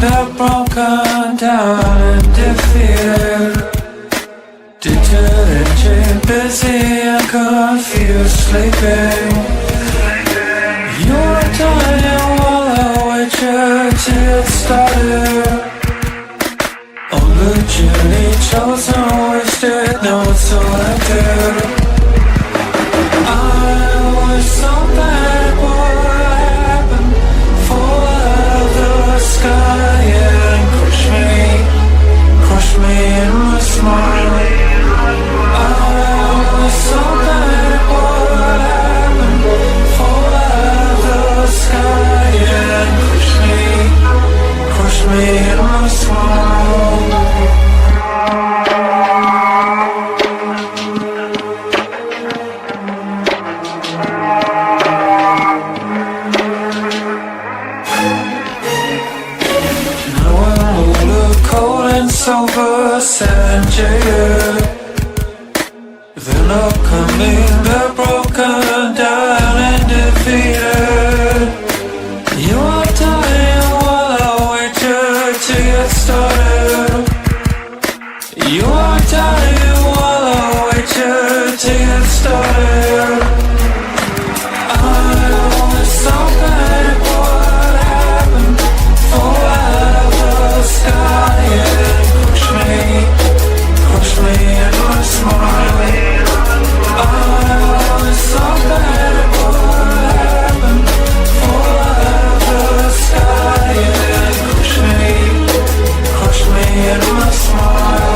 That broken down and defeated, detergent, busy and confused, sleeping. You're dying while I wait till it started. On the journey chosen, wasted, no selected. I was so bad, what happened? Fall out of the sky. Me in my smile. I was so bad, what happened? Fall out of the sky and crush me in my smile. Silver sand jaded, then upcoming, they're broken down and defeated. You are dying while I wait to get started. You are dying while I wait to get started. I was so bad, what happened? Fall out of the sky, yeah. Push me in my smile. I was so bad, what happened? Fall out of the sky and crush me in my smile.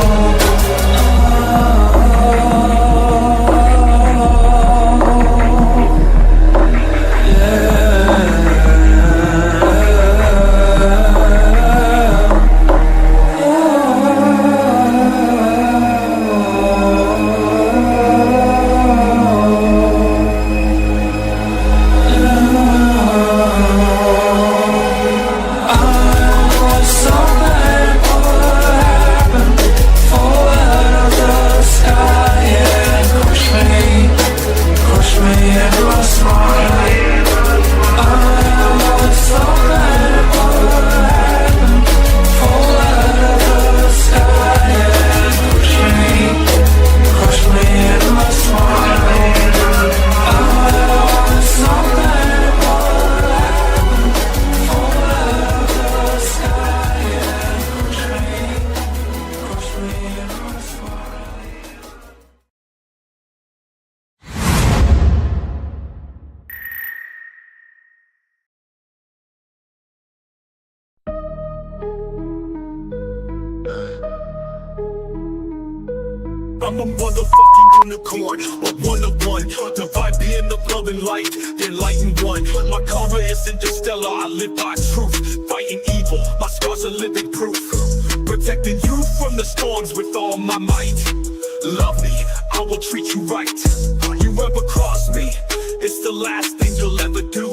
I'm a motherfucking unicorn, a one-of-one. The vibe being the love and light, the enlightened one. My karma isn't just stellar, I live by truth. Fighting evil, my scars are living proof. Protecting you from the storms with all my might. Love me, I will treat you right. You ever cross me, it's the last thing you'll ever do.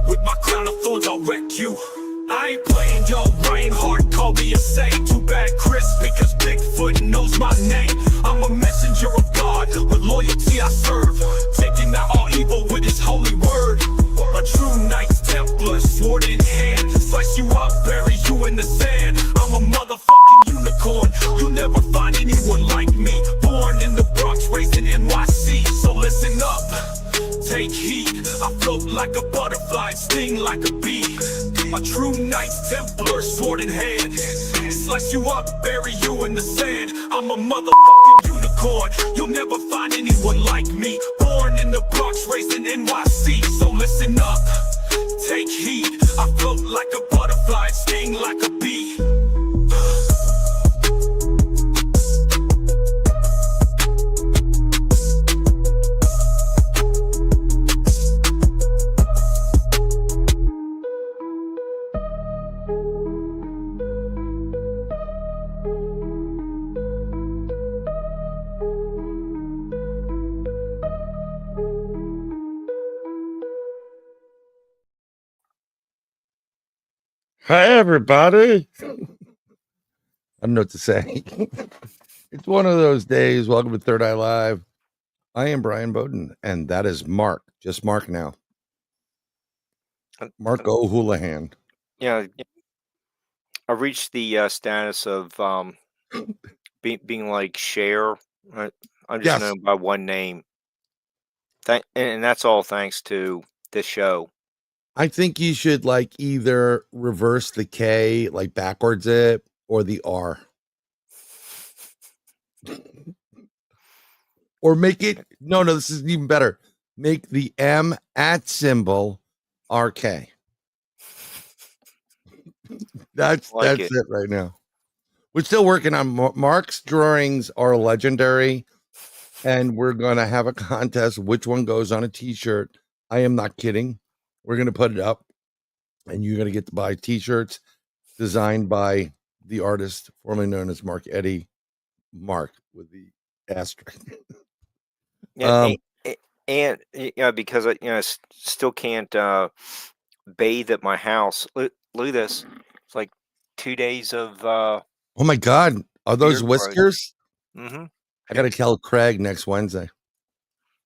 With my crown of thorns, I'll wreck you. I ain't playing, yo, Bryan hard, call me a saint. Too bad Chris, because Bigfoot knows my name. I'm a messenger of God, with loyalty I serve, taking out all evil with his holy word. A true Knights Templar, sword in hand, slice you up, bury you in the sand. I'm a motherfucking unicorn, you'll never find anyone like me. Born in the Bronx, raised in NYC, so listen up, take heed. I float like a butterfly, sting like a bee. A true Knights Templar, sword in hand, slice you up, bury you in the sand. I'm a motherfucking unicorn, you'll never find anyone like me. Born in the Bronx, raised in NYC, so listen up, take heed. I float like a butterfly, sting like a bee. Hi, everybody. I don't know what to say. It's one of those days. Welcome to Third Eye Live. I am Bryan Bowden, and that is Mark. Just Mark now. Mark O'Houlihan. Yeah, I reached the status of being like Cher. I'm just Yes. known by one name. And that's all thanks to this show. I think you should like either reverse the K, like backwards it, or the R. Or make it, no, this is even better. Make the M at symbol RK. That's it. it right now. We're still working on Mark's drawings are legendary, and we're going to have a contest. Which one goes on a t-shirt? I am not kidding. We're going to put it up, and you're going to get to buy t-shirts designed by the artist formerly known as Mark Eddy, Mark with the asterisk. Yeah, and because I still can't bathe at my house. Look at this. It's like 2 days of Oh my God, are those beard growth. whiskers? Mm-hmm. I got to tell Craig next Wednesday.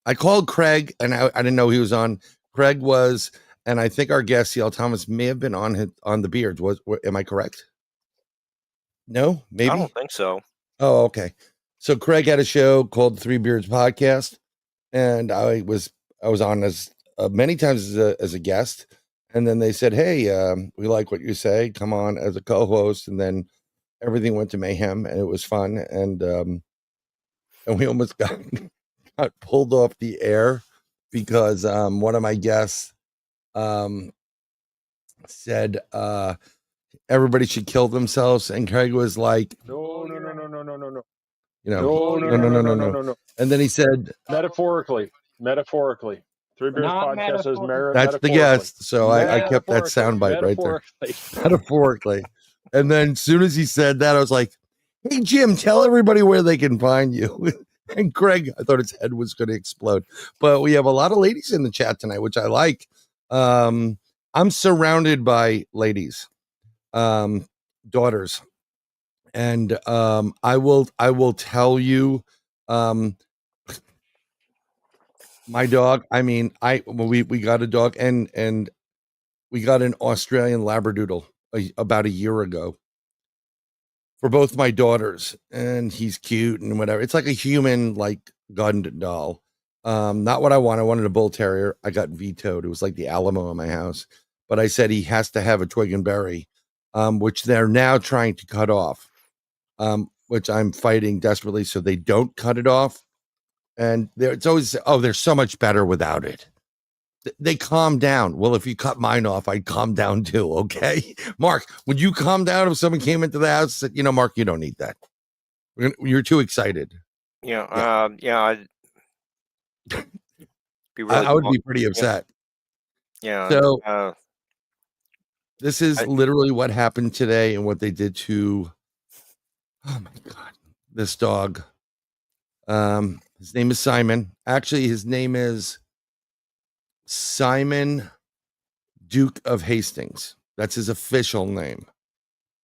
I called Craig, and I didn't know he was on. Craig was, and I think our guest C.L. Thomas may have been on the beards. Am I correct? No, maybe. I don't think so. Oh, okay. So Craig had a show called the Three Beards Podcast, and I was on as many times as a guest. And then they said, "Hey, we like what you say. Come on as a co-host." And then everything went to mayhem, and it was fun. And we almost got pulled off the air because one of my guests said everybody should kill themselves, and Craig was like, No. you know, no. And then he said, Metaphorically. Three Beers Podcast is that's the guest. So I kept that soundbite right there. Metaphorically. And then as soon as he said that, I was like, "Hey, Jim, tell everybody where they can find you." And Craig, I thought his head was going to explode. But we have a lot of ladies in the chat tonight, which I like. I'm surrounded by ladies, daughters. And I will tell you, my dog, I mean, we got a dog, and we got an Australian Labradoodle about a year ago for both my daughters, and he's cute and whatever. It's like a human, like gunned doll. Not what I want. I wanted a bull terrier. I got vetoed. It was like the Alamo in my house, but I said he has to have a twig and berry, which they're now trying to cut off, which I'm fighting desperately so they don't cut it off. And it's always, they're so much better without it. They calm down. Well, if you cut mine off, I'd calm down too. Okay, Mark, would you calm down if someone came into the house and said, Mark, you don't need that. You're too excited. I'd be really I would be pretty upset. Yeah. So this is literally what happened today and what they did to, oh my God, this dog. His name is Simon. Actually, his name is Simon Duke of Hastings. That's his official name.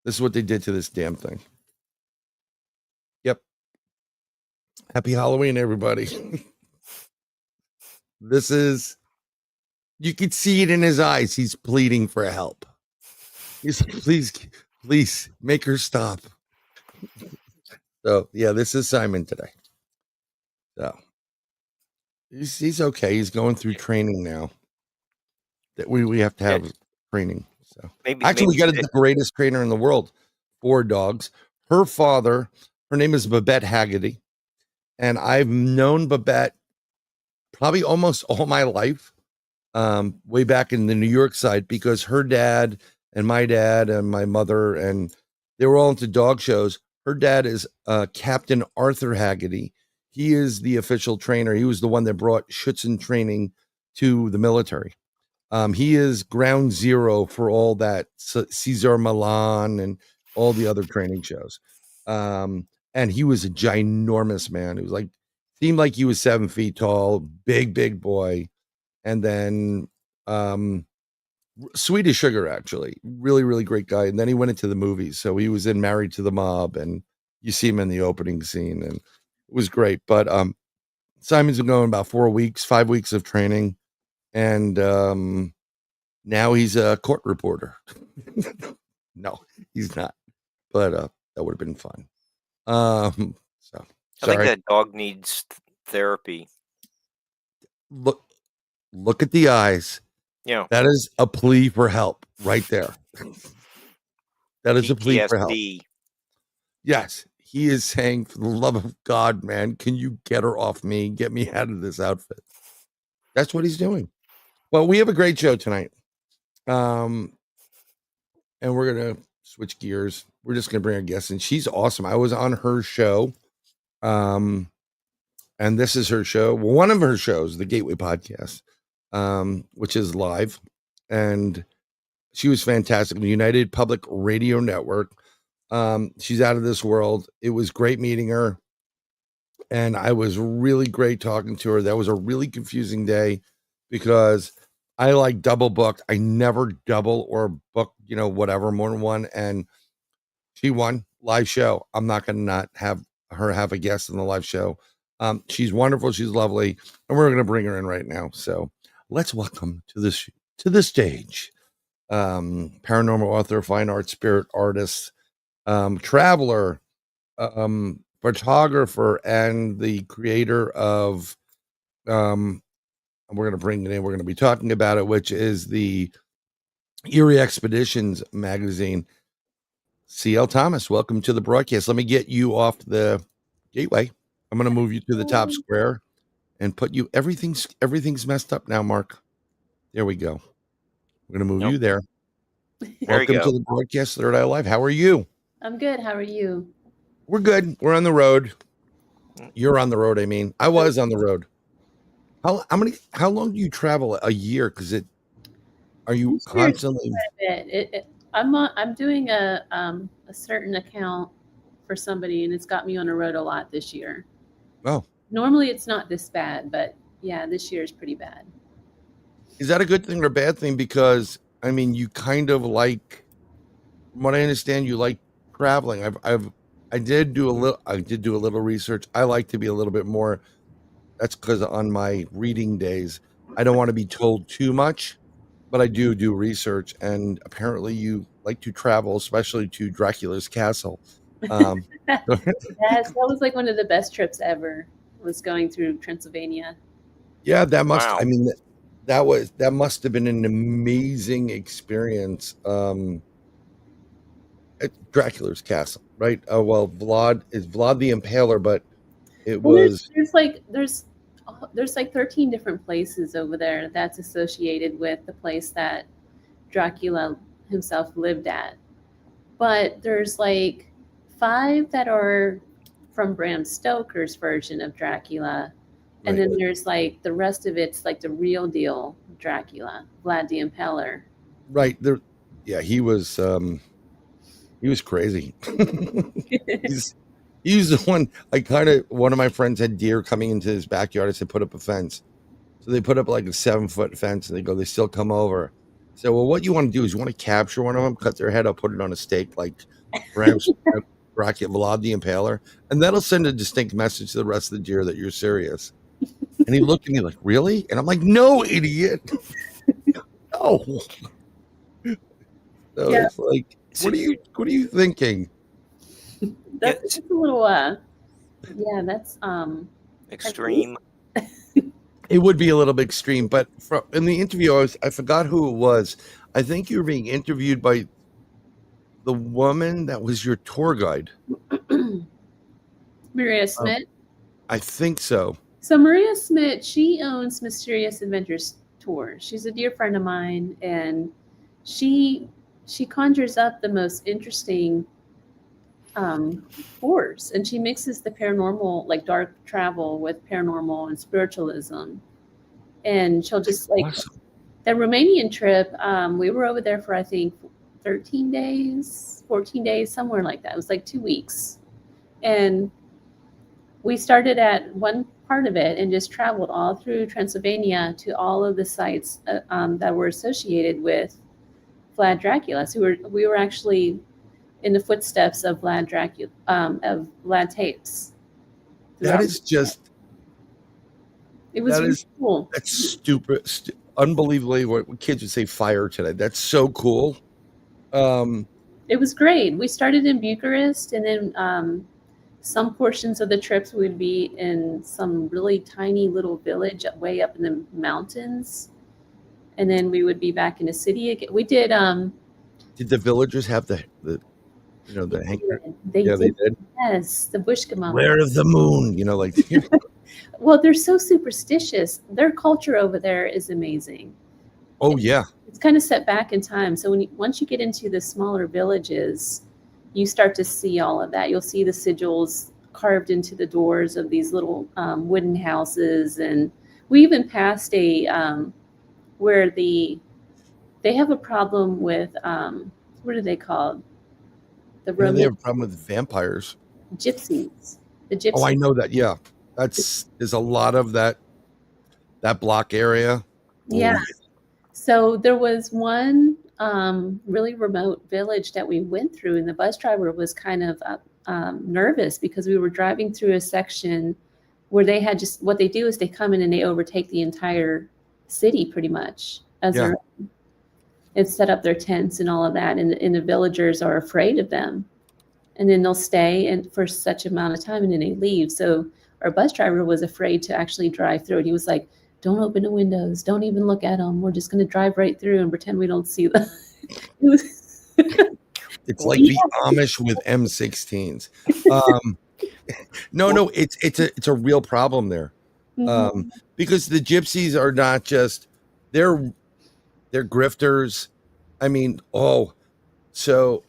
This is what they did to this damn thing. Yep. Happy Halloween, everybody. You could see it in his eyes. He's pleading for help. He's like, please make her stop. So yeah, this is Simon today. So he's okay. He's going through training now. That we have to have training. So we got the greatest trainer in the world for dogs. Her father, her name is Babette Haggerty, and I've known Babette probably almost all my life, way back in the New York side, because her dad and my mother, and they were all into dog shows. Her dad is Captain Arthur Haggerty. He is the official trainer. He was the one that brought Schutzen training to the military. He is ground zero for all that Cesar Milan and all the other training shows. And he was a ginormous man. It was seemed like he was 7 feet tall, big boy. And then Sweet as sugar, actually. Really, really great guy. And then he went into the movies. So he was in Married to the Mob, and you see him in the opening scene, and it was great. But Simon's been going about 5 weeks of training, and now he's a court reporter. No, he's not. But that would have been fun. So I think that dog needs therapy. Look at the eyes. Yeah. That is a plea for help right there. That is PTSD. A plea for help. Yes. He is saying, for the love of God, man, can you get her off me? Get me out of this outfit. That's what he's doing. Well, we have a great show tonight. And we're going to switch gears. We're just going to bring our guest in. She's awesome. I was on her show. And this is her show. Well, one of her shows, the Gateway Podcast, which is live. And she was fantastic. The United Public Radio Network. She's out of this world. It was great meeting her. And I was really great talking to her. That was a really confusing day because I like double booked. I never double or book, whatever, more than one. And she won live show. I'm not going to not have her have a guest in the live show. She's wonderful. She's lovely. And we're going to bring her in right now. So let's welcome to the stage, paranormal author, fine art, spirit artist, traveler, photographer, and the creator of, we're going to bring it in. We're going to be talking about it, which is the Eerie Expeditions magazine. C.L. Thomas, welcome to the broadcast. Let me get you off the gateway. I'm going to move you to the top square and put you, everything's messed up now, Mark. There we go. We're going to move you there. Welcome to the broadcast, Third Eye Live. How are you? I'm good. How are you? We're good. We're on the road. You're on the road. I mean, I was on the road. How long do you travel a year? Because are you constantly? I'm doing a certain account for somebody, and it's got me on the road a lot this year. Oh. Normally it's not this bad, but yeah, this year is pretty bad. Is that a good thing or a bad thing? Because I mean, you kind of like, from what I understand, you like traveling. I did do a little research. I like to be a little bit more. That's because on my reading days, I don't want to be told too much, but I do research. And apparently you like to travel, especially to Dracula's castle. Yes, that was like one of the best trips ever, was going through Transylvania. Yeah, that must, wow. I mean, that must have been an amazing experience. At Dracula's castle, right? Well, Vlad the Impaler, but it was there's like 13 different places over there that's associated with the place that Dracula himself lived at. But there's like 5 that are from Bram Stoker's version of Dracula. And then there's like the rest of it's like the real deal Dracula, Vlad the Impaler. Right. There, yeah, he was crazy. He's the one. One of my friends had deer coming into his backyard. I said, put up a fence. So they put up like a 7-foot fence, and they still come over. So, well, what you want to do is you want to capture one of them, cut their head up, put it on a stake, like Dracula, Vlad the Impaler, and that'll send a distinct message to the rest of the deer that you're serious. And he looked at me like, really? And I'm like, no, idiot. No. So yeah. It's like, what are you thinking? That's a little that's extreme. It would be a little bit extreme, but in the interview I forgot who it was. I think you were being interviewed by the woman that was your tour guide. Maria Smith. I think so. So Maria Smith, she owns Mysterious Adventures Tour. She's a dear friend of mine, and she conjures up the most interesting tours, and she mixes the paranormal, like dark travel, with paranormal and spiritualism. And she'll just awesome. The Romanian trip, we were over there for I think 13 days, 14 days, somewhere like that. It was like 2 weeks, and we started at one part of it and just traveled all through Transylvania to all of the sites that were associated with Vlad Dracula. So we were actually in the footsteps of Vlad Dracula, of Vlad tapes. That is just. It was really cool. That's stupid, unbelievably what kids would say fire today. That's so cool. It was great. We started in Bucharest, and then some portions of the trips would be in some really tiny little village way up in the mountains, and then we would be back in a city again. We did. Did the villagers have the hanker? They did. Yes, the bushkamama. Where is the moon? Like. Well, they're so superstitious. Their culture over there is amazing. Oh yeah. It's kind of set back in time. So once you get into the smaller villages, you start to see all of that. You'll see the sigils carved into the doors of these little wooden houses, and we even passed where they have a problem with what are they called? They have a problem with vampires. Gypsies. The gypsies. Oh, I know that. Yeah, there's a lot of that block area. Yeah. Ooh. So there was one really remote village that we went through, and the bus driver was kind of nervous because we were driving through a section where they had what they do is they come in and they overtake the entire city pretty much and set up their tents and all of that, and the villagers are afraid of them, and then they'll stay for such amount of time and then they leave. So our bus driver was afraid to actually drive through it. He was like, don't open the windows. Don't even look at them. We're just going to drive right through and pretend we don't see them. It's like the Amish with M16s. No, it's a real problem there. Mm-hmm. Because the gypsies are not just they're grifters. I mean, so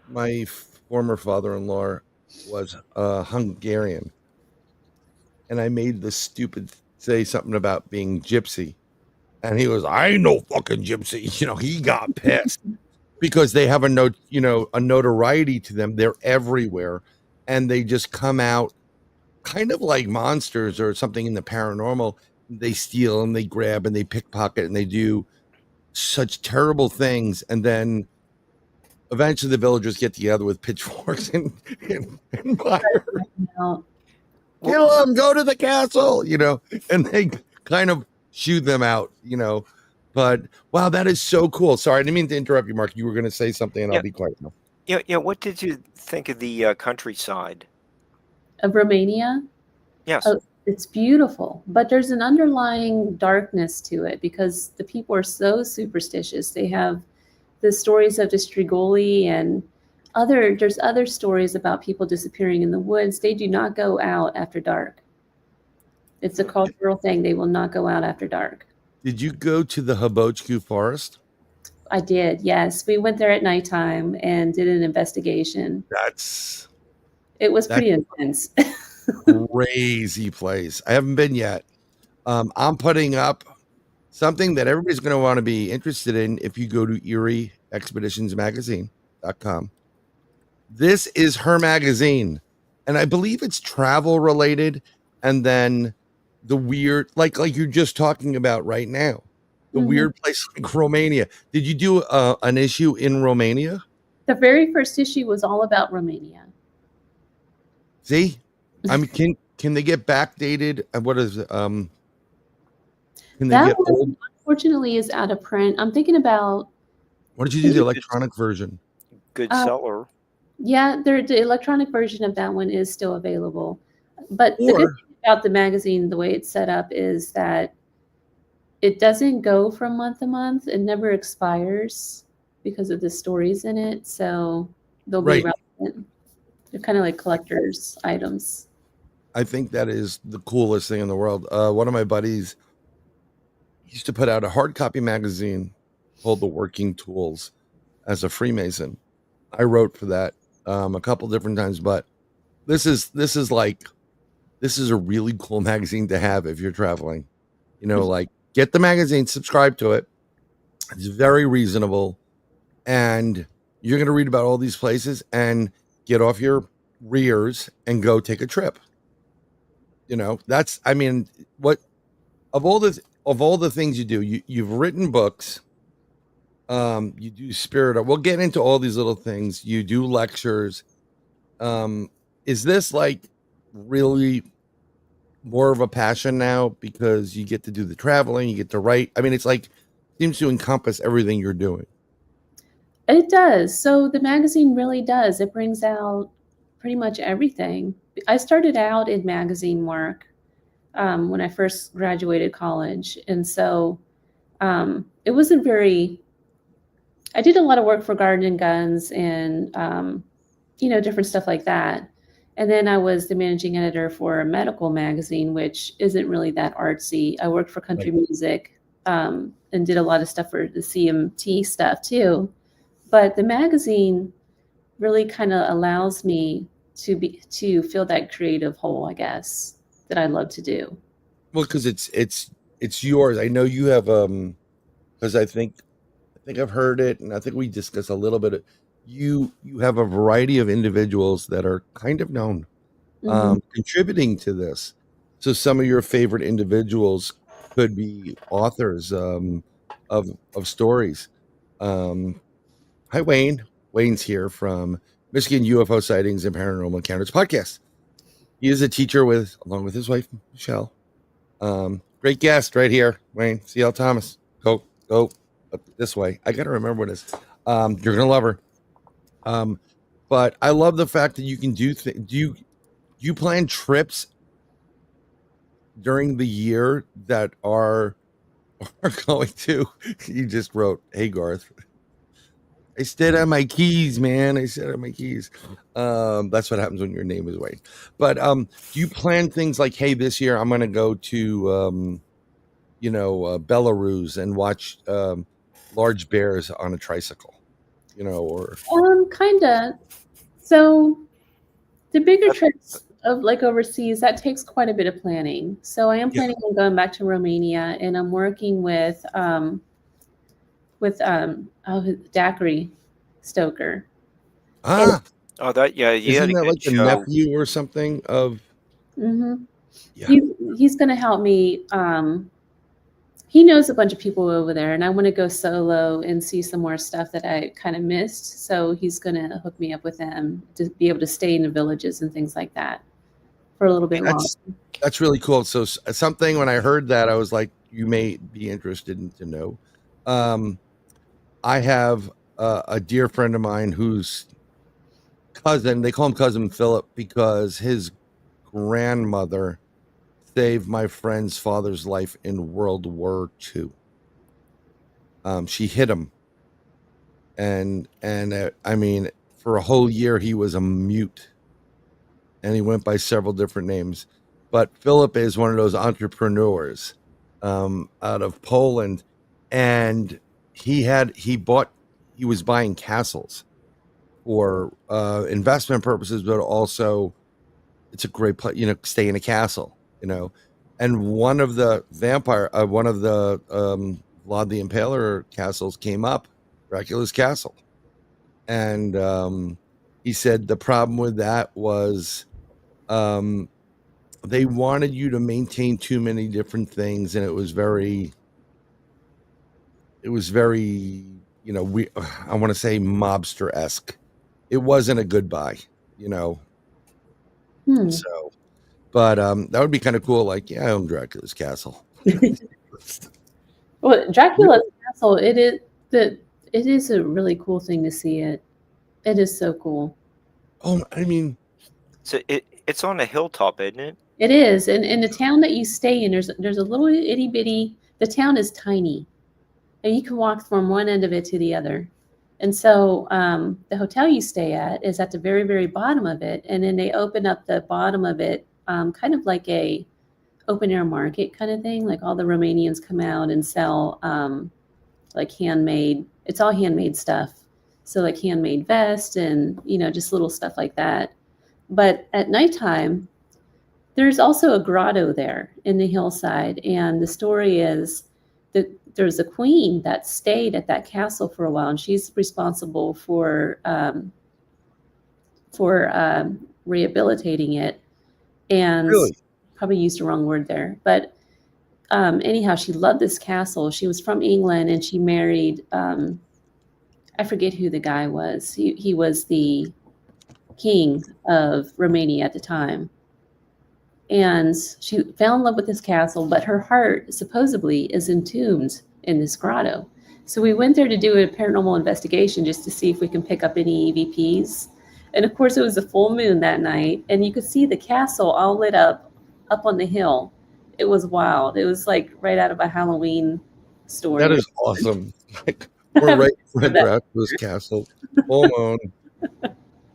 my former father-in-law was Hungarian, and I made this stupid say something about being gypsy, and he was, I ain't no fucking gypsy. He got pissed because they have a notoriety to them. They're everywhere, and they just come out kind of like monsters or something in the paranormal. They steal and they grab and they pickpocket and they do such terrible things, and then eventually the villagers get together with pitchforks and fire. Kill them, go to the castle, and they kind of shoo them out, But wow, that is so cool. Sorry, I didn't mean to interrupt you, Mark. You were going to say something, and I'll be quiet now. Yeah. What did you think of the countryside of Romania? Yes. Oh, it's beautiful, but there's an underlying darkness to it because the people are so superstitious. They have the stories of the Strigoi and there's other stories about people disappearing in the woods. They do not go out after dark. It's a cultural thing. They will not go out after dark. Did you go to the Hobochku forest? I did, yes. We went there at nighttime and did an investigation. It was pretty intense. Crazy place. I haven't been yet. I'm putting up something that everybody's going to want to be interested in if you go to erieexpeditionsmagazine.com. This is her magazine, and I believe it's travel related, and then the weird, like you're just talking about right now, the weird place like Romania. Did you do an issue in Romania? The very first issue was all about Romania. See, I mean, can they get backdated? What is can they that get old? Unfortunately, is out of print. I'm thinking about. Why did you do the electronic version? Good seller. Yeah, the electronic version of that one is still available. But the good thing about the magazine, the way it's set up, is that it doesn't go from month to month. It never expires because of the stories in it. So they'll be relevant. They're kind of like collector's items. I think that is the coolest thing in the world. One of my buddies used to put out a hard copy magazine called The Working Tools as a Freemason. I wrote for that a couple different times, but this is a really cool magazine to have if you're traveling. Like get the magazine, subscribe to it. It's very reasonable, and you're going to read about all these places and get off your rears and go take a trip. That's, I mean, what of all the things you do, you've written books, You do spirit. We'll get into all these little things. You do lectures. Is this like really more of a passion now because you get to do the traveling, you get to write? I mean, it's like seems to encompass everything you're doing. It does. So the magazine really does. It brings out pretty much everything. I started out in magazine work when I first graduated college. And so it wasn't very, I did a lot of work for Garden and Guns and, different stuff like that. And then I was the managing editor for a medical magazine, which isn't really that artsy. I worked for country music and did a lot of stuff for the CMT stuff too. But the magazine really kind of allows me to fill that creative hole, I guess, that I love to do. Well, because it's yours. I know you have because I think I've heard it, and I think we discussed a little bit. You have a variety of individuals that are kind of known, contributing to this. So some of your favorite individuals could be authors of stories. Hi, Wayne. Wayne's here from Michigan UFO Sightings and Paranormal Encounters podcast. He is a teacher along with his wife, Michelle. Great guest right here, Wayne. C.L. Thomas. Go up this way. I got to remember what it is. You're going to love her. But I love the fact that you can do you plan trips during the year that are going to, you just wrote, hey, Garth. I stayed on my keys, man. I stayed on my keys. That's what happens when your name is Wayne. But do you plan things like, hey, this year I'm going to go to, Belarus and watch large bears on a tricycle, or kind of. So the bigger trips of like overseas, that takes quite a bit of planning. So I am planning on going back to Romania, and I'm working with Daiquiri Stoker. Isn't that like the nephew or something of? Mm-hmm. Yeah. He's going to help me. He knows a bunch of people over there, and I want to go solo and see some more stuff that I kind of missed. So he's going to hook me up with them to be able to stay in the villages and things like that for a little bit longer. That's really cool. So something, when I heard that, I was like, you may be interested to know. I have a dear friend of mine whose cousin, they call him Cousin Philip because his grandmother saved my friend's father's life in World War II. She hit him. And I mean, for a whole year, he was a mute. And he went by several different names. But Philip is one of those entrepreneurs out of Poland. And he was buying castles for investment purposes, but also it's a great place, stay in a castle, and one of the Vlad the Impaler castles came up, Dracula's castle. And he said the problem with that was they wanted you to maintain too many different things, and it was very I want to say mobster-esque. It wasn't a good buy, So, but that would be kind of cool. Like, I own Dracula's castle. Well, Dracula's castle, it is a really cool thing to see it. It is so cool. Oh, I mean, so it's on a hilltop, isn't it? It is, and in the town that you stay in, there's a little itty bitty. The town is tiny, and you can walk from one end of it to the other. And so the hotel you stay at is at the very, very bottom of it. And then they open up the bottom of it, kind of like a open air market kind of thing. Like all the Romanians come out and sell like handmade, it's all handmade stuff. So like handmade vests and, just little stuff like that. But at nighttime, there's also a grotto there in the hillside. And the story is that there's a queen that stayed at that castle for a while, and she's responsible for rehabilitating it. And really? Probably used the wrong word there, but anyhow, she loved this castle. She was from England, and she married I forget who the guy was. He was the king of Romania at the time. And she fell in love with this castle, but her heart supposedly is entombed in this grotto. So we went there to do a paranormal investigation just to see if we can pick up any EVPs. And of course, it was a full moon that night, and you could see the castle all lit up on the hill. It was wild. It was like right out of a Halloween story. That is awesome. We're right in front of Dracula's castle, full moon,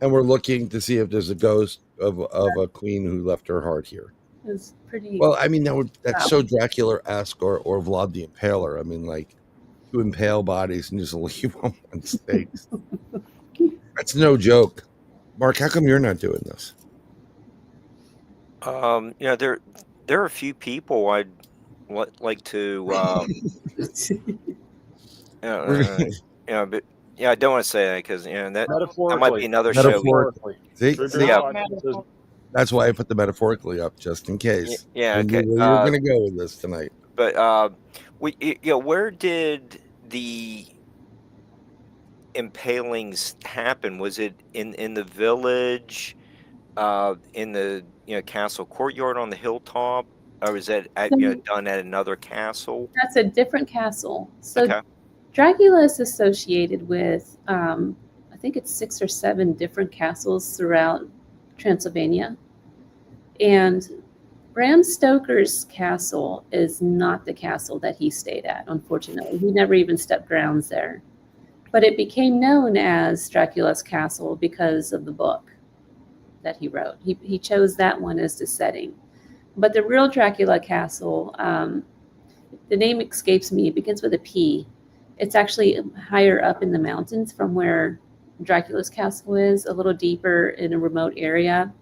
and we're looking to see if there's a ghost of a queen who left her heart here. It's pretty. Well, I mean, that's so Dracula-esque or Vlad the Impaler. I mean, like, to impale bodies and just leave them on stakes. That's no joke. Mark, how come you're not doing this? There are a few people I'd like to. But I don't want to say that because that might be another show. See, that's why I put the metaphorically up just in case. Yeah, okay. We're going to go with this tonight. But where did the impalings happen? Was it in the village, in the castle courtyard on the hilltop, or was that done at another castle? That's a different castle. So okay. Dracula is associated with I think it's 6 or 7 different castles throughout Transylvania, and Bram Stoker's castle is not the castle that he stayed at. Unfortunately, he never even stepped grounds there. But it became known as Dracula's Castle because of the book that he wrote. He chose that one as the setting. But the real Dracula Castle, the name escapes me. It begins with a P. It's actually higher up in the mountains from where Dracula's Castle is, a little deeper in a remote area.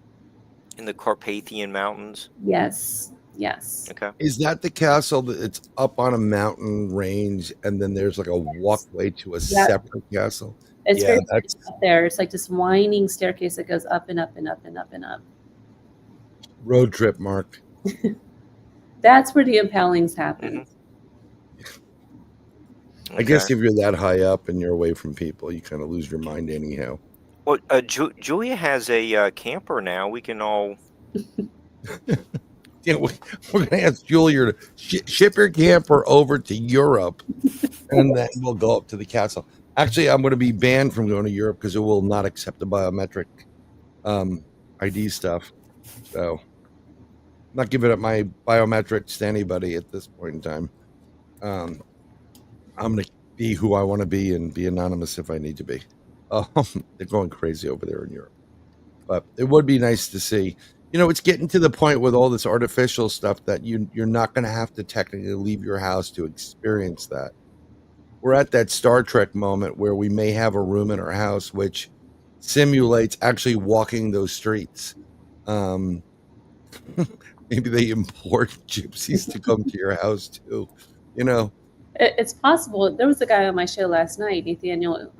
In the Carpathian Mountains? Yes. Okay. Is that the castle that it's up on a mountain range and then there's like a walkway to a separate castle? It's very up there. It's like this winding staircase that goes up and up and up and up and up. Road trip, Mark. That's where the impalings happen. Okay. I guess if you're that high up and you're away from people, you kind of lose your mind anyhow. Well, Julia has a camper now. We can all... We're going to ask Julia to ship your camper over to Europe, and then we'll go up to the castle. Actually, I'm going to be banned from going to Europe because it will not accept the biometric ID stuff. So I'm not giving up my biometrics to anybody at this point in time. I'm going to be who I want to be and be anonymous if I need to be. They're going crazy over there in Europe. But it would be nice to see. It's getting to the point with all this artificial stuff that you're not going to have to technically leave your house to experience that. We're at that Star Trek moment where we may have a room in our house which simulates actually walking those streets. Maybe they import gypsies to come to your house too. It's possible. There was a guy on my show last night, Nathaniel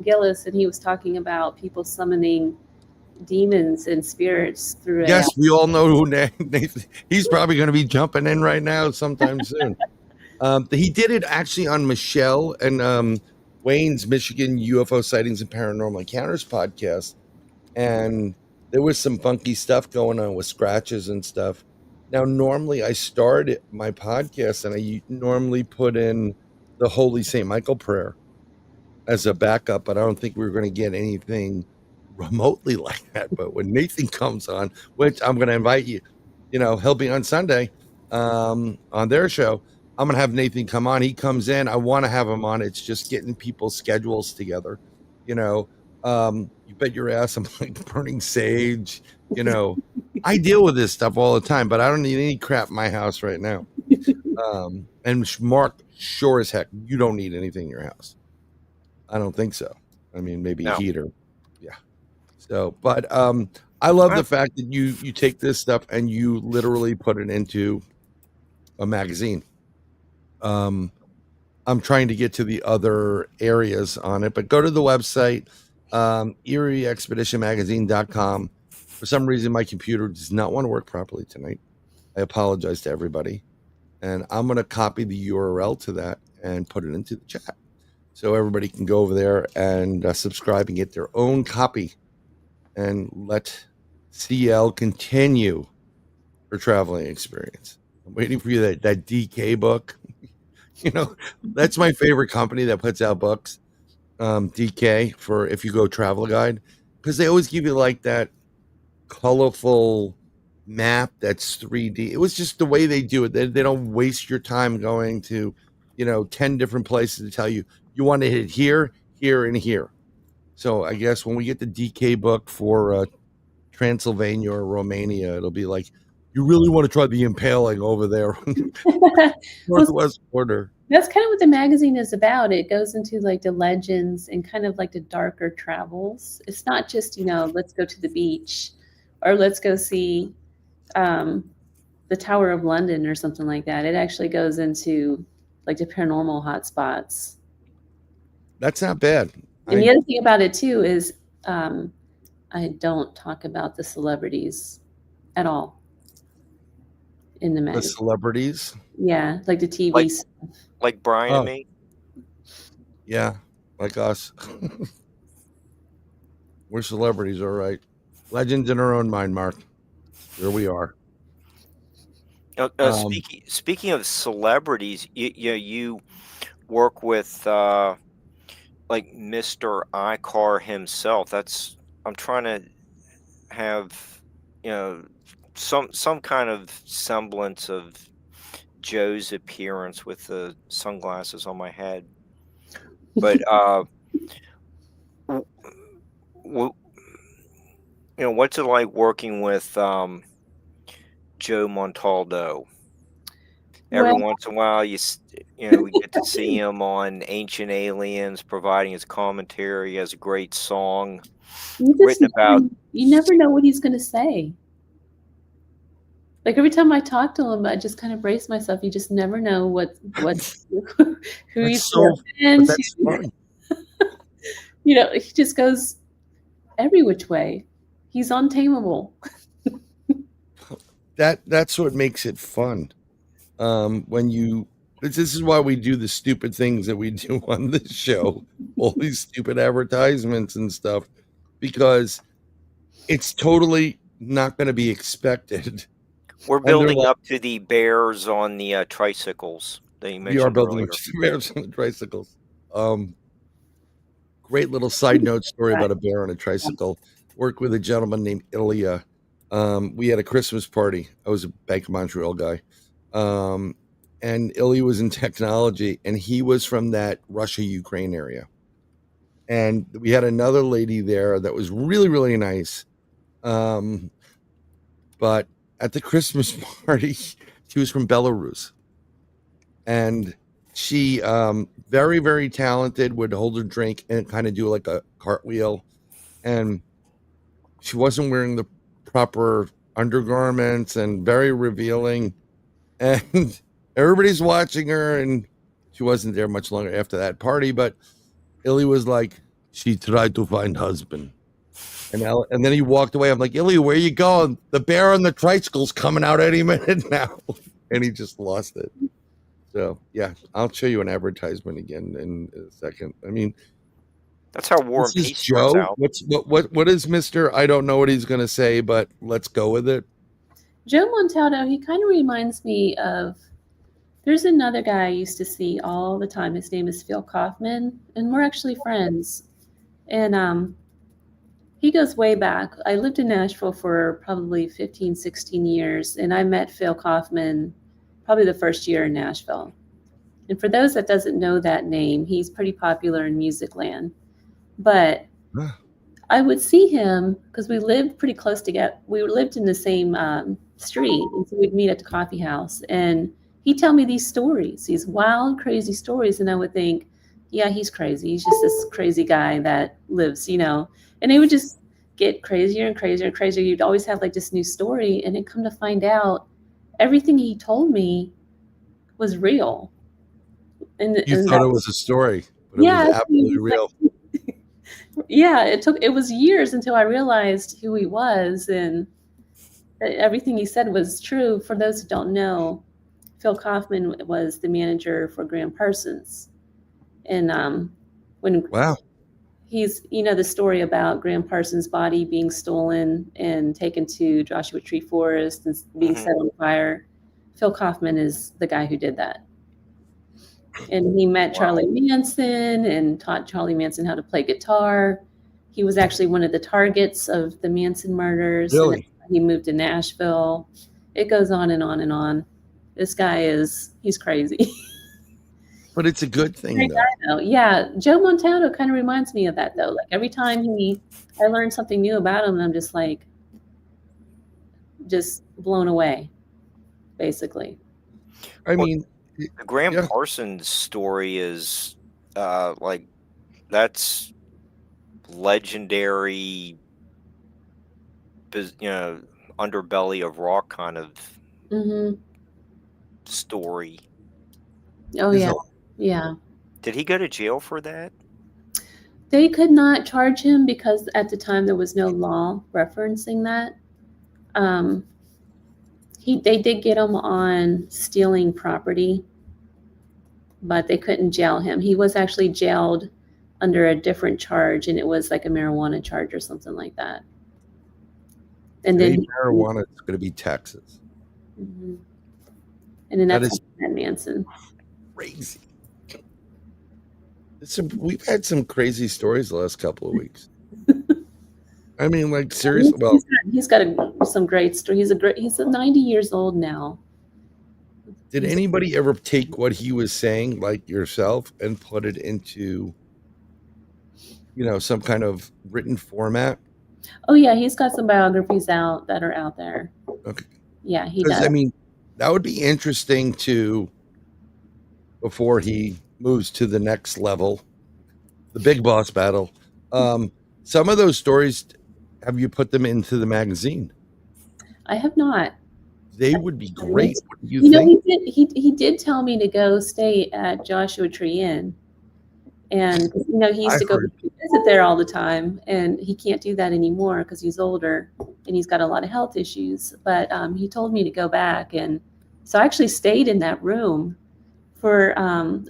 Gillis, and he was talking about people summoning demons and spirits through. Yes, we all know who Nathan. He's probably going to be jumping in right now sometime soon. He did it actually on Michelle and Wayne's Michigan UFO Sightings and Paranormal Encounters podcast, and there was some funky stuff going on with scratches and stuff. Now, normally I start my podcast and I normally put in the Holy St. Michael prayer as a backup, but I don't think we're going to get anything remotely like that. But when Nathan comes on, which I'm going to invite you, he'll be on Sunday on their show. I'm going to have Nathan come on. He comes in. I want to have him on. It's just getting people's schedules together. You bet your ass I'm like burning sage. I deal with this stuff all the time, but I don't need any crap in my house right now. And Mark, sure as heck, you don't need anything in your house. I don't think so. I mean, maybe a heater. Yeah. So, but I love the fact that you take this stuff and you literally put it into a magazine. I'm trying to get to the other areas on it, but go to the website, erieexpeditionmagazine.com. For some reason, my computer does not want to work properly tonight. I apologize to everybody. And I'm going to copy the URL to that and put it into the chat. So everybody can go over there and subscribe and get their own copy and let CL continue her traveling experience. I'm waiting for you that DK book. That's my favorite company that puts out books. DK, for if you go travel guide, because they always give you like that colorful map that's 3D. It was just the way they do it. They don't waste your time going to 10 different places to tell you want to hit here, here, and here. So I guess when we get the DK book for Transylvania or Romania, it'll be like, you really want to try the impaling over there on the northwest border. That's kind of what the magazine is about. It goes into like the legends and kind of like the darker travels. It's not just, let's go to the beach or let's go see the Tower of London or something like that. It actually goes into like the paranormal hotspots. That's not bad. And the other thing about it too is I don't talk about the celebrities at all in the magazine. The celebrities? Yeah, like the TV stuff. Like Bryan and me? Yeah, like us. We're celebrities, all right. Legends in our own mind, Mark. Here we are. Speaking of celebrities, you work with like Mr. Icar himself. I'm trying to have some kind of semblance of Joe's appearance with the sunglasses on my head. But what's it like working with Joe Montaldo? Every once in a while, we get to see him on Ancient Aliens, providing his commentary. He has a great song written about. You never know what he's going to say. Like every time I talk to him, I just kind of brace myself. You just never know who he's in. He just goes every which way. He's untamable. That's what makes it fun. This is why we do the stupid things that we do on this show, all these stupid advertisements and stuff, because it's totally not going to be expected. We're building up to the bears on the tricycles that you mentioned. We are building up to the bears on the tricycles. Great little side note story about a bear on a tricycle. Worked with a gentleman named Ilya. We had a Christmas party. I was a Bank of Montreal guy. And Ilya was in technology, and he was from that Russia-Ukraine area. And we had another lady there that was really, really nice. But at the Christmas party, she was from Belarus. And she, very, very talented, would hold her drink and kind of do like a cartwheel. And she wasn't wearing the proper undergarments and very revealing. And everybody's watching her, and she wasn't there much longer after that party. But Illy was like, she tried to find husband. And then he walked away. I'm like, Illy, where you going? The bear on the tricycle's coming out any minute now. And he just lost it. So, yeah, I'll show you an advertisement again in a second. I mean, that's how War and Peace starts out. What is Mr. I don't know what he's going to say, but let's go with it. Joe Montaldo, he kind of reminds me of, there's another guy I used to see all the time. His name is Phil Kaufman, and we're actually friends. And he goes way back. I lived in Nashville for probably 15, 16 years, and I met Phil Kaufman probably the first year in Nashville. And for those that doesn't know that name, he's pretty popular in music land. But I would see him because we lived pretty close together. We lived in the same street, and so we'd meet at the coffee house. And he'd tell me these stories, these wild, crazy stories, and I would think, yeah, he's crazy. He's just this crazy guy that lives, And they would just get crazier and crazier and crazier. You'd always have like this new story, and then come to find out, everything he told me was real. And you thought it was a story, but it was absolutely real. Yeah, it was years until I realized who he was, and everything he said was true. For those who don't know, Phil Kaufman was the manager for Graham Parsons, and When Wow. he's, the story about Graham Parsons' body being stolen and taken to Joshua Tree Forest and being set on fire. Phil Kaufman is the guy who did that. And he met Charlie Manson and taught Charlie Manson how to play guitar. He was actually one of the targets of the Manson murders. Really? And he moved to Nashville. It goes on and on and on. This guy he's crazy. But it's a good thing, though. Yeah, Joe Montano kind of reminds me of that, though. Like every time I learn something new about him, I'm just like, just blown away, basically. I mean, the Graham Parsons story is like, that's legendary, underbelly of rock kind of story. Oh, yeah. Yeah. Did he go to jail for that? They could not charge him because at the time there was no law referencing that. They did get him on stealing property, but they couldn't jail him. He was actually jailed under a different charge, and it was like a marijuana charge or something like that. And then marijuana is going to be Texas. And then that's Manson. Crazy. We've had some crazy stories the last couple of weeks. I mean, like, seriously. Well, he's got some great story. He's 90 years old now. Did anybody ever take what he was saying, like yourself, and put it into, some kind of written format? Oh yeah, he's got some biographies out that are out there. Okay. Yeah, he does. I mean, that would be interesting before he moves to the next level, the big boss battle. Some of those stories, have you put them into the magazine? I have not. They would be great. What do you think? He did tell me to go stay at Joshua Tree Inn, and he used to go visit there all the time, and he can't do that anymore because he's older and he's got a lot of health issues. But he told me to go back, and so I actually stayed in that room for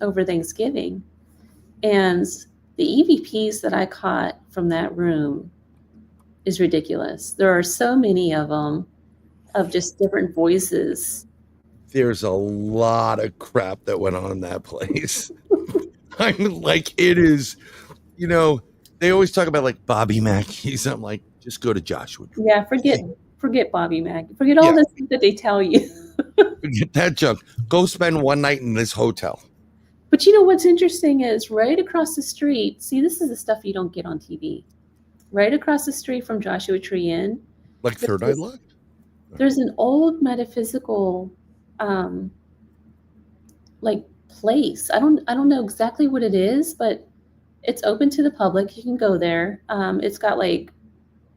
over Thanksgiving, and the EVPs that I caught from that room is ridiculous. There are so many of them, of just different voices. There's a lot of crap that went on in that place. I'm like, it is, they always talk about like Bobby Mackey's. I'm like, just go to Joshua. Yeah, forget Bobby Mackey. Forget all the stuff that they tell you. Forget that junk. Go spend one night in this hotel. But what's interesting is right across the street. See, this is the stuff you don't get on TV. Right across the street from Joshua Tree Inn. Like Third Eye Live? There's an old metaphysical place. I don't know exactly what it is, but it's open to the public. You can go there. It's got like,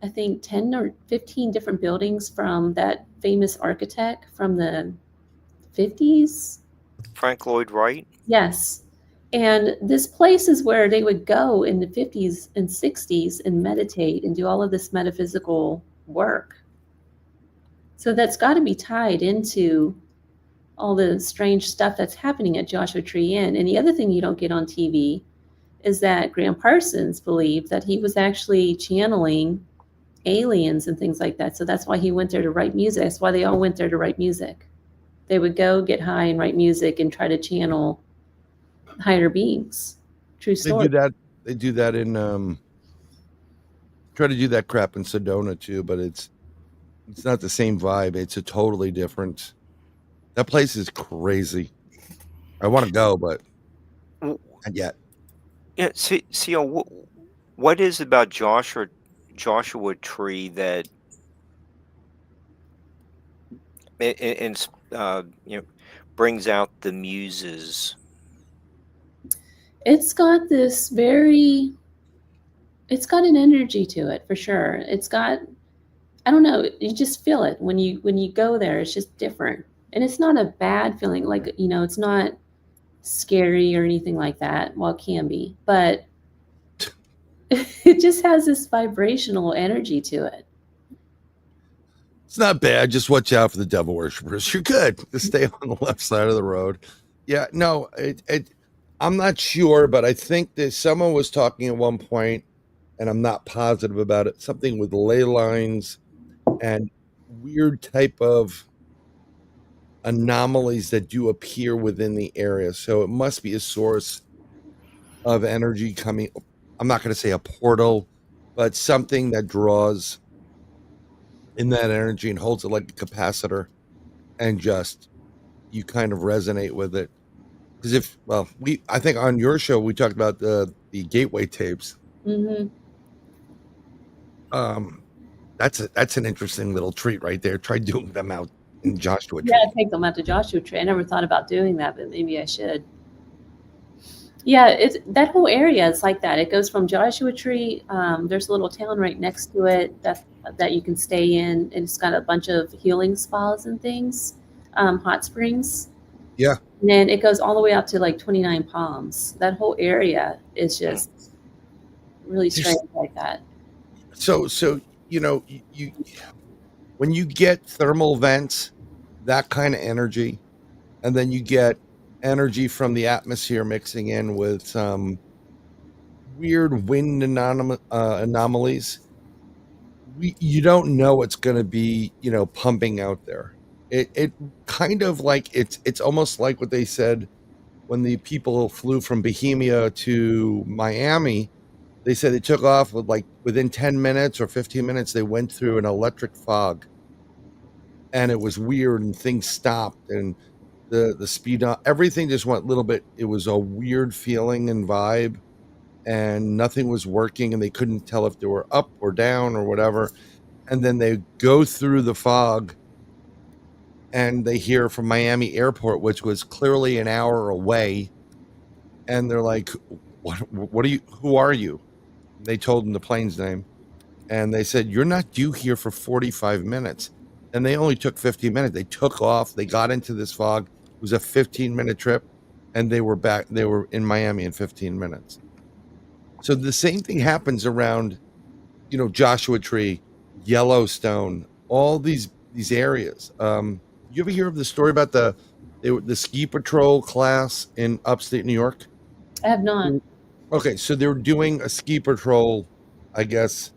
I think 10 or 15 different buildings from that famous architect from the 50s. Frank Lloyd Wright? Yes. And this place is where they would go in the 50s and 60s and meditate and do all of this metaphysical work. So that's got to be tied into all the strange stuff that's happening at Joshua Tree Inn. And the other thing you don't get on TV is that Graham Parsons believed that he was actually channeling aliens and things like that. So that's why he went there to write music. That's why they all went there to write music. They would go get high and write music and try to channel higher beings. True story. They do that in try to do that crap in Sedona too, but it's not the same vibe. It's a totally different. That place is crazy. I want to go, but not yet. Yeah, see, what is about Joshua Tree that brings out the muses? It's got an energy to it for sure. It's got, I don't know, you just feel it when you go there. It's just different. And it's not a bad feeling. Like, it's not scary or anything like that. Well, it can be, but it just has this vibrational energy to it. It's not bad. Just watch out for the devil worshippers. You're good. Just stay on the left side of the road. Yeah, no, I'm not sure, but I think that someone was talking at one point, and I'm not positive about it, something with ley lines and weird type of anomalies that do appear within the area. So it must be a source of energy coming. I'm not going to say a portal, but something that draws in that energy and holds it like a capacitor, and just you kind of resonate with it. Because I think on your show we talked about the gateway tapes. Mm-hmm. That's an interesting little treat right there. Try doing them out in Joshua Tree. Yeah, take them out to Joshua Tree. I never thought about doing that, but maybe I should. Yeah, it's that whole area is like that. It goes from Joshua Tree. There's a little town right next to it that you can stay in, and it's got a bunch of healing spas and things, hot springs. Yeah. And then it goes all the way out to like 29 Palms. That whole area is just really strange like that. So you when you get thermal vents, that kind of energy, and then you get energy from the atmosphere mixing in with some weird wind anomalies, you don't know what's going to be, pumping out there. It kind of like it's almost like what they said when the people flew from Bohemia to Miami. They said they took off with within 10 minutes or 15 minutes, they went through an electric fog, and it was weird, and things stopped, and the speed up, everything just went a little bit. It was a weird feeling and vibe, and nothing was working, and they couldn't tell if they were up or down or whatever. And then they go through the fog, and they hear from Miami Airport, which was clearly an hour away, and they're like, what are you, who are you? They told them the plane's name, and they said, you're not due here for 45 minutes. And they only took 15 minutes. They took off, they got into this fog. It was a 15-minute trip, and they were back. They were in Miami in 15 minutes. So the same thing happens around, Joshua Tree, Yellowstone, all these areas. You ever hear of the story about the ski patrol class in upstate New York? I have not. Okay, so they were doing a ski patrol, I guess,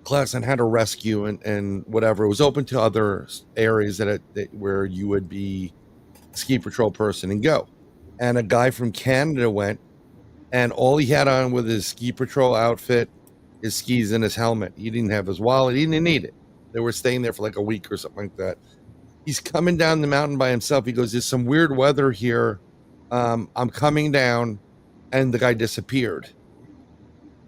class on how to rescue and whatever. It was open to other areas where you would be a ski patrol person and go. And a guy from Canada went, and all he had on with his ski patrol outfit, his skis, and his helmet. He didn't have his wallet. He didn't need it. They were staying there for like a week or something like that. He's coming down the mountain by himself. He goes, there's some weird weather here. I'm coming down. And the guy disappeared.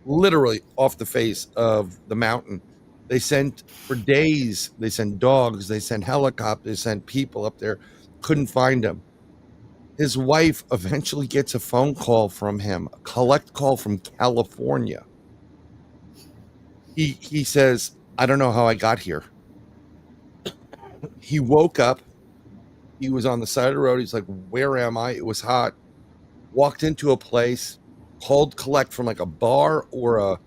Literally off the face of the mountain. They sent, for days, they sent dogs, they sent helicopters, sent people up there. Couldn't find him. His wife eventually gets a phone call from him, a collect call from California. He says, I don't know how I got here. He woke up. He was on the side of the road. He's like, where am I? It was hot. Walked into a place, called collect from like a bar or a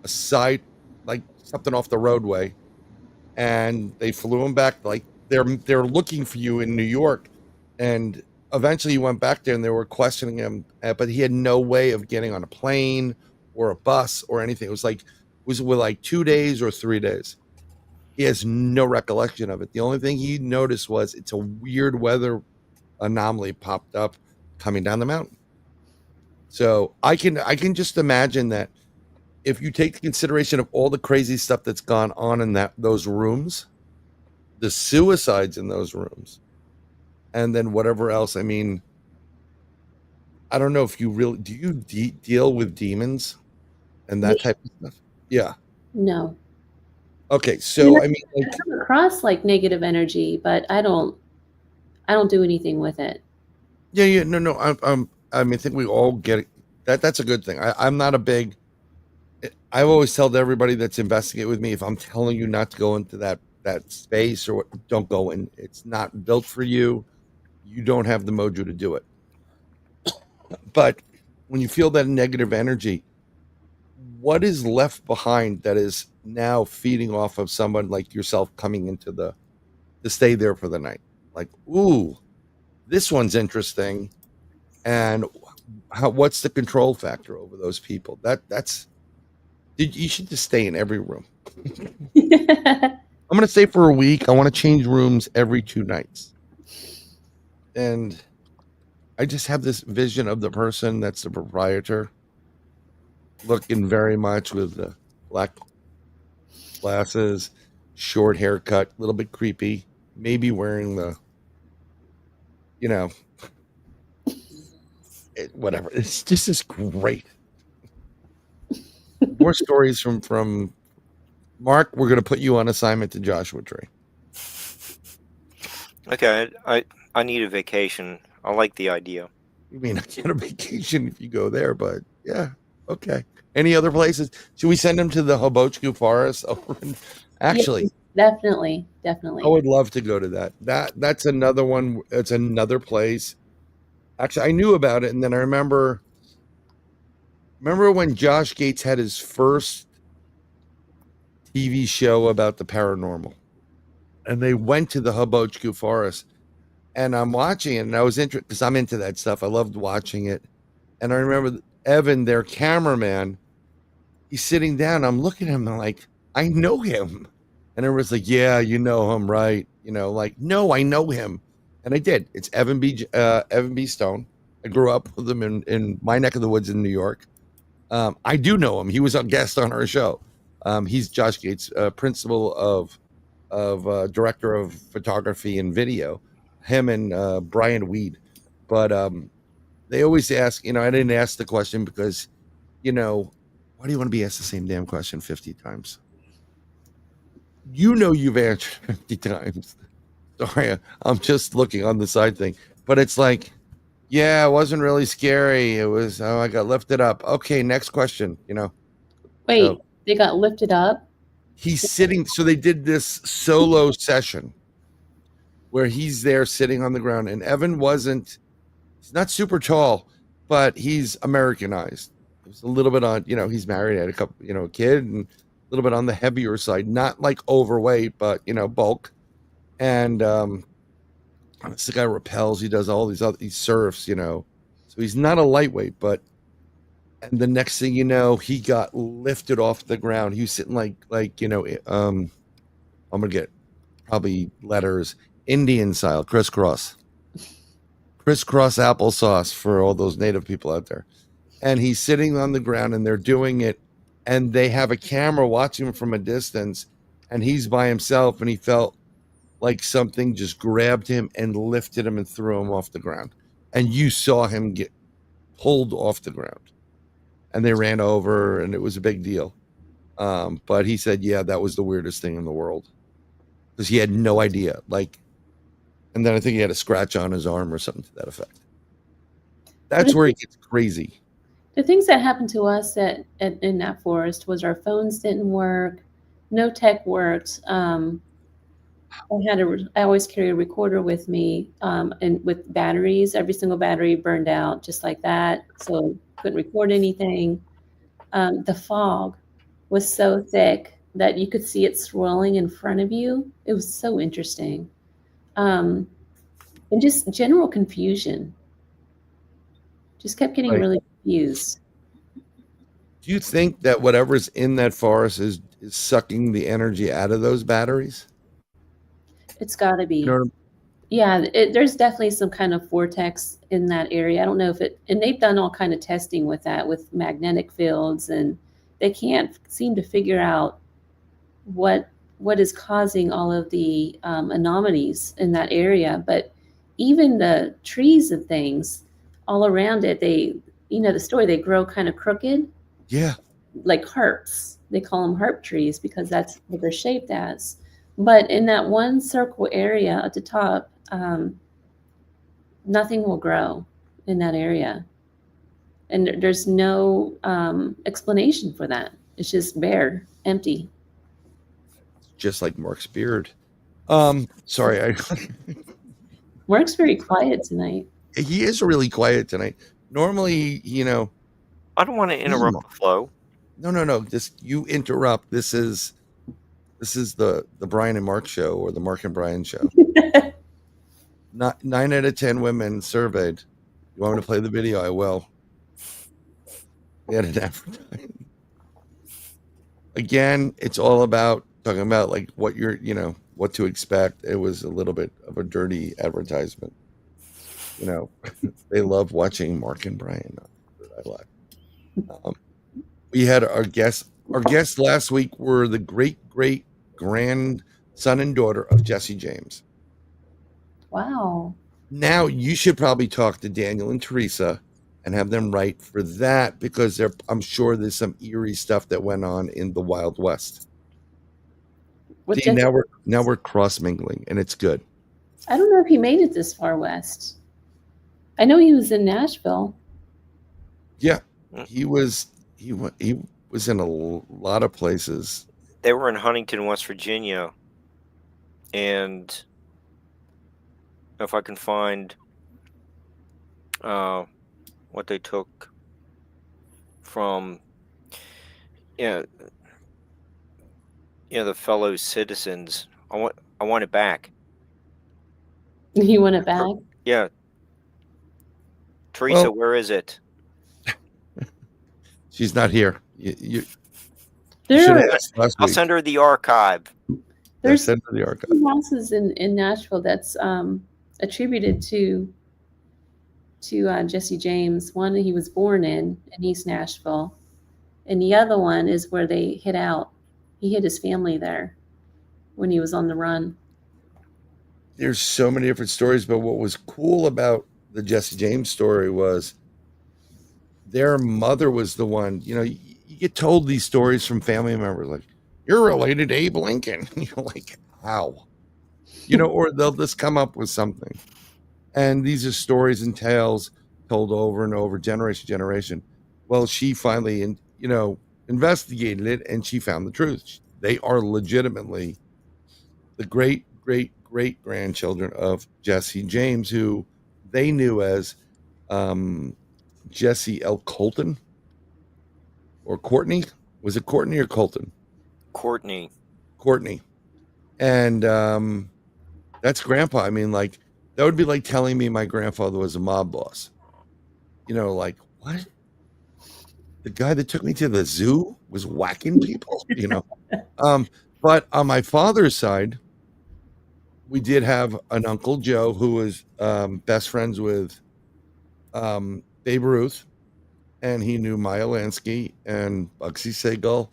site, like something off the roadway. And they flew him back. Like they're looking for you in New York. And eventually he went back there, and they were questioning him, but he had no way of getting on a plane or a bus or anything. It was with like 2 days or 3 days. He has no recollection of it. The only thing he noticed was it's a weird weather anomaly popped up coming down the mountain. So I can just imagine that if you take the consideration of all the crazy stuff that's gone on in those rooms, the suicides in those rooms, and then whatever else. I mean, I don't know if you really do. You deal with demons and that type of stuff? Yeah. No. Okay, so I mean, I come across like negative energy, but I don't do anything with it. Yeah. No. I mean, I think we all get it. That's a good thing. I'm not a big. I always tell everybody that's investigate with me, if I'm telling you not to go into that space or don't go in. It's not built for you. You don't have the mojo to do it. But when you feel that negative energy, what is left behind that is now feeding off of someone like yourself coming into to stay there for the night? Like, ooh, this one's interesting. And what's the control factor over those people? You should just stay in every room. I'm going to stay for a week. I want to change rooms every 2 nights. And I just have this vision of the person that's the proprietor looking very much with the black glasses, short haircut, a little bit creepy, maybe wearing the, whatever. It's just this great. More stories from Mark. We're going to put you on assignment to Joshua Tree. Okay, I need a vacation. I like the idea. You mean I get a vacation if you go there, but yeah, okay. Any other places? Should we send him to the Hobochku Forest? Actually, definitely. I would love to go to that. That's another one. It's another place. Actually, I knew about it, and then I remember when Josh Gates had his first TV show about the paranormal, and they went to the Hobochku Forest, and I'm watching it, and I was interested because I'm into that stuff. I loved watching it, and I remember Evan, their cameraman, he's sitting down. I'm looking at him, and I'm like, I know him, and everyone's like, yeah, you know him, right? Like, no, I know him, and I did. It's Evan B. Stone. I grew up with him in my neck of the woods in New York. I do know him. He was a guest on our show. He's Josh Gates, principal of director of photography and video. Him and Bryan Weed. But they always ask, I didn't ask the question because, why do you want to be asked the same damn question 50 times? You've answered 50 times. Sorry, I'm just looking on the side thing. But it's like, yeah, it wasn't really scary. It was, I got lifted up. Okay, next question, Wait, so, they got lifted up? He's sitting, so they did this solo session where he's there sitting on the ground, and Evan he's not super tall, but he's Americanized. It's a little bit on, he's married, had a couple, a kid, and a little bit on the heavier side, not like overweight, but, bulk. And this guy rappels, he does all these he surfs, so he's not a lightweight, and the next thing you know, he got lifted off the ground. He was sitting like I'm gonna get probably letters, Indian style, crisscross applesauce for all those native people out there. And he's sitting on the ground, and they're doing it, and they have a camera watching him from a distance, and he's by himself, and he felt like something just grabbed him and lifted him and threw him off the ground. And you saw him get pulled off the ground. And they ran over, and it was a big deal. But he said, yeah, that was the weirdest thing in the world. Because he had no idea. And then I think he had a scratch on his arm or something to that effect. That's where it gets crazy. The things that happened to us in that forest was our phones didn't work. No tech worked. I always carry a recorder with me, and with batteries. Every single battery burned out just like that, so couldn't record anything. The fog was so thick that you could see it swirling in front of you. It was so interesting, and just general confusion. Just kept getting really confused. Do you think that whatever's in that forest is sucking the energy out of those batteries? It's got to be. Yeah, there's definitely some kind of vortex in that area. I don't know and they've done all kind of testing with that, with magnetic fields, and they can't seem to figure out what is causing all of the anomalies in that area. But even the trees and things all around it, the story, they grow kind of crooked. Yeah. Like harps. They call them harp trees because that's what they're shaped as. But in that one circle area at the top, nothing will grow in that area. And there's no explanation for that. It's just bare, empty. Just like Mark's beard. Sorry. Mark's very quiet tonight. He is really quiet tonight. Normally, I don't want to interrupt the flow. No. Just you interrupt. This is the Bryan and Mark show, or the Mark and Bryan show. 9 out of 10 women surveyed. You want me to play the video? I will. They had an advertisement. Again, it's all about talking about like what you're, what to expect. It was a little bit of a dirty advertisement. They love watching Mark and Bryan. I like. We had our guests. Our guests last week were the great grandson and daughter of Jesse James. Wow. Now you should probably talk to Daniel and Teresa and have them write for that, because I'm sure there's some eerie stuff that went on in the Wild West. See, now we're cross mingling, and it's good. I don't know if he made it this far west. I know he was in Nashville. Yeah, he was in a lot of places. They were in Huntington, West Virginia, and if I can find what they took from the fellow citizens, I want it back. You want it back? Yeah. Teresa, where is it? She's not here. I'll send her the archive. There's send her the archive. houses in Nashville that's attributed to Jesse James. One he was born in East Nashville, and the other one is where they hid out. He hid his family there when he was on the run. There's so many different stories, but what was cool about the Jesse James story was their mother was the one. You get told these stories from family members, like, you're related to Abe Lincoln. You're like, how? Or they'll just come up with something. And these are stories and tales told over and over, generation to generation. Well, she finally, investigated it, and she found the truth. They are legitimately the great grandchildren of Jesse James, who they knew as Jesse L. Colton or Courtney. Was it Courtney or Colton? Courtney. And that's Grandpa. I mean, like, that would be like telling me my grandfather was a mob boss. Like, what? The guy that took me to the zoo was whacking people, But on my father's side, we did have an Uncle Joe who was best friends with Babe Ruth, and he knew Maya Lansky and Bugsy Siegel,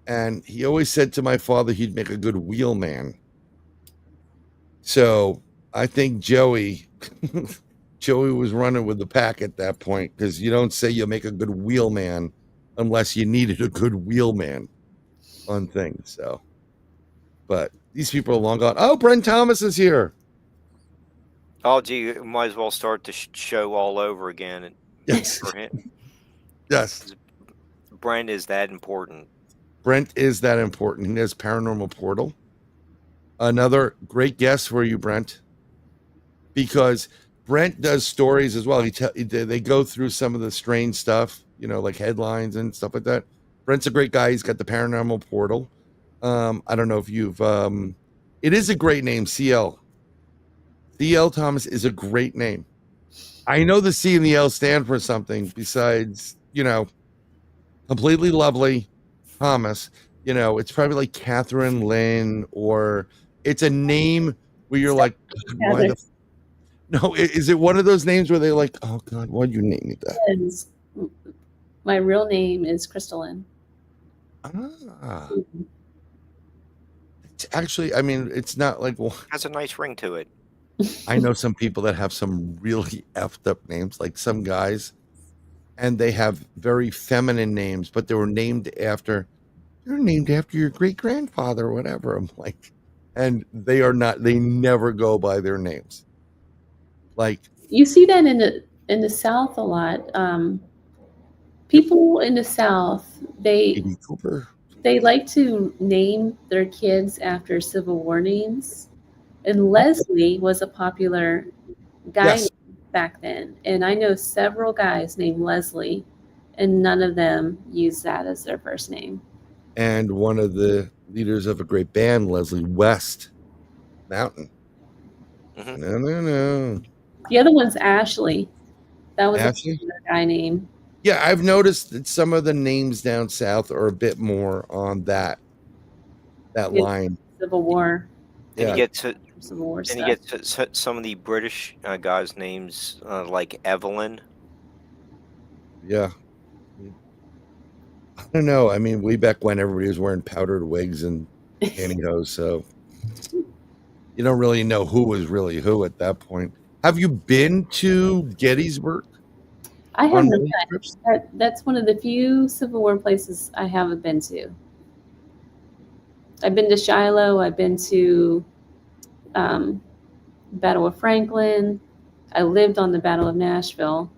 and he always said to my father he'd make a good wheelman. So I think Joey was running with the pack at that point, because you don't say you'll make a good wheelman unless you needed a good wheelman on things. So, but these people are long gone. Oh, Brent Thomas is here. Oh, gee, might as well start the show all over again. Yes. For him. Yes. Brent is that important. He has Paranormal Portal. Another great guest for you, Brent, because Brent does stories as well. They go through some of the strange stuff, like headlines and stuff like that. Brent's a great guy. He's got the Paranormal Portal. I don't know if you've. It is a great name, CL. CL Thomas is a great name. I know the C and the L stand for something besides, completely lovely Thomas. It's probably like Catherine Lynn, or it's a name where you're like, why no, is it one of those names where they're like, oh God, why'd you name me that? My real name is Crystalline. It's actually, I mean, it's not like, well, has a nice ring to it. I know some people that have some really effed up names, like some guys, and they have very feminine names, but you're named after your great grandfather or whatever. I'm like, and they never go by their names. Like, you see that in the South a lot. People in the South, they like to name their kids after Civil War names. And Leslie was a popular guy back then. And I know several guys named Leslie, and none of them use that as their first name. And one of the leaders of a great band, Leslie West Mountain. Mm-hmm. No. The other one's Ashley. That was Ashley? a guy name. Yeah, I've noticed that some of the names down south are a bit more on that line. Civil War. Then Yeah. you get to Civil War then you stuff. get to some of the British guys' names like Evelyn. Yeah. I don't know. I mean, way back when everybody was wearing powdered wigs and pantyhose, so you don't really know who was really who at that point. Have you been to Gettysburg I have on not. many trips? That's one of the few Civil War places I haven't been to. I've been to Shiloh. I've been to Battle of Franklin. I lived on the Battle of Nashville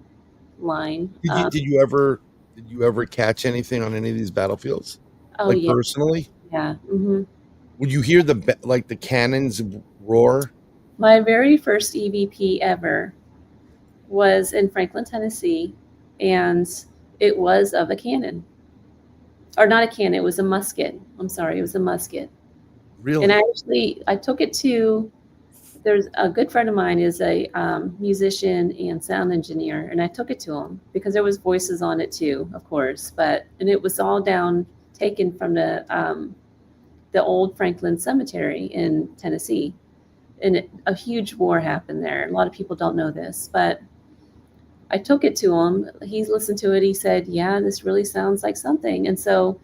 line. Did you ever catch anything on any of these battlefields? Oh Like yeah, personally? yeah. Hmm. Would you hear the cannons roar? My very first EVP ever was in Franklin, Tennessee, and it was of a cannon, or not a cannon. It was a musket. I'm sorry, it was a musket. Really? And I took it to. There's a good friend of mine is a musician and sound engineer, and I took it to him because there was voices on it too, of course. And it was all taken from the old Franklin Cemetery in Tennessee, and a huge war happened there. A lot of people don't know this, but I took it to him. He listened to it. He said, "Yeah, this really sounds like something." And so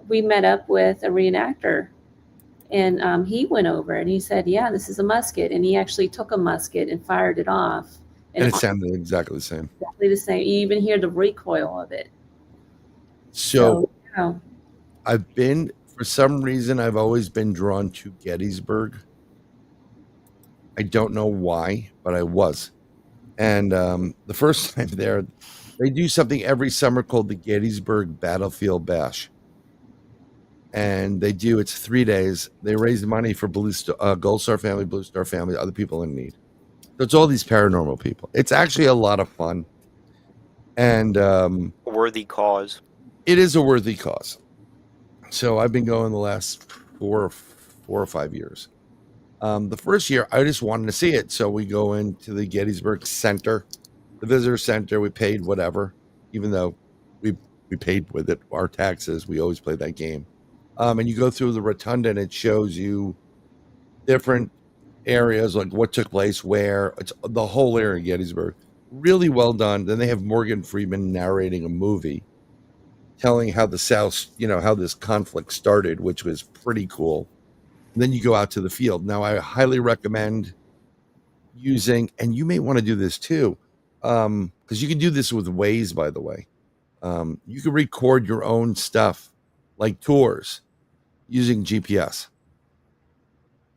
we met up with a reenactor. And he went over and he said, "Yeah, this is a musket." And he actually took a musket and fired it off. And it sounded exactly the same. Exactly the same. You even hear the recoil of it. So yeah. for some reason, I've always been drawn to Gettysburg. I don't know why, but I was. And the first time there, they do something every summer called the Gettysburg Battlefield Bash. And it's 3 days. They raise money for Gold Star family, Blue Star family, other people in need. So it's all these paranormal people. It's actually a lot of fun. And worthy cause. It is a worthy cause. So I've been going the last 4 or 5 years. The first year, I just wanted to see it. So we go into the Gettysburg Center, the visitor center. We paid whatever, even though we paid with it, our taxes. We always play that game. And you go through the rotunda and it shows you different areas, like what took place where. It's the whole area of Gettysburg. Really well done. Then they have Morgan Freeman narrating a movie telling how the South, how this conflict started, which was pretty cool. And then you go out to the field. Now, I highly recommend using, and you may want to do this too, because you can do this with Waze, by the way. You can record your own stuff, like tours, using GPS.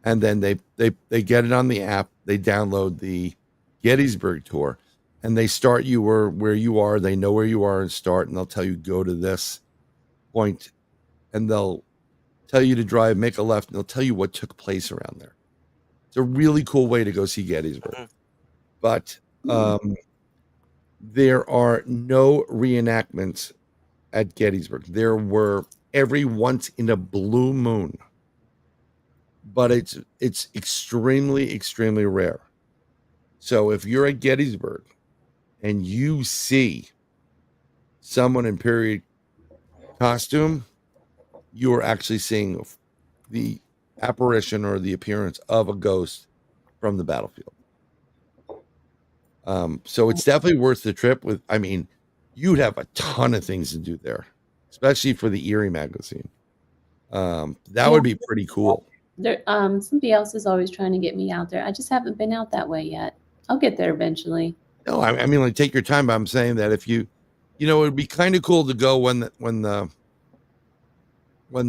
And then they get it on the app. They download the Gettysburg tour, and they start you where you are. They know where you are and start, and they'll tell you go to this point, and they'll tell you to drive, make a left, and they'll tell you what took place around there. It's a really cool way to go see Gettysburg. But there are no reenactments at Gettysburg. There were every once in a blue moon, but it's extremely, extremely rare. So if you're at Gettysburg and you see someone in period costume, you are actually seeing the apparition or the appearance of a ghost from the battlefield. So it's definitely worth the trip. You'd have a ton of things to do there, especially for the Eerie magazine. That would be pretty cool. Somebody else is always trying to get me out there. I just haven't been out that way yet. I'll get there eventually. No, I mean, like, take your time. But I'm saying that if it would be kind of cool to go when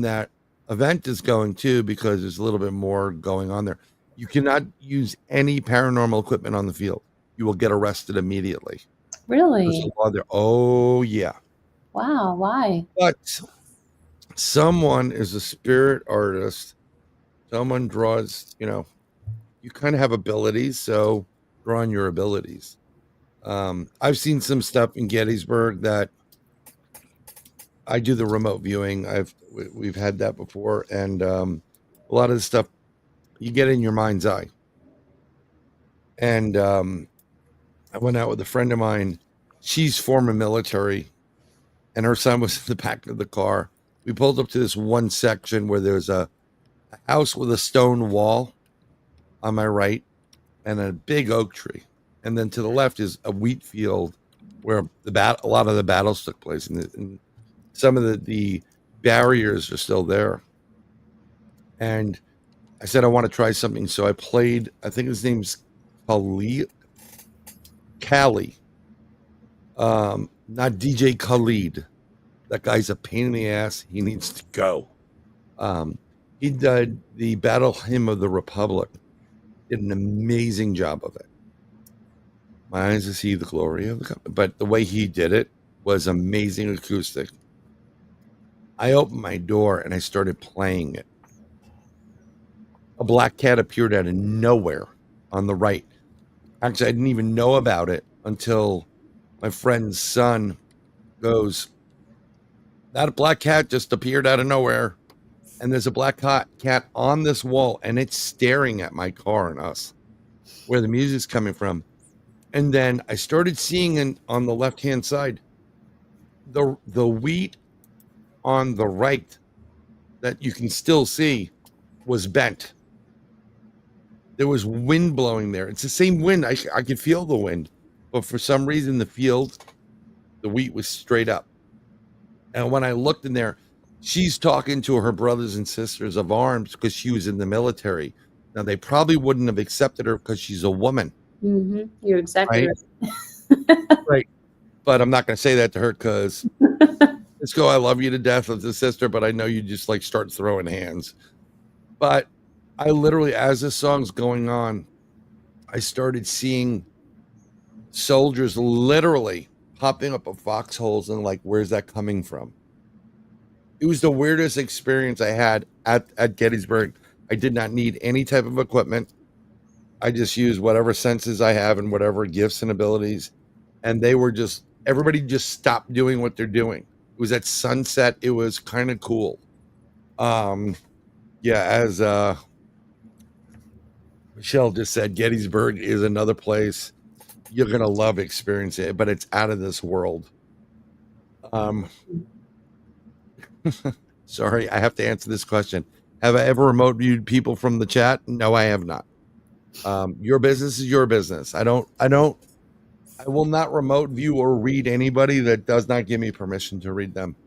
that event is going too, because there's a little bit more going on there. You cannot use any paranormal equipment on the field. You will get arrested immediately. Really? Oh, yeah. Wow. Why? But someone is a spirit artist. Someone draws, you kind of have abilities. So draw on your abilities. I've seen some stuff in Gettysburg that I do the remote viewing. We've had that before. And a lot of the stuff you get in your mind's eye. And I went out with a friend of mine. she's former military, and her son was in the back of the car. We pulled up to this one section where there's a house with a stone wall on my right and a big oak tree. And then to the left is a wheat field where a lot of the battles took place. And some of the barriers are still there. And I said, I want to try something. So I played, I think his name's Callie. Not DJ Khalid. That guy's a pain in the ass. He needs to go. He did the Battle Hymn of the Republic. Did an amazing job of it. My eyes to see the glory of the company. But the way he did it was amazing acoustic. I opened my door and I started playing it. A black cat appeared out of nowhere on the right. Actually, I didn't even know about it until my friend's son goes, that black cat just appeared out of nowhere. And there's a black cat on this wall, and it's staring at my car and us, where the music's coming from. And then I started seeing on the left-hand side, the wheat on the right that you can still see was bent. There was wind blowing there. It's the same wind. I could feel the wind. But for some reason, the wheat was straight up. And when I looked in there, she's talking to her brothers and sisters of arms because she was in the military. Now, they probably wouldn't have accepted her because she's a woman. Mm-hmm. You're exactly right. Right. But I'm not going to say that to her because let's go. I love you to death as a sister, but I know you just like start throwing hands. But I literally, as this song's going on, I started seeing soldiers literally popping up of foxholes and like, where's that coming from? It was the weirdest experience I had at Gettysburg. I did not need any type of equipment. I just used whatever senses I have and whatever gifts and abilities. And everybody just stopped doing what they're doing. It was at sunset. It was kind of cool. As Michelle just said, Gettysburg is another place you're going to love experiencing it, but it's out of this world. Sorry, I have to answer this question. Have I ever remote viewed people from the chat? No, I have not. Your business is your business. I will not remote view or read anybody that does not give me permission to read them.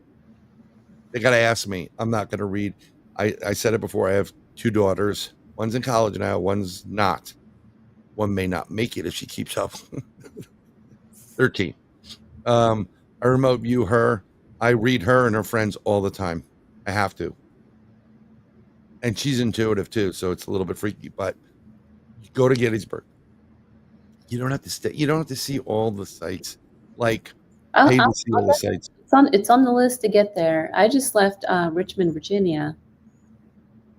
They got to ask me. I'm not going to read. I said it before. I have 2 daughters. One's in college now. One's not. One may not make it if she keeps up. 13. I remote view her. I read her and her friends all the time. I have to. And she's intuitive too, so it's a little bit freaky. But go to Gettysburg. You don't have to stay. You don't have to see all the sites. Like pay to see all the sites. It's on the list to get there. I just left Richmond, Virginia,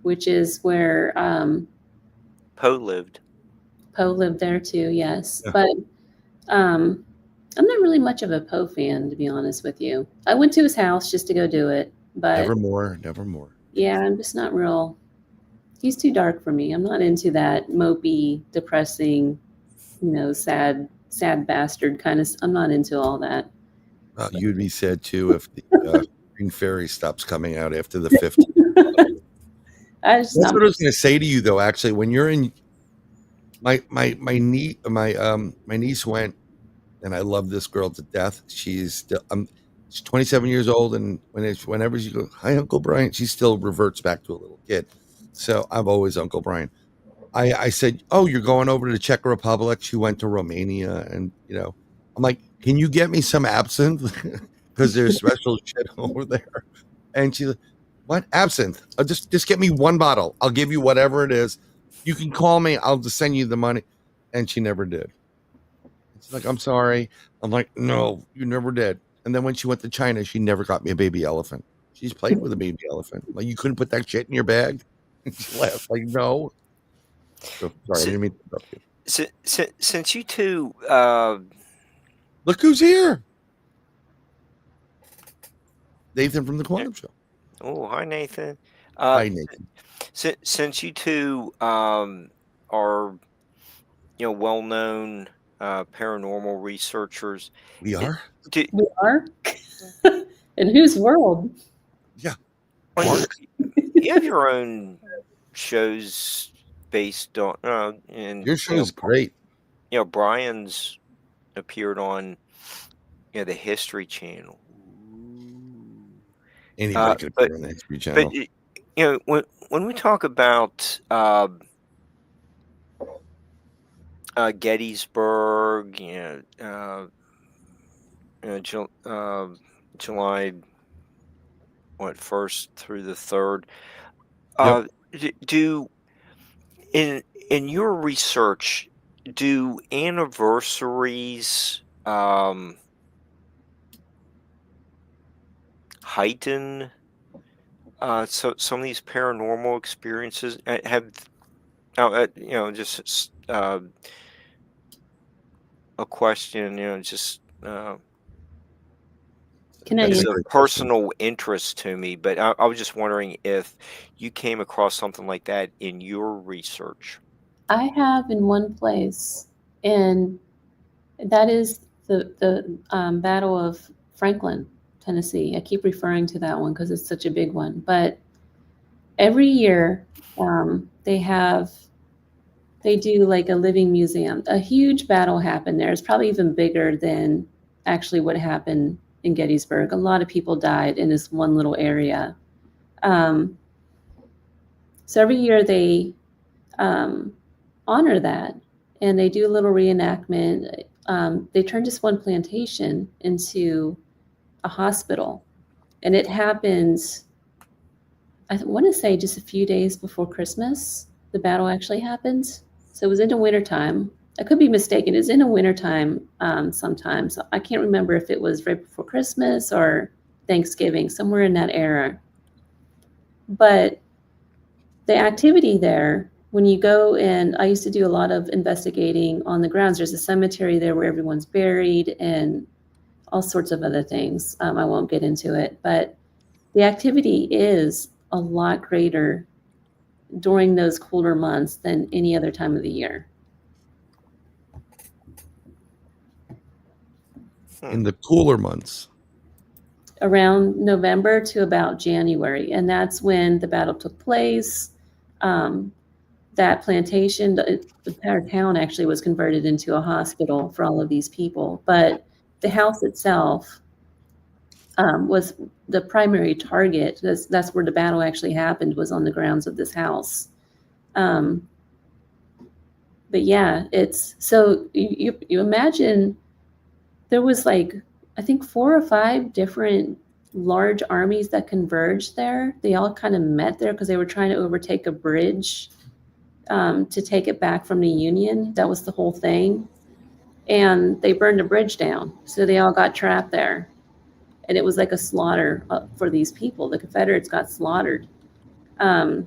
which is where Poe lived. Poe lived there too. Yes, yeah. But I'm not really much of a Poe fan, to be honest with you. I went to his house just to go do it, but nevermore. Yeah, I'm just not real. He's too dark for me. I'm not into that mopey, depressing, sad bastard kind of. I'm not into all that. You'd be sad too if the Green Fairy stops coming out after the 15th. That's what I was going to say to you, though. Actually, when you're in, my niece went, and I love this girl to death. She's 27 years old, and whenever she goes, "Hi, Uncle Bryan," she still reverts back to a little kid. So I'm always Uncle Bryan. I said, "Oh, you're going over to the Czech Republic?" She went to Romania, and I'm like, "Can you get me some absinthe? Because there's special shit over there." And she's like, "What absinthe? Just get me 1 bottle. I'll give you whatever it is. You can call me. I'll just send you the money." And she never did. She's like, "I'm sorry." I'm like, "No, you never did." And then when she went to China, she never got me a baby elephant. She's played with a baby elephant. Like, you couldn't put that shit in your bag? And she laughed like, "No." So, sorry, I didn't mean to interrupt you. Since you two, look who's here. Nathan from the Quantum Show. Oh, hi, Nathan. Hi, Nathan. Since you two are, well-known paranormal researchers. We are? We are? In whose world? Yeah. You have your own shows based on, and Your show is great. Bryan's appeared on, the History Channel. Anybody could appear on the History Channel. But when we talk about Gettysburg, July 1st through the 3rd. Yep. Do in your research, do anniversaries heighten some of these paranormal experiences? Just a question, just it's a personal interest to me, but I was just wondering if you came across something like that in your research. I have in one place, and that is the Battle of Franklin, Tennessee. I keep referring to that one because it's such a big one. But every year they do like a living museum. A huge battle happened there. It's probably even bigger than actually what happened in Gettysburg. A lot of people died in this one little area. So every year they honor that, and they do a little reenactment. They turned this one plantation into a hospital, and it happens, I want to say, just a few days before Christmas. The battle actually happens. So it was in the wintertime. I could be mistaken. It's in the wintertime sometimes. So I can't remember if it was right before Christmas or Thanksgiving, somewhere in that era. But the activity there, when you go in, I used to do a lot of investigating on the grounds. There's a cemetery there where everyone's buried and all sorts of other things. I won't get into it, but the activity is a lot greater during those cooler months than any other time of the year. In the cooler months. Around November to about January. And that's when the battle took place. That plantation, the entire town actually was converted into a hospital for all of these people. But the house itself was the primary target. That's where the battle actually happened, was on the grounds of this house. But yeah, it's so you imagine there was like, I think 4 or 5 different large armies that converged there. They all kind of met there because they were trying to overtake a bridge to take it back from the Union. That was the whole thing. And they burned the bridge down. So they all got trapped there. And it was like a slaughter for these people. The Confederates got slaughtered. So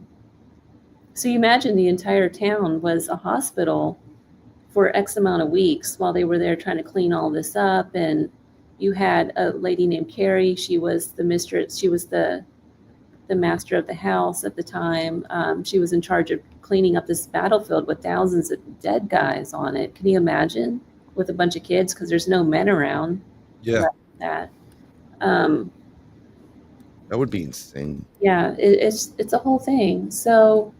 you imagine the entire town was a hospital for X amount of weeks while they were there trying to clean all this up. And you had a lady named Carrie. She was the mistress. She was the master of the house at the time. She was in charge of cleaning up this battlefield with thousands of dead guys on it. Can you imagine, with a bunch of kids, because there's no men around? Yeah. That would be insane. Yeah, it's a whole thing. So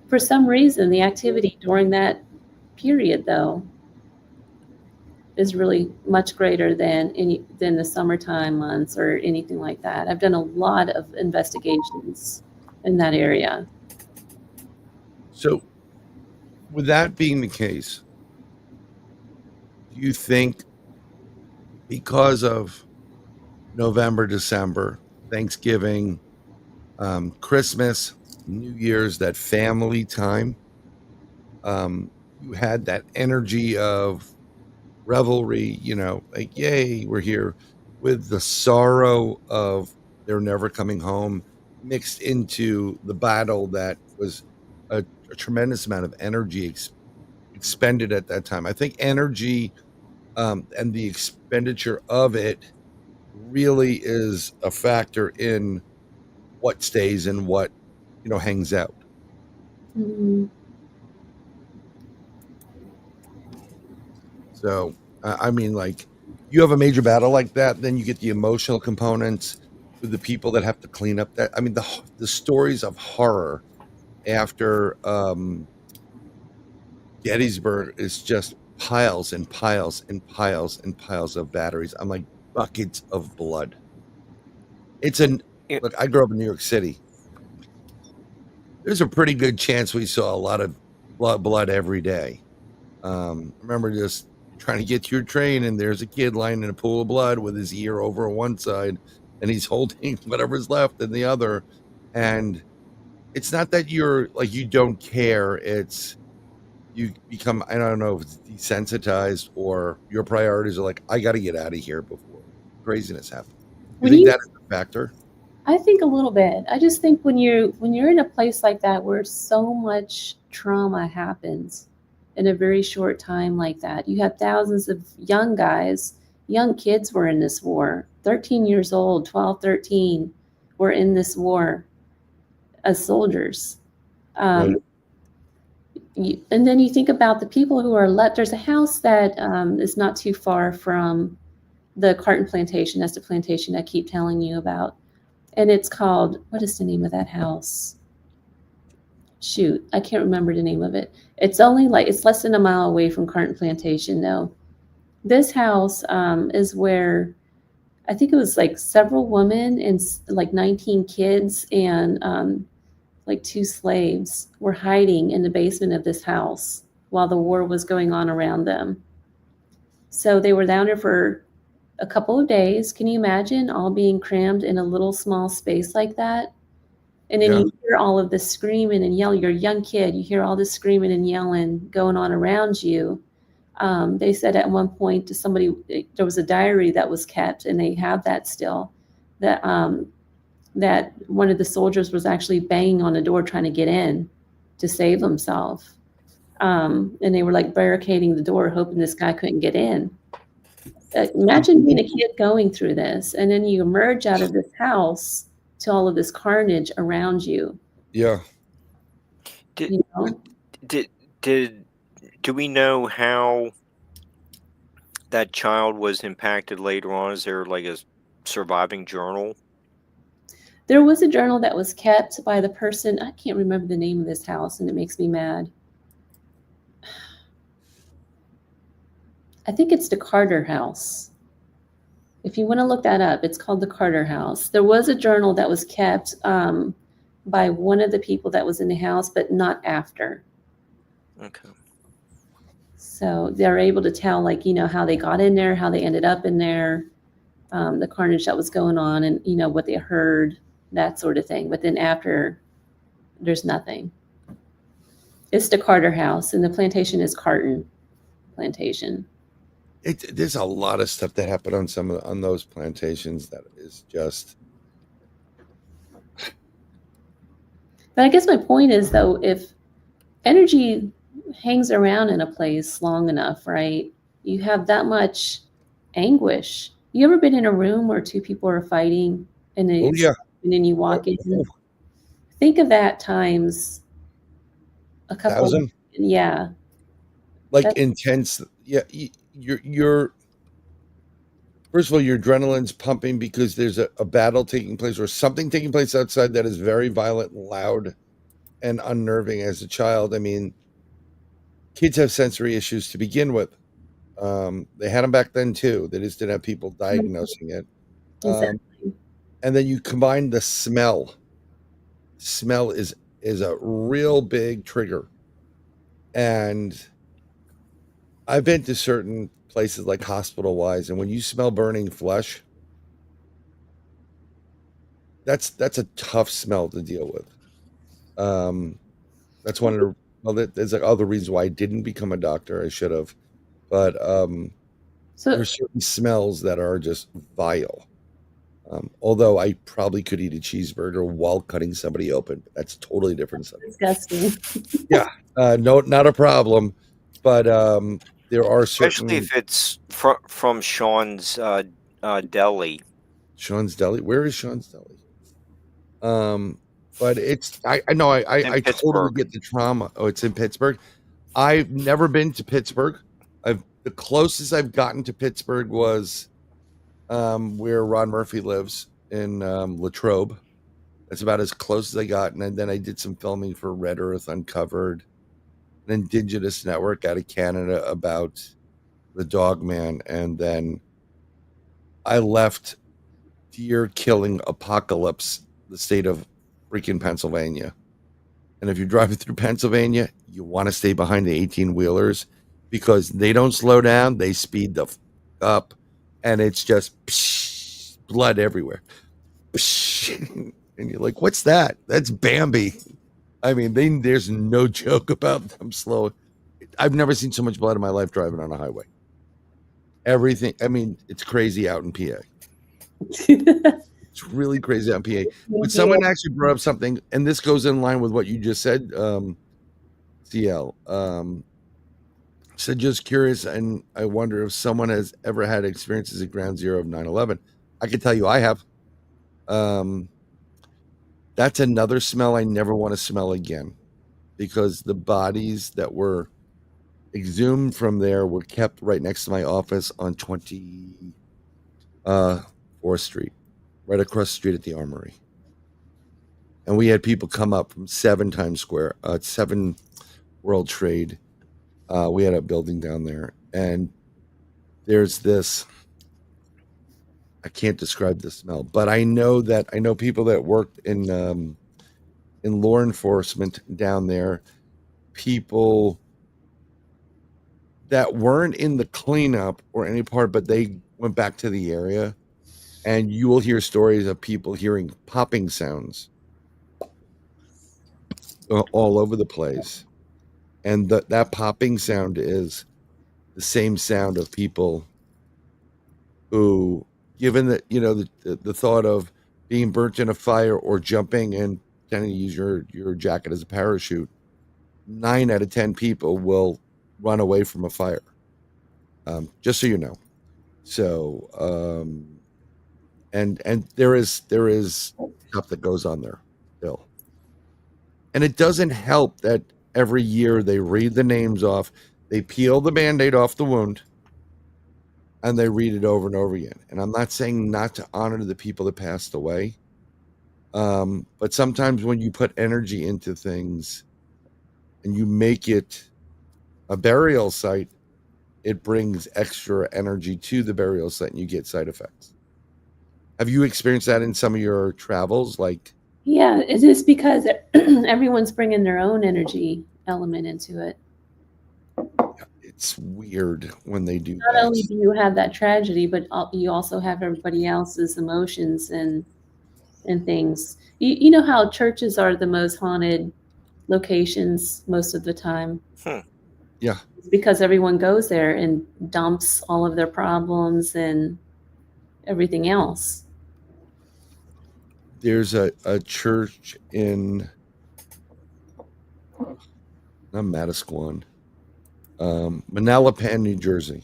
for some reason, the activity during that period, though, is really much greater than the summertime months or anything like that. I've done a lot of investigations in that area. So, with that being the case, do you think because of November, December, Thanksgiving, Christmas, New Year's, that family time, you had that energy of revelry, like, yay, we're here, with the sorrow of they're never coming home mixed into the battle that was a tremendous amount of energy expended at that time? I think energy and the expenditure of it really is a factor in what stays and what hangs out. Mm-hmm. So I mean, like, you have a major battle like that, then you get the emotional components with the people that have to clean up that. I mean, the stories of horror after Gettysburg is just piles and piles and piles and piles of batteries. I'm like, buckets of blood. Yeah. Look, I grew up in New York City. There's a pretty good chance we saw a lot of blood every day. I remember just trying to get to your train, and there's a kid lying in a pool of blood with his ear over on one side, and he's holding whatever's left in the other. And it's not that you're like, you don't care. It's you become, I don't know if it's desensitized or your priorities are like, I got to get out of here before craziness happens. You think that is a factor? I think a little bit. I just think when you're in a place like that where so much trauma happens in a very short time like that, you have thousands of young guys, young kids were in this war, 13 years old, 12, 13 were in this war as soldiers. Right. And then you think about the people who are left. There's a house that is not too far from the Carton Plantation. That's the plantation I keep telling you about. And it's called, what is the name of that house? Shoot, I can't remember the name of it. It's only like, it's less than a mile away from Carton Plantation, though. This house is where I think it was like several women and like 19 kids and like 2 slaves were hiding in the basement of this house while the war was going on around them. So they were down there for a couple of days. Can you imagine all being crammed in a little small space like that? And then you hear all of this screaming and yelling. You're a young kid. You hear all this screaming and yelling going on around you. They said at one point to somebody, there was a diary that was kept, and they have that still, that that one of the soldiers was actually banging on the door trying to get in to save himself. And they were like barricading the door, hoping this guy couldn't get in. Imagine being a kid going through this, and then you emerge out of this house to all of this carnage around you. Yeah. Do we know how that child was impacted later on? Is there like a surviving journal? There was a journal that was kept by the person. I can't remember the name of this house, and it makes me mad. I think it's the Carter House. If you want to look that up, it's called the Carter House. There was a journal that was kept by one of the people that was in the house, but not after. Okay. So they're able to tell, like, how they got in there, how they ended up in there, the carnage that was going on, and, what they heard, that sort of thing. But then after, there's nothing. It's the Carter House, and the plantation is Carton Plantation. There's a lot of stuff that happened on those plantations that is just. But I guess my point is, though, if energy hangs around in a place long enough, right, you have that much anguish. You ever been in a room where 2 people are fighting and then, and then you walk in? Think of that times a couple. 1,000? Yeah. Like intense. Yeah. You're first of all, your adrenaline's pumping because there's a battle taking place or something taking place outside that is very violent and loud and unnerving as a child. I mean, kids have sensory issues to begin with. They had them back then too. They just didn't have people diagnosing it. Exactly. And then you combine the smell. Smell is a real big trigger. And I've been to certain places like Hospital Wise, and when you smell burning flesh, that's a tough smell to deal with. That's one of the, well, there's like other reasons why I didn't become a doctor. I should have, but there's certain smells that are just vile. Although I probably could eat a cheeseburger while cutting somebody open, but that's totally different stuff. Disgusting. Yeah, no, not a problem, but there are especially if it's from Sean's deli. Sean's Deli. Where is Sean's Deli? But it's I know I totally get the trauma. Oh, it's in Pittsburgh. I've never been to Pittsburgh. The closest I've gotten to Pittsburgh was where Ron Murphy lives in Latrobe. That's about as close as I got. And then I did some filming for Red Earth Uncovered, an indigenous network out of Canada about the Dogman. And then I left deer killing apocalypse, the state of freaking Pennsylvania. And if you're driving through Pennsylvania, you want to stay behind the 18-wheelers because they don't slow down. They speed the up, and it's just blood everywhere. And you're like, what's that? That's Bambi. I mean, there's no joke about them slow. I've never seen so much blood in my life driving on a highway. Everything. I mean, it's crazy out in PA. It's really crazy out in PA. But someone actually brought up something, and this goes in line with what you just said, CL. Said, just curious, and I wonder if someone has ever had experiences at Ground Zero of 9/11. I can tell you I have. That's another smell I never want to smell again, because the bodies that were exhumed from there were kept right next to my office on 24th Street, right across the street at the Armory. And we had people come up from 7 Times Square, 7 World Trade. We had a building down there, and there's this, I can't describe the smell, but I know people that worked in law enforcement down there, people that weren't in the cleanup or any part, but they went back to the area, and you will hear stories of people hearing popping sounds all over the place. And that popping sound is the same sound of people who, given that, the thought of being burnt in a fire or jumping and trying to use your jacket as a parachute, 9 out of 10 people will run away from a fire. Just so you know. So, and there is stuff that goes on there still. And it doesn't help that every year they read the names off, they peel the Band-Aid off the wound, and they read it over and over again. And I'm not saying not to honor the people that passed away, but sometimes when you put energy into things and you make it a burial site, it brings extra energy to the burial site and you get side effects. Have you experienced that in some of your travels? Yeah, it is because everyone's bringing their own energy element into it. It's weird when they do Not that. only do you have that tragedy, but you also have everybody else's emotions and things. You know how churches are the most haunted locations most of the time? Yeah. It's because everyone goes there and dumps all of their problems and everything else. There's a church in not Manasquan, Manalapan, New Jersey,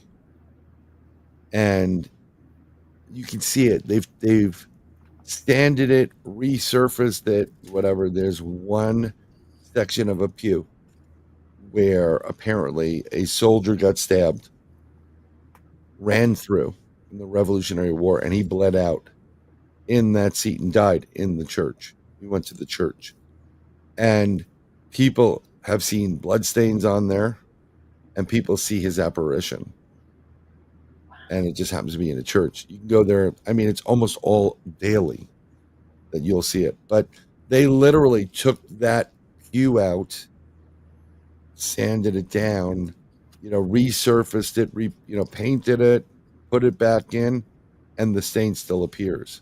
and you can see it. They've sanded it, resurfaced it, whatever. There's one section of a pew where apparently a soldier got stabbed, ran through in the Revolutionary War, and he bled out in that seat and died in the church. He went to the church, and people have seen bloodstains on there, and people see his apparition, and it just happens to be in a church. You can go there. I mean, it's almost all daily that you'll see it, but they literally took that pew out, sanded it down, resurfaced it, painted it, put it back in, and the stain still appears.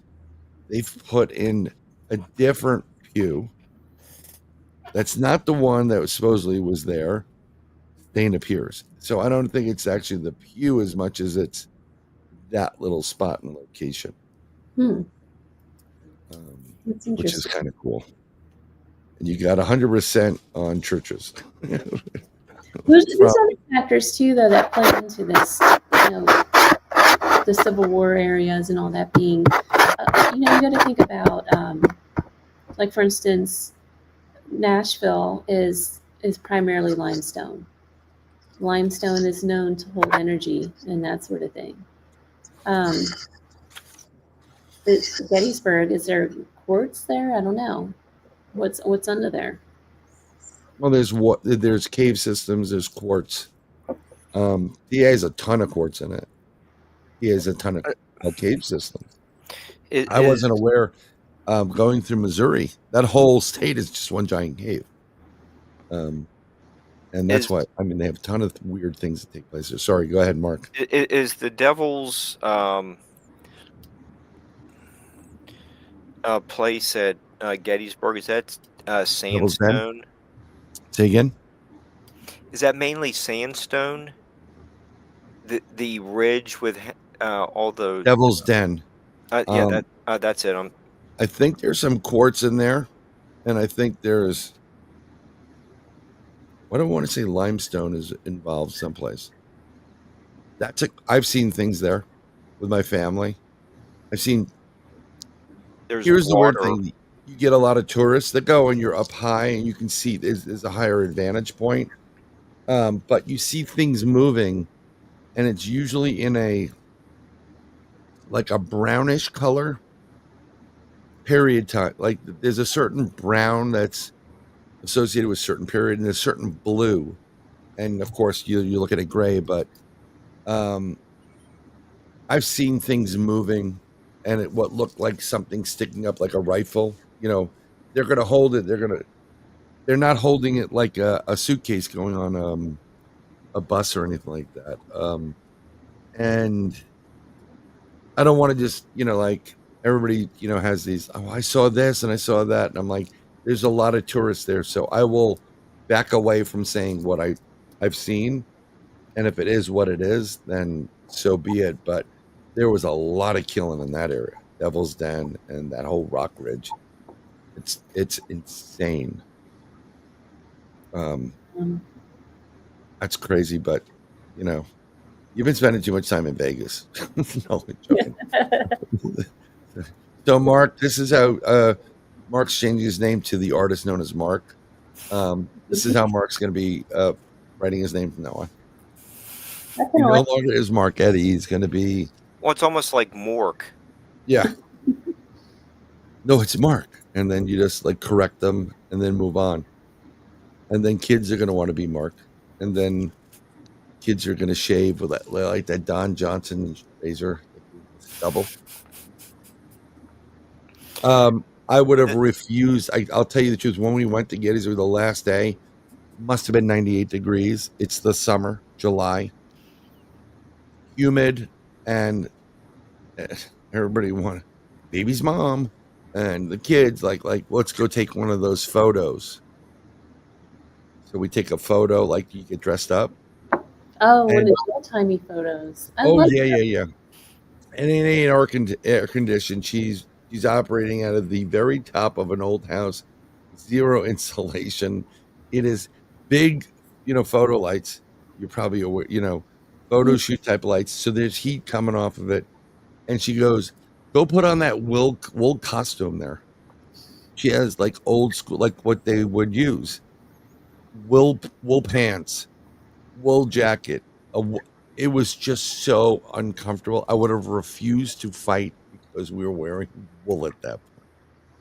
They've put in a different pew that's not the one that supposedly was there. Stain appears. So I don't think it's actually the pew as much as it's that little spot and location. Which is kind of cool. And you got 100% on churches. There's other factors too, though, that play into this. The Civil War areas and all that being, you got to think about, like for instance, Nashville is primarily limestone. limestone is known to hold energy and that sort of thing. Gettysburg, is there quartz there? I don't know. What's under there? Well, there's cave systems, there's quartz. He has a ton of quartz in it. He has a ton of cave systems. I wasn't aware. Going through Missouri, that whole state is just one giant cave. And that's why, I mean, they have a ton of weird things that take place there. Sorry, go ahead, Mark. Is the devil's place at Gettysburg, is that sandstone? Say again? Is that mainly sandstone? The ridge with all the Devil's Den. Yeah, that's it. I think there's some quartz in there, and I think there's, I don't want to say limestone is involved someplace. I've seen things there with my family. Here's the weird thing. You get a lot of tourists that go and you're up high and you can see there's a higher advantage point. But you see things moving and it's usually in a brownish color period time. Like there's a certain brown that's associated with a certain period and a certain blue. And of course you look at it gray, but I've seen things moving and what looked like something sticking up like a rifle. They're going to hold it. They're not holding it like a suitcase going on a bus or anything like that. And I don't want to just, like everybody, has these, I saw this and I saw that. And I'm like, there's a lot of tourists there. So I will back away from saying what I've seen. And if it is what it is, then so be it. But there was a lot of killing in that area, Devil's Den and that whole rock ridge. It's insane. That's crazy, but you've been spending too much time in Vegas. No, I'm joking. So Mark, this is how Mark's changing his name to the artist known as Mark. This is how Mark's going to be writing his name from now on. He no longer is Mark Eddy. He's going to be. Well, it's almost like Mork. Yeah. No, it's Mark. And then you just correct them and then move on. And then kids are going to want to be Mark. And then kids are going to shave with that Don Johnson razor. Double. I would have refused. I'll tell you the truth. When we went to Gettysburg the last day, must have been 98 degrees. It's the summer, July. Humid, and everybody wanted baby's mom and the kids like let's go take one of those photos. So we take a photo, you get dressed up. Oh, one of the old-timey photos. Yeah. And it ain't air conditioned. She's operating out of the very top of an old house, zero insulation. It is big, photo lights. You're probably aware, photo shoot type lights. So there's heat coming off of it. And she goes, go put on that wool costume there. She has old school, what they would use. Wool pants, wool jacket. It was just so uncomfortable. I would have refused to fight because we were wearing wool at that point.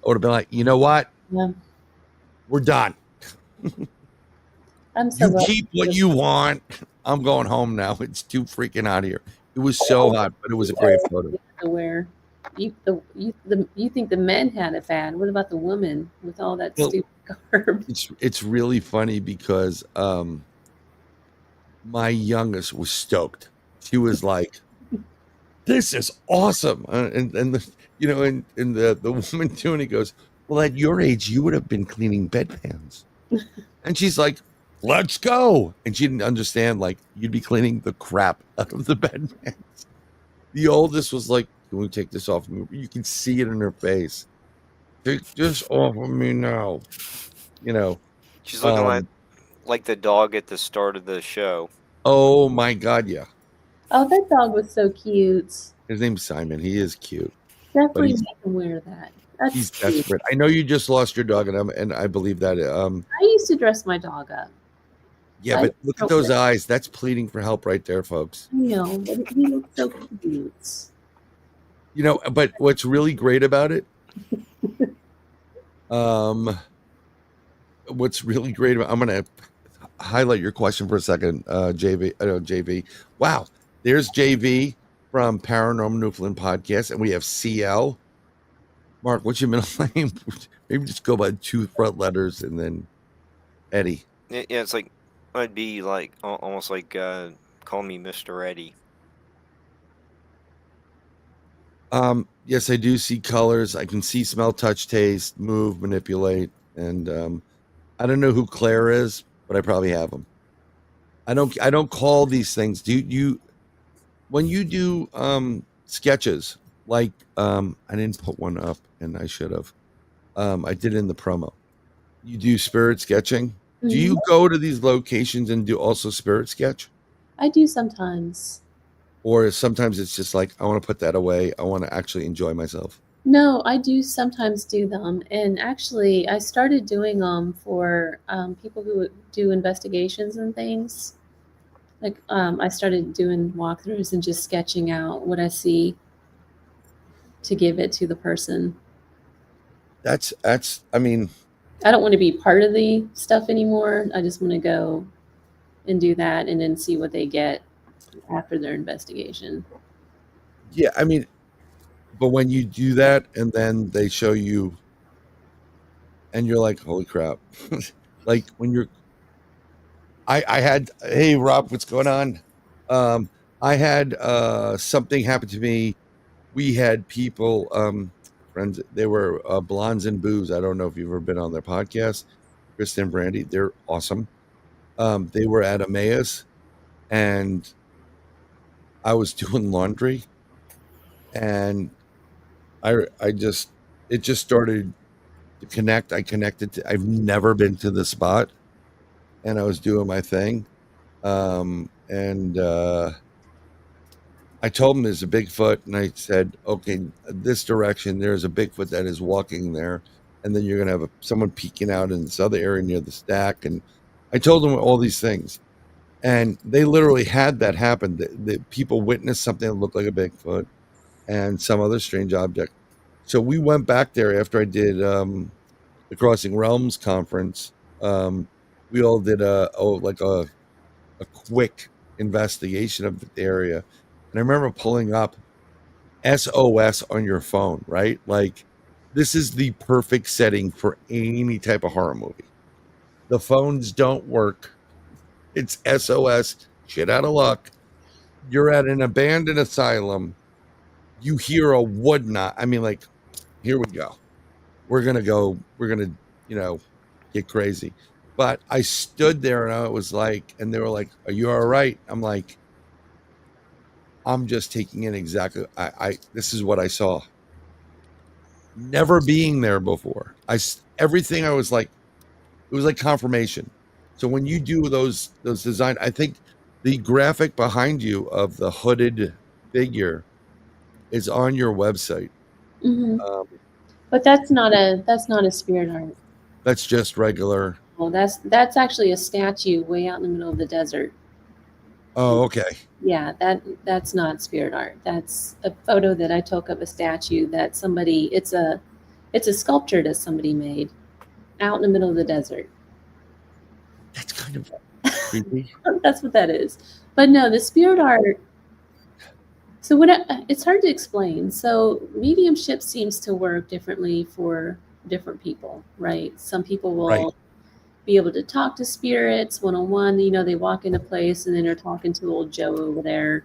I would have been like, you know what? Yeah. We're done. I'm so you keep what you want. I'm going home now. It's too freaking hot here. It was so hot, but it was a great photo. You think the men had it bad? What about the women with all that stupid garb? It's really funny because my youngest was stoked. She was like, "This is awesome!" And the woman doing it goes, "Well, at your age, you would have been cleaning bedpans." And she's like, "Let's go!" And she didn't understand you'd be cleaning the crap out of the bedpans. The oldest was like, "Can we take this off?" You can see it in her face. Take this off of me now. She's looking like the dog at the start of the show. Oh my God, yeah. Oh, that dog was so cute. His name's Simon. He is cute. Definitely make him wear that. He's desperate. I know you just lost your dog, and I believe that. I used to dress my dog up. Yeah, but look at those eyes. That's pleading for help right there, folks. I know, but he looks so cute. You know, but what's really great about it, what's really great about, I'm going to highlight your question for a second, JV. Wow, there's JV from Paranormal Newfoundland Podcast, and we have CL. Mark, what's your middle name? Maybe just go by 2 front letters and then Eddy. Yeah, it's like I'd be like almost like call me Mr. Eddy. Yes, I do see colors. I can see, smell, touch, taste, move, manipulate, and I don't know who Claire is, but I probably have them. I don't call these things. Do you when you do sketches, like I didn't put one up and I should have. I did it in the promo. You do spirit sketching. Mm-hmm. Do you go to these locations and do also spirit sketch? I do sometimes. Or sometimes it's just like, I want to put that away. I want to actually enjoy myself. No, I do sometimes do them. And actually, I started doing them for people who do investigations and things. Like, I started doing walkthroughs and just sketching out what I see to give it to the person. I mean, I don't want to be part of the stuff anymore. I just want to go and do that and then see what they get after their investigation. Yeah, I mean, but when you do that and then they show you and you're like, holy crap. Like when you're, I had, hey Rob, what's going on? I had something happen to me. We had people, friends, they were Blondes and Booze. I don't know if you've ever been on their podcast. Kristen and Brandy, they're awesome. They were at Emmaus and I was doing laundry and it just started to connect. I've never been to the spot and I was doing my thing. I told him there's a Bigfoot and I said, okay, this direction, there's a Bigfoot that is walking there. And then you're going to have someone peeking out in this other area near the stack. And I told them all these things. And they literally had that happen. The people witnessed something that looked like a Bigfoot and some other strange object. So we went back there after I did the Crossing Realms conference. We all did a quick investigation of the area. And I remember pulling up SOS on your phone, right? Like, this is the perfect setting for any type of horror movie. The phones don't work. It's SOS, shit out of luck. You're at an abandoned asylum. You hear a wood knot. I mean, like, here we go. We're going to, get crazy. But I stood there and I was like, and they were like, are you all right? I'm like, I'm just taking in exactly, this is what I saw. Never being there before. Everything I was like, it was like confirmation. So when you do those design, I think the graphic behind you of the hooded figure is on your website. Mm-hmm. But that's not a spirit art. That's just regular. Well, that's actually a statue way out in the middle of the desert. Oh, okay. Yeah, that's not spirit art. That's a photo that I took of a statue that somebody. It's a sculpture that somebody made out in the middle of the desert. That's kind of creepy. That's what that is. But no, the spirit art. So it's hard to explain. So mediumship seems to work differently for different people, right? Some people will be able to talk to spirits one-on-one. They walk in a place and then they're talking to old Joe over there,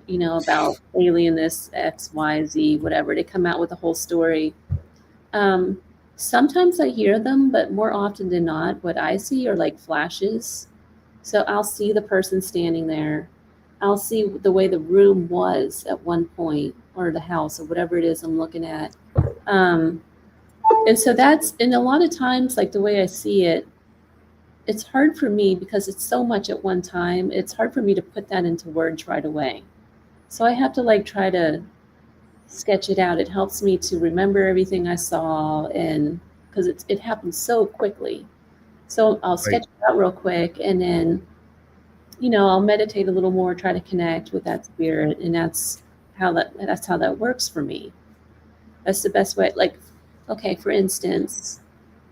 about alien this, X, Y, Z, whatever. They come out with a whole story. Sometimes I hear them, but more often than not, what I see are like flashes. So I'll see the person standing there. I'll see the way the room was at one point, or the house, or whatever it is I'm looking at. And so and a lot of times, like the way I see it, it's hard for me because it's so much at one time. It's hard for me to put that into words right away. So I have to try to sketch it out. It helps me to remember everything I saw, and because it happens so quickly. So I'll sketch it out real quick, and then, I'll meditate a little more, try to connect with that spirit, and that's how that works for me. That's the best way. Like, okay, for instance,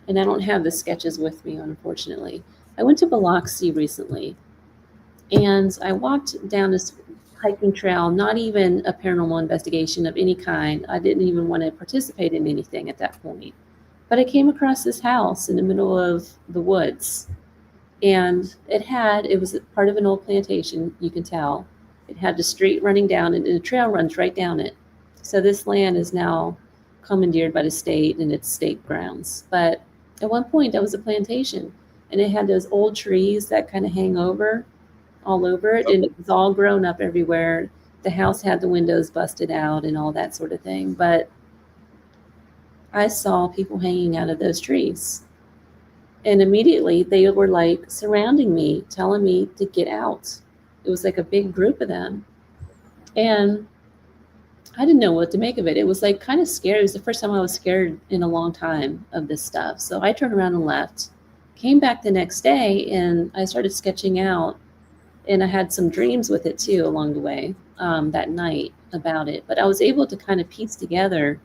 and I don't have the sketches with me, unfortunately. I went to Biloxi recently, and I walked down this hiking trail, not even a paranormal investigation of any kind. I didn't even want to participate in anything at that point. But I came across this house in the middle of the woods, and it was part of an old plantation, you can tell. It had the street running down, and the trail runs right down it. So this land is now commandeered by the state, and it's state grounds. But at one point, that was a plantation, and it had those old trees that kind of hang over all over it, and it was all grown up everywhere. The house had the windows busted out and all that sort of thing. But I saw people hanging out of those trees. And immediately they were like surrounding me, telling me to get out. It was like a big group of them. And I didn't know what to make of it. It was like kind of scary. It was the first time I was scared in a long time of this stuff. So I turned around and left. Came back the next day, and I started sketching out. And I had some dreams with it too along the way that night about it. But I was able to kind of piece together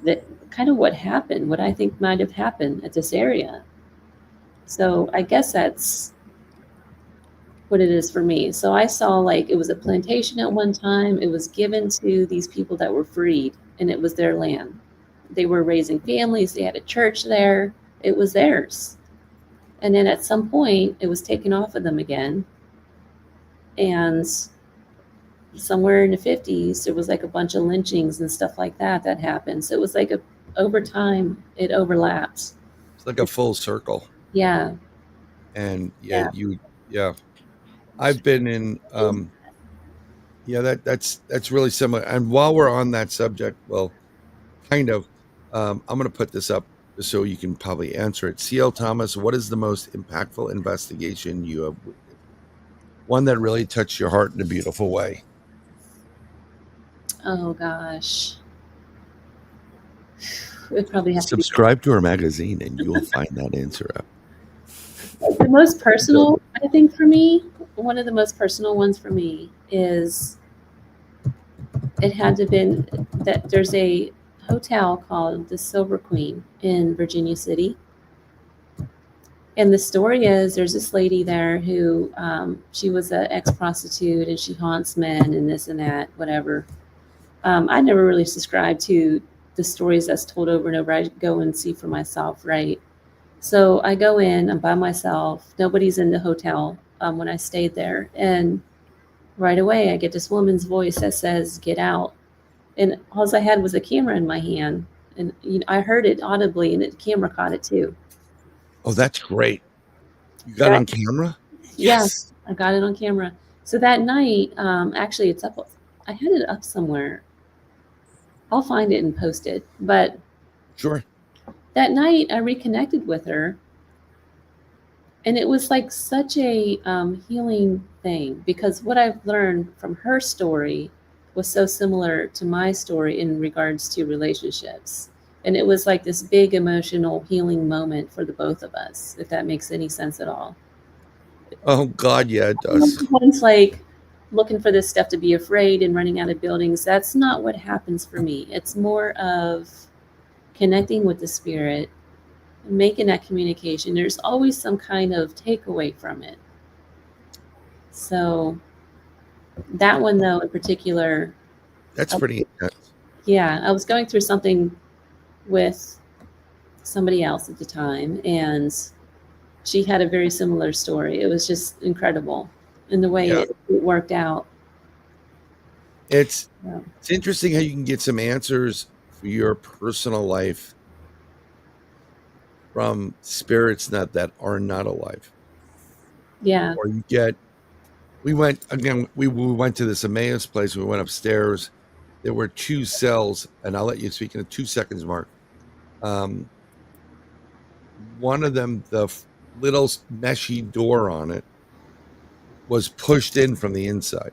that kind of what happened, what I think might have happened at this area. So I guess that's what it is for me. So I saw like it was a plantation at one time. It was given to these people that were freed, and it was their land. They were raising families. They had a church there. It was theirs. And then at some point, it was taken off of them again. And somewhere in the 50s, there was like a bunch of lynchings and stuff like that happened. So it was like over time, it overlapped. It's like a full circle. Yeah. And I've been in, that's really similar. And while we're on that subject, well, kind of, I'm going to put this up so you can probably answer it. C.L. Thomas, what is the most impactful investigation you have witnessed? One that really touched your heart in a beautiful way. Oh gosh. It probably has subscribe to our magazine and you will find that answer up. The most personal, I think, for me, one of the most personal ones for me is it had to have been that there's a hotel called the Silver Queen in Virginia City. And the story is there's this lady there who she was an ex-prostitute, and she haunts men and this and that, whatever. I never really subscribed to the stories that's told over and over. I go and see for myself, right? So I go in, I'm by myself. Nobody's in the hotel when I stayed there. And right away, I get this woman's voice that says, "Get out." And all I had was a camera in my hand. And I heard it audibly, and the camera caught it too. Oh, that's great. You got it on camera? Yes, I got it on camera. So that night, actually, it's up. I had it up somewhere. I'll find it and post it. But sure. That night, I reconnected with her. And it was like such a healing thing, because what I've learned from her story was so similar to my story in regards to relationships. And it was like this big emotional healing moment for the both of us, if that makes any sense at all. Oh, God, yeah, it does. It's like looking for this stuff to be afraid and running out of buildings. That's not what happens for me. It's more of connecting with the spirit, making that communication. There's always some kind of takeaway from it. So that one, though, in particular. That's pretty intense. Yeah, I was going through something with somebody else at the time, and she had a very similar story. It was just incredible in the way it worked out. It's interesting how you can get some answers for your personal life from spirits that are not alive. Yeah. Or we went to this Emmaus place. We went upstairs. There were 2 cells, and I'll let you speak in 2 seconds, Mark. One of them, the little meshy door on it was pushed in from the inside.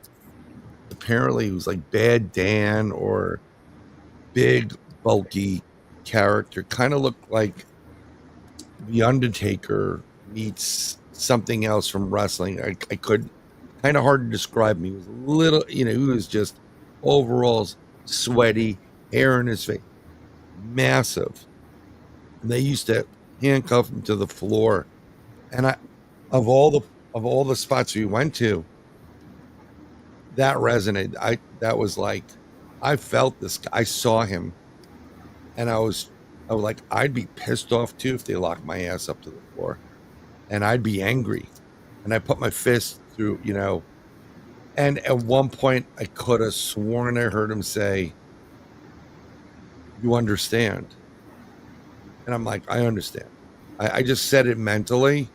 Apparently, it was like Bad Dan or big, bulky character. Kind of looked like the Undertaker meets something else from wrestling. I could, kind of hard to describe him. He was a little, he was just overalls, sweaty, hair in his face, massive. And they used to handcuff him to the floor. And of all the spots we went to, that resonated. That was like, I felt this guy. I saw him, and I was like, I'd be pissed off too if they locked my ass up to the floor, and I'd be angry, and I put my fist through, And at one point, I could have sworn I heard him say, "You understand?" And I'm like, I understand. I just said it mentally,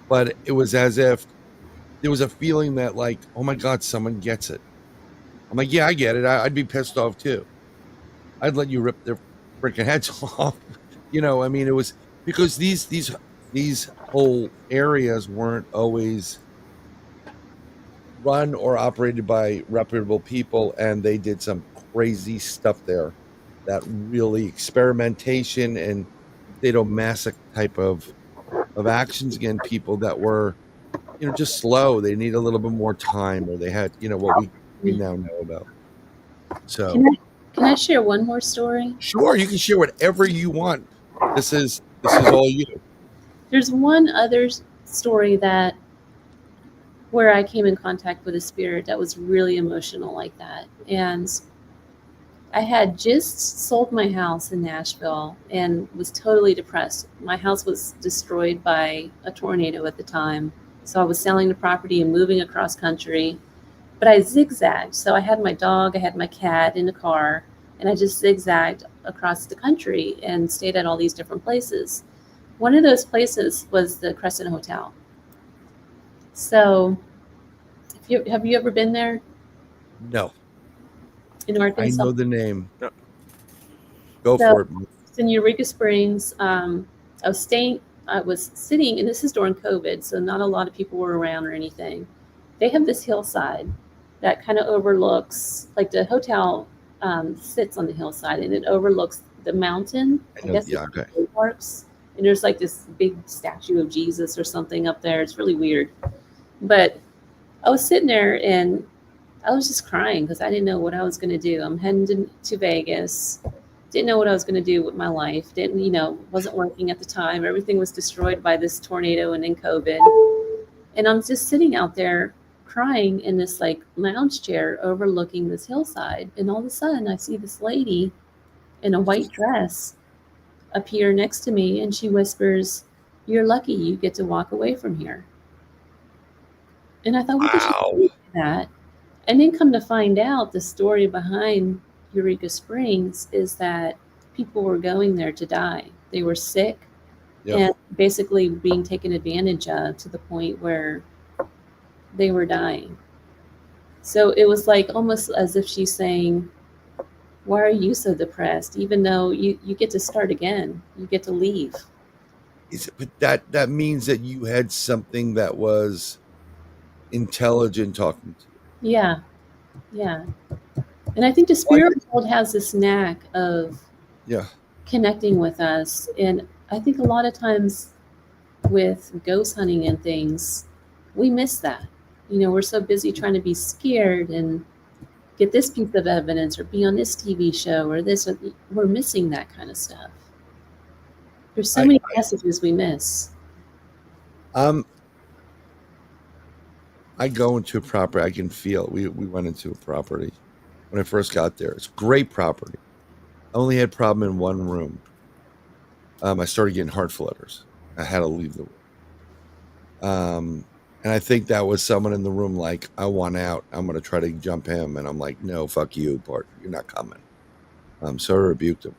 but it was as if there was a feeling that, like, oh my God, someone gets it. I'm like, yeah, I get it. I'd be pissed off too. I'd let you rip their freaking heads off. I mean, it was because these whole areas weren't always run or operated by reputable people, and they did some crazy stuff there. That really experimentation and sadomasochistic type of actions against people that were, just slow. They need a little bit more time, or they had, what we now know about. So can I share one more story? Sure, you can share whatever you want. This is all you. There's one other story where I came in contact with a spirit that was really emotional like that. And I had just sold my house in Nashville and was totally depressed. My house was destroyed by a tornado at the time. So I was selling the property and moving across country. But I zigzagged. So I had my dog, I had my cat in the car, and I just zigzagged across the country and stayed at all these different places. One of those places was the Crescent Hotel. So have you ever been there? No. In Arkansas? I know the name. No. Go for it. It's in Eureka Springs. I was sitting, and this is during COVID, so not a lot of people were around or anything. They have this hillside that kind of overlooks, like the hotel sits on the hillside, and it overlooks the mountain. I guess yeah, okay. Parks, and there's like this big statue of Jesus or something up there. It's really weird. But I was sitting there, and I was just crying because I didn't know what I was going to do. I'm heading to Vegas. Didn't know what I was going to do with my life. Wasn't working at the time. Everything was destroyed by this tornado and then COVID. And I'm just sitting out there crying in this like lounge chair overlooking this hillside. And all of a sudden I see this lady in a white dress appear next to me, and she whispers, "You're lucky you get to walk away from here." And I thought, what did she do with that? And then come to find out, the story behind Eureka Springs is that people were going there to die. They were sick. Yep. And basically being taken advantage of to the point where they were dying. So it was like almost as if she's saying, why are you so depressed? Even though you get to start again, you get to leave. But that means that you had something that was intelligent talking to you. Yeah. Yeah. And I think the spirit world has this knack of connecting with us. And I think a lot of times with ghost hunting and things, we miss that. We're so busy trying to be scared and get this piece of evidence or be on this TV show or this. We're missing that kind of stuff. There's so many messages we miss. I go into a property, I can feel it. We went into a property when I first got there. It's a great property. I only had a problem in one room. I started getting heart flutters. I had to leave the room. And I think that was someone in the room like, I want out. I'm going to try to jump him. And I'm like, no, fuck you, Bart. You're not coming. So I rebuked him.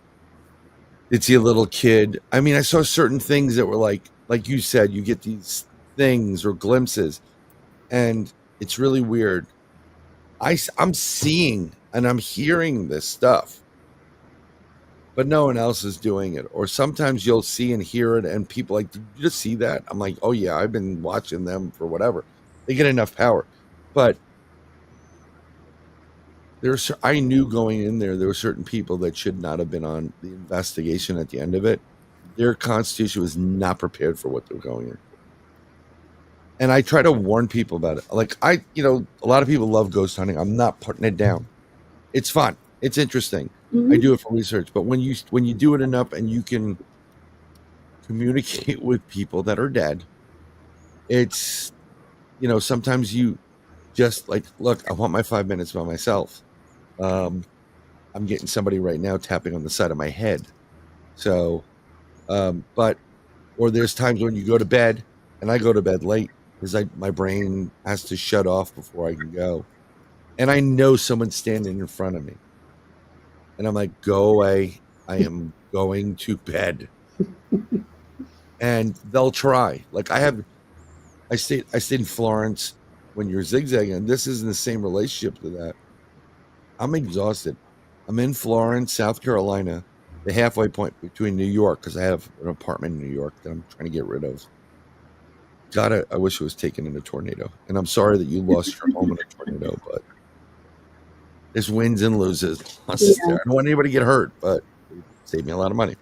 Did see a little kid. I mean, I saw certain things that were like you said, you get these things or glimpses. And it's really weird. I'm seeing and I'm hearing this stuff, but no one else is doing it. Or sometimes you'll see and hear it, and people like, did you just see that? I'm like, oh yeah, I've been watching them for whatever. They get enough power. But I knew going in there were certain people that should not have been on the investigation at the end of it. their constitution was not prepared for what they're going into. And I try to warn people about it. Like a lot of people love ghost hunting. I'm not putting it down. It's fun. It's interesting. Mm-hmm. I do it for research. But when you do it enough and you can communicate with people that are dead, it's, sometimes you just like, look, I want my 5 minutes by myself. I'm getting somebody right now tapping on the side of my head. So, or there's times when you go to bed, and I go to bed late because my brain has to shut off before I can go. And I know someone's standing in front of me. And I'm like, go away. I am going to bed. And they'll try. Like I stayed in Florence when you're zigzagging, and this isn't the same relationship to that. I'm exhausted. I'm in Florence, South Carolina, the halfway point between New York, because I have an apartment in New York that I'm trying to get rid of. God, I wish it was taken in a tornado. And I'm sorry that you lost your home in a tornado, but there's wins and loses. I don't want anybody to get hurt, but it saved me a lot of money.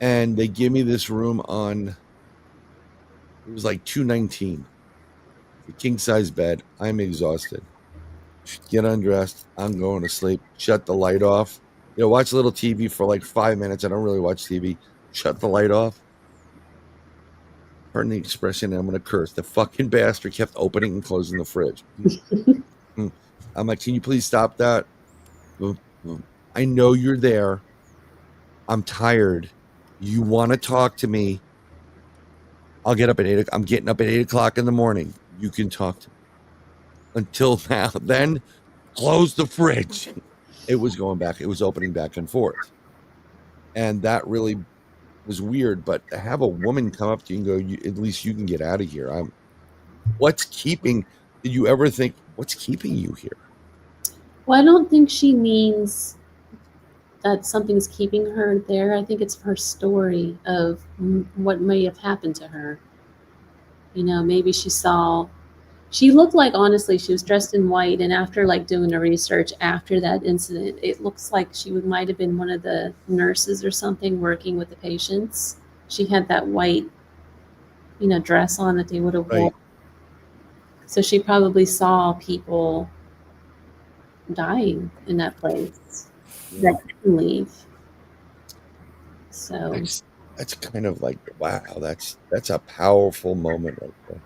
And they give me this room on, it was like $219. The king size bed. I'm exhausted. Get undressed. I'm going to sleep. Shut the light off. Watch a little TV for like 5 minutes. I don't really watch TV. Shut the light off. Pardon the expression, I'm going to curse. The fucking bastard kept opening and closing the fridge. I'm like, can you please stop that? I know you're there. I'm tired. You want to talk to me? I'll get up at 8. I'm getting up at 8 o'clock in the morning. You can talk to me. Until now, then close the fridge. It was going back. It was opening back and forth. And that really was weird. But to have a woman come up to you and go, at least you can get out of here. Did you ever think, what's keeping you here? Well, I don't think she means that something's keeping her there. I think it's her story of what may have happened to her. Maybe she looked like, honestly, she was dressed in white. And after like doing the research after that incident, it looks like she might have been one of the nurses or something working with the patients. She had that white, dress on that they would have worn. So she probably saw people dying in that place that couldn't leave. So that's kind of like, wow, that's a powerful moment right there.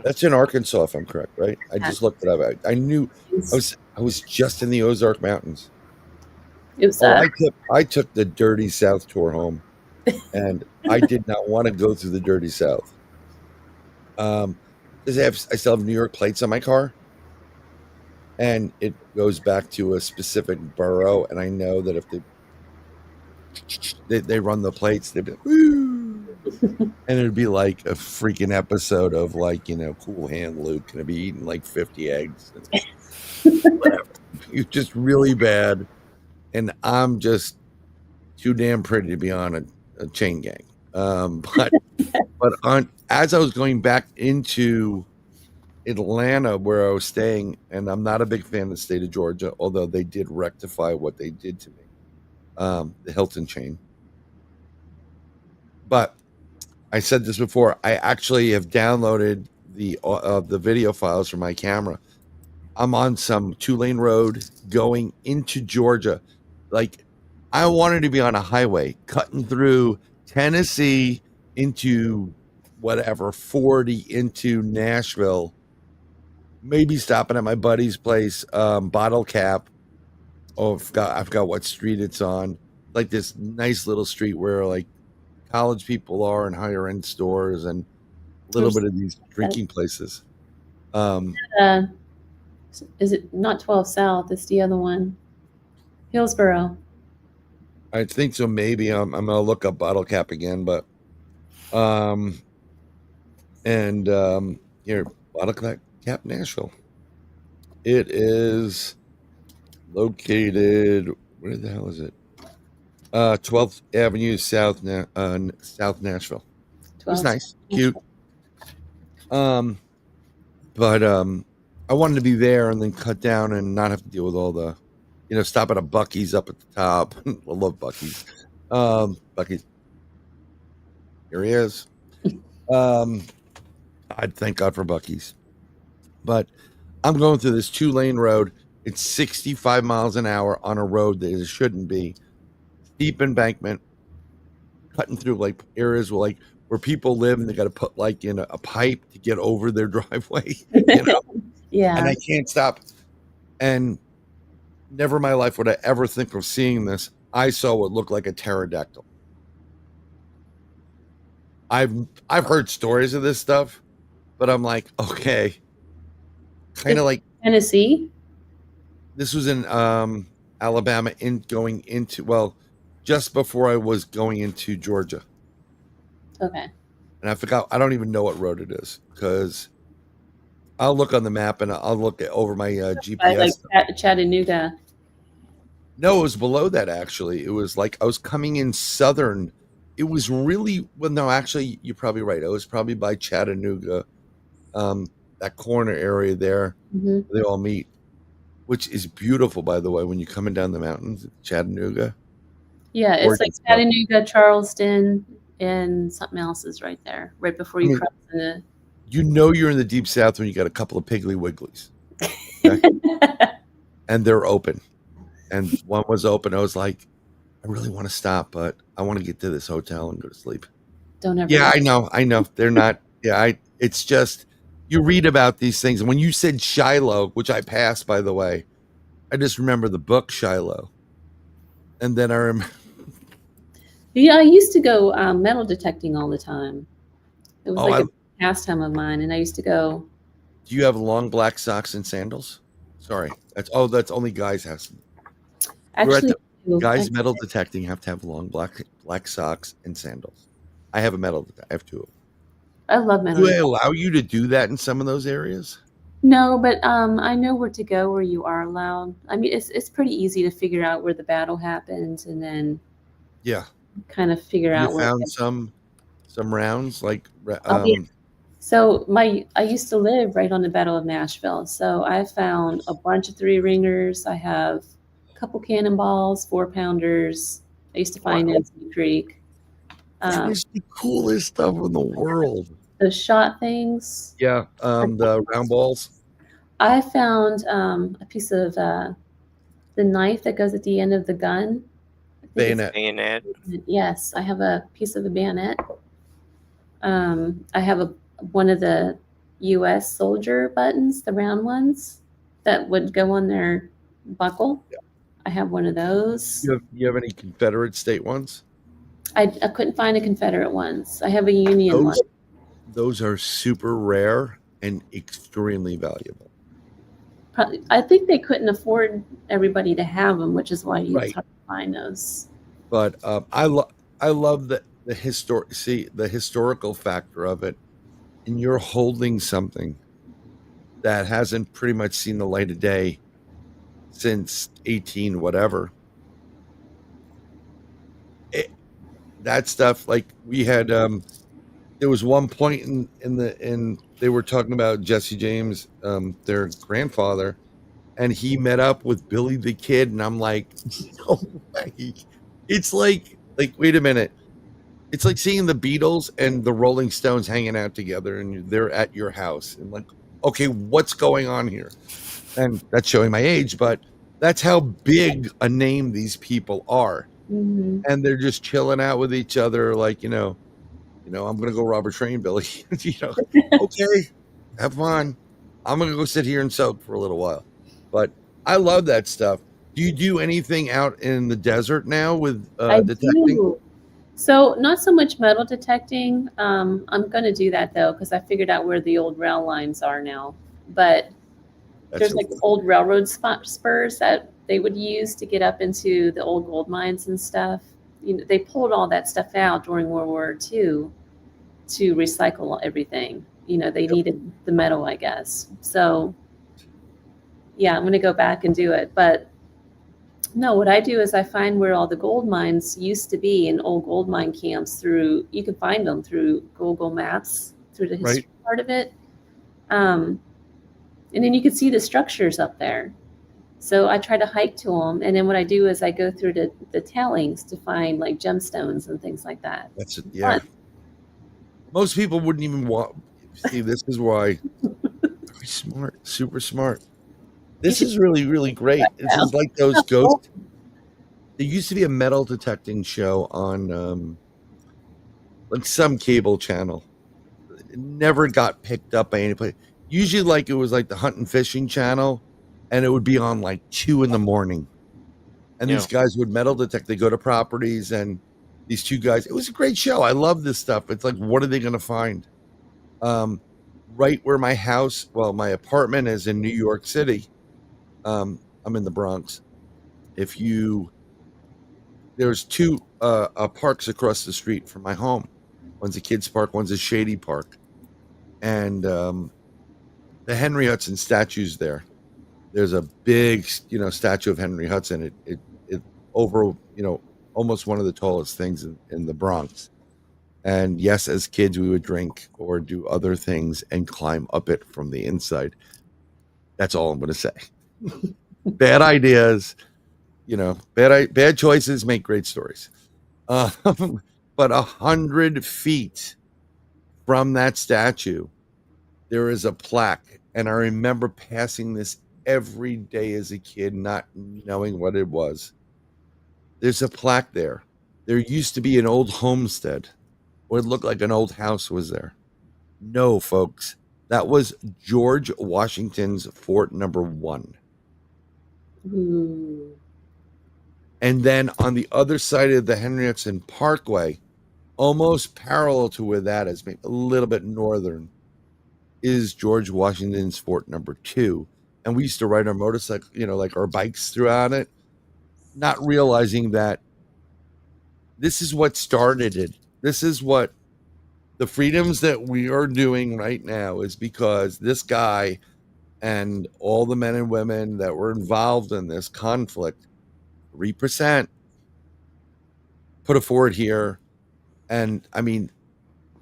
That's in Arkansas, if I'm correct, right? I just looked it up. I knew I was just in the Ozark Mountains. It was. I took the Dirty South tour home, and I did not want to go through the Dirty South. Because I still have New York plates on my car, and it goes back to a specific borough, and I know that if they run the plates, they'd be like, woo! And it'd be like a freaking episode of like, Cool Hand Luke gonna be eating like 50 eggs. Whatever. You're just really bad, and I'm just too damn pretty to be on a chain gang. But as I was going back into Atlanta where I was staying, and I'm not a big fan of the state of Georgia, although they did rectify what they did to me, the Hilton chain. But I said this before, I actually have downloaded the video files from my camera. I'm on some 2-lane road going into Georgia. Like, I wanted to be on a highway cutting through Tennessee into whatever, 40 into Nashville, maybe stopping at my buddy's place, Bottle Cap. Oh, I forgot what street it's on. Like this nice little street where like college people are and higher end stores and a little bit of these drinking places. Is it not 12 South? It's the other one. Hillsboro. I think so. Maybe I'm gonna look up Bottle Cap again, but here, Bottle Cap, Nashville. It is located. Where the hell is it? 12th Avenue, South Nashville. It was nice, cute. But I wanted to be there and then cut down and not have to deal with all the, stop at a Buc-ee's up at the top. I love Buc-ee's. Bucky. Here he is. I'd thank God for Bucky's. But I'm going through this 2-lane road. It's 65 miles an hour on a road that it shouldn't be. Steep embankment, cutting through like areas where people live, and they got to put like in a pipe to get over their driveway. Yeah. And I can't stop. And never in my life would I ever think of seeing this. I saw what looked like a pterodactyl. I've heard stories of this stuff, but I'm like, okay, kind of like Tennessee. This was in Alabama, just before I was going into Georgia. Okay. And I forgot. I don't even know what road it is, because I'll look on the map and I'll look over my GPS. Like Chattanooga. No, it was below that, actually. It was like I was coming in southern. It was really, well, no, actually, you're probably right. I was probably by Chattanooga, that corner area there. Mm-hmm. They all meet, which is beautiful, by the way, when you're coming down the mountains, Chattanooga. Yeah, it's like Chattanooga, Charleston, and something else is right there, right before you cross into. You know you're in the deep south when you got a couple of Piggly Wigglies. Okay? And they're open. And one was open. I was like, I really want to stop, but I want to get to this hotel and go to sleep. Don't ever. Yeah, I know. They're not. Yeah, it's just, you read about these things. And when you said Shiloh, which I passed, by the way, I just remember the book Shiloh. And then I remember. Yeah, I used to go metal detecting all the time. It was like a pastime of mine, and I used to go. Do you have long black socks and sandals? Sorry, that's only guys have. Actually, guys metal detecting have to have long black socks and sandals. I have I have two of them. I love metal. Do they allow you to do that in some of those areas? No, but I know where to go where you are allowed. I mean, it's pretty easy to figure out where the battle happened, and then kind of figure out where. You found some rounds like. So I used to live right on the Battle of Nashville, so I found a bunch of 3-ringers. I have a couple cannonballs, 4-pounders. I used to find in Sea Creek. That is the coolest stuff in the world. Those shot things. Yeah, the round balls. I found a piece of the knife that goes at the end of the gun. Bayonet. Yes, I have a piece of a bayonet. I have one of the U.S. soldier buttons, the round ones that would go on their buckle. Yeah. I have one of those. You have any Confederate state ones? I couldn't find a Confederate ones. I have a Union one. Those are super rare and extremely valuable. I think they couldn't afford everybody to have them, which is why it's hard to find those. But I love the historical factor of it, and you're holding something that hasn't pretty much seen the light of day since 18 whatever. That stuff, like we had, there was one point in they were talking about Jesse James, their grandfather, and he met up with Billy the Kid, and I'm like, no way. It's like wait a minute. It's like seeing the Beatles and the Rolling Stones hanging out together, and they're at your house, and like, okay, what's going on here? And that's showing my age, but that's how big a name these people are. Mm-hmm. And they're just chilling out with each other, like, I'm gonna go rob a train, Billy. Okay, have fun. I'm gonna go sit here and soak for a little while. But I love that stuff. Do you do anything out in the desert now with detecting? Do. So not so much metal detecting. I'm going to do that though, because I figured out where the old rail lines are now. But there's like old railroad spurs that they would use to get up into the old gold mines and stuff. They pulled all that stuff out during World War II to recycle everything. They needed the metal, I guess. So yeah, I'm going to go back and do it. But no, what I do is I find where all the gold mines used to be in old gold mine camps. You can find them through Google Maps, through the history part of it. And then you can see the structures up there. So I try to hike to them, and then what I do is I go through the tailings to find like gemstones and things like that. That's it. Yeah. Most people wouldn't even want. See, this is why. Very smart, super smart. This is really, really great. This is like those ghosts. There used to be a metal detecting show on like some cable channel. It never got picked up by anybody. Usually, like it was like the Hunt and Fishing channel, and it would be on like 2 a.m. And these guys would metal detect. They go to properties, and these two guys. It was a great show. I love this stuff. It's like, what are they going to find? Right where my house, well, my apartment is in New York City. I'm in the Bronx. There's two parks across the street from my home. One's a kids park, one's a shady park. And the Henry Hudson statue's there. There's a big, statue of Henry Hudson. It over, almost one of the tallest things in the Bronx. And yes, as kids, we would drink or do other things and climb up it from the inside. That's all I'm going to say. Bad ideas, bad choices make great stories. But 100 feet from that statue, there is a plaque. And I remember passing this every day as a kid, not knowing what it was. There's a plaque there. There used to be an old homestead. Or it looked like an old house was there. No, folks. That was George Washington's Fort Number 1. Ooh. And then on the other side of the Henry Hudson Parkway, almost parallel to where that is, maybe a little bit northern, is George Washington's Fort Number 2. And we used to ride our motorcycle, like our bikes throughout it, not realizing that this is what started it. This is what the freedoms that we are doing right now is because this guy and all the men and women that were involved in this conflict, 3%, put a fort here. And I mean,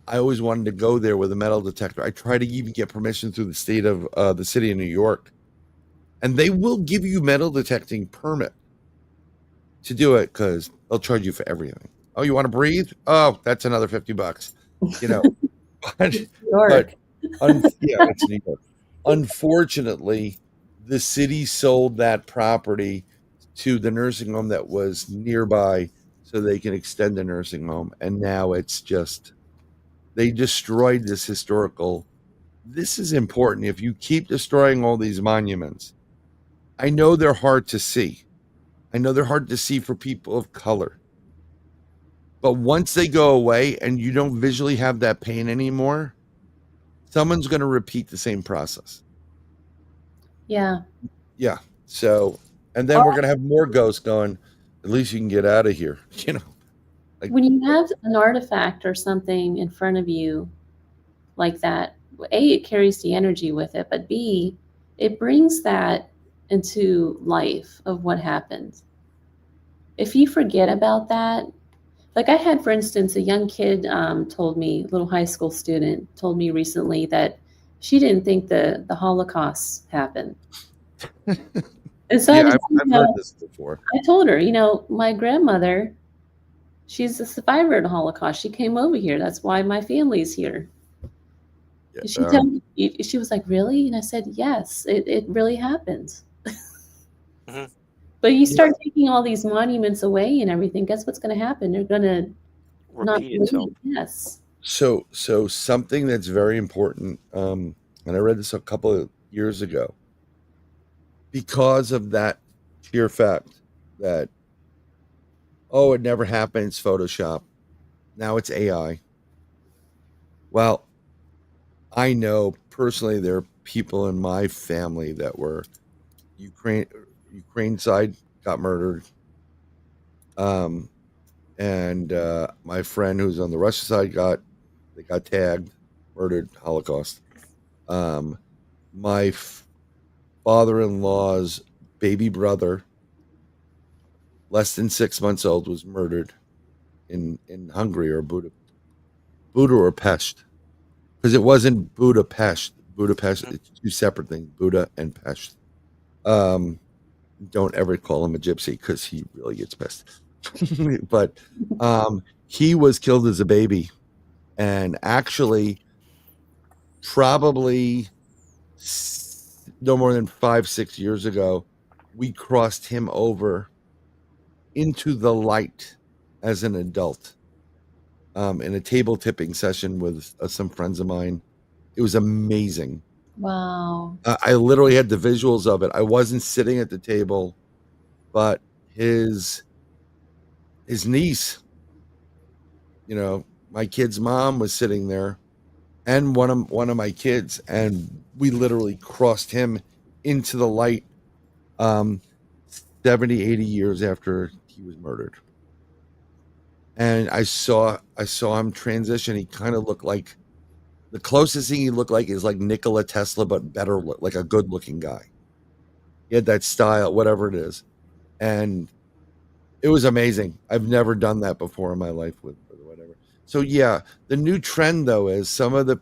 I always wanted to go there with a metal detector. I tried to even get permission through the state of the city of New York, and they will give you metal detecting permit to do it because they'll charge you for everything. Oh, you want to breathe? Oh, that's another $50. But it's New York. Unfortunately, the city sold that property to the nursing home that was nearby so they can extend the nursing home. And now it's just, they destroyed this historical. This is important. If you keep destroying all these monuments, I know they're hard to see. I know they're hard to see for people of color. But once they go away and you don't visually have that pain anymore, someone's going to repeat the same process. Yeah. Yeah. So, and then we're going to have more ghosts going, at least you can get out of here. Like, when you have an artifact or something in front of you like that, A, it carries the energy with it, but B, it brings that into life of what happened. If you forget about that, like I had, for instance, a young kid told me, a little high school student told me recently that she didn't think the Holocaust happened. And so I've heard this before. I told her, my grandmother, she's a survivor of the Holocaust. She came over here. That's why my family's here. Yeah, she told me, she was like, really? And I said, yes, it really happened. Mm-hmm. But you start taking all these monuments away and everything, guess what's going to happen? They're going to not believe. Yes. So something that's very important, and I read this a couple of years ago, because of that sheer fact that, it never happened, it's Photoshop. Now it's AI. Well, I know personally there are people in my family that were Ukraine side got murdered. And my friend who's on the Russian side got tagged, murdered, Holocaust. My father-in-law's baby brother, less than 6 months old, was murdered in Hungary or Buda or Pest, because it wasn't Budapest. Budapest, it's two separate things, Buda and Pest. don't ever call him a gypsy because he really gets pissed. But he was killed as a baby, and actually probably no more than 5-6 years ago, we crossed him over into the light as an adult in a table tipping session with some friends of mine. It was amazing. Wow. I literally had the visuals of it. I wasn't sitting at the table, but his niece, my kid's mom was sitting there, and one of my kids, and we literally crossed him into the light 70, 80 years after he was murdered. And I saw him transition. He kind of looked like, the closest thing he looked like is like Nikola Tesla, but better, like a good looking guy. He had that style, whatever it is. And it was amazing. I've never done that before in my life with whatever. So yeah, the new trend though is some of the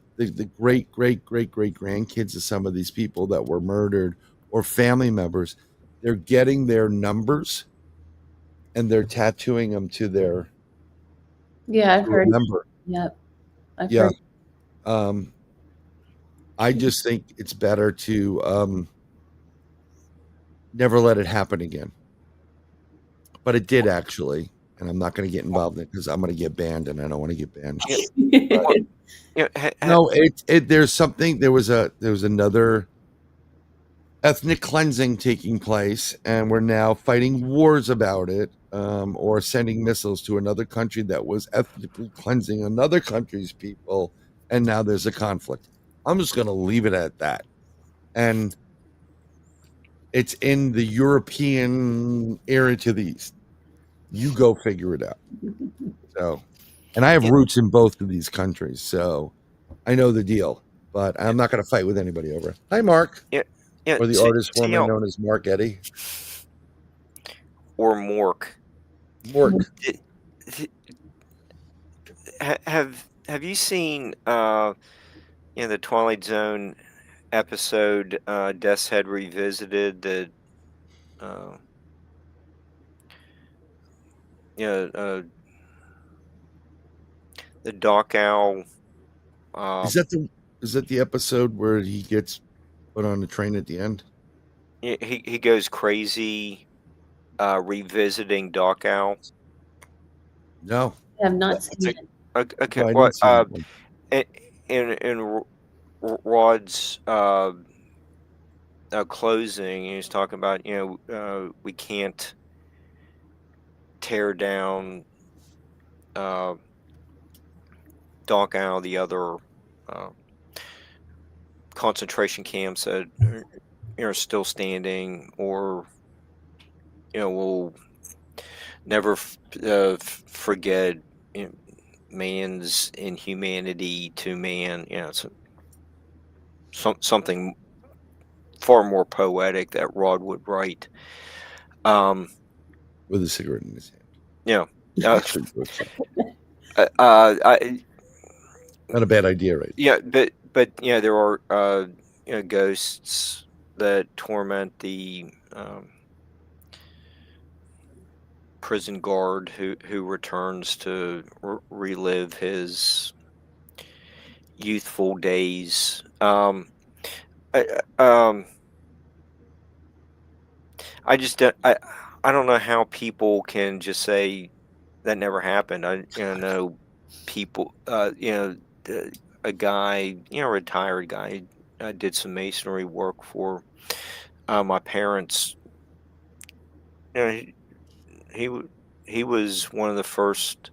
great grandkids of some of these people that were murdered or family members, they're getting their numbers and they're tattooing them to their I've heard. Remember. Yep. I've Yeah. heard. I just think it's better to never let it happen again. But it did actually, and I'm not going to get involved in it because I'm going to get banned, and I don't want to get banned. No, there's something. There was another ethnic cleansing taking place, and we're now fighting wars about it, or sending missiles to another country that was ethnically cleansing another country's people, and now there's a conflict. I'm just going to leave it at that. And it's in the European area to the east. You go figure it out. So, and I have roots in both of these countries, so I know the deal. But I'm not going to fight with anybody over it. Hi, Mark. Yeah. Or the artist formerly known as Mark Eddy. Or Mork. Mork. Have you seen the Twilight Zone episode Death's Head Revisited, the Doc Owl? Is that the episode where he gets put on the train at the end? He goes crazy revisiting Doc Owl. No, I have not seen it. Okay, no, what? In Rod's closing, he's talking about we can't tear down Doc Owl, the other concentration camps that are still standing, or we'll never forget man's inhumanity to man. It's something far more poetic that Rod would write. With a cigarette in his hand. Yeah. Not a bad idea, right? Yeah, but there are ghosts that torment the prison guard who returns to relive his youthful days. I don't know how people can just say that never happened. I know people, a guy, retired guy, did some masonry work for my parents. He was one of the first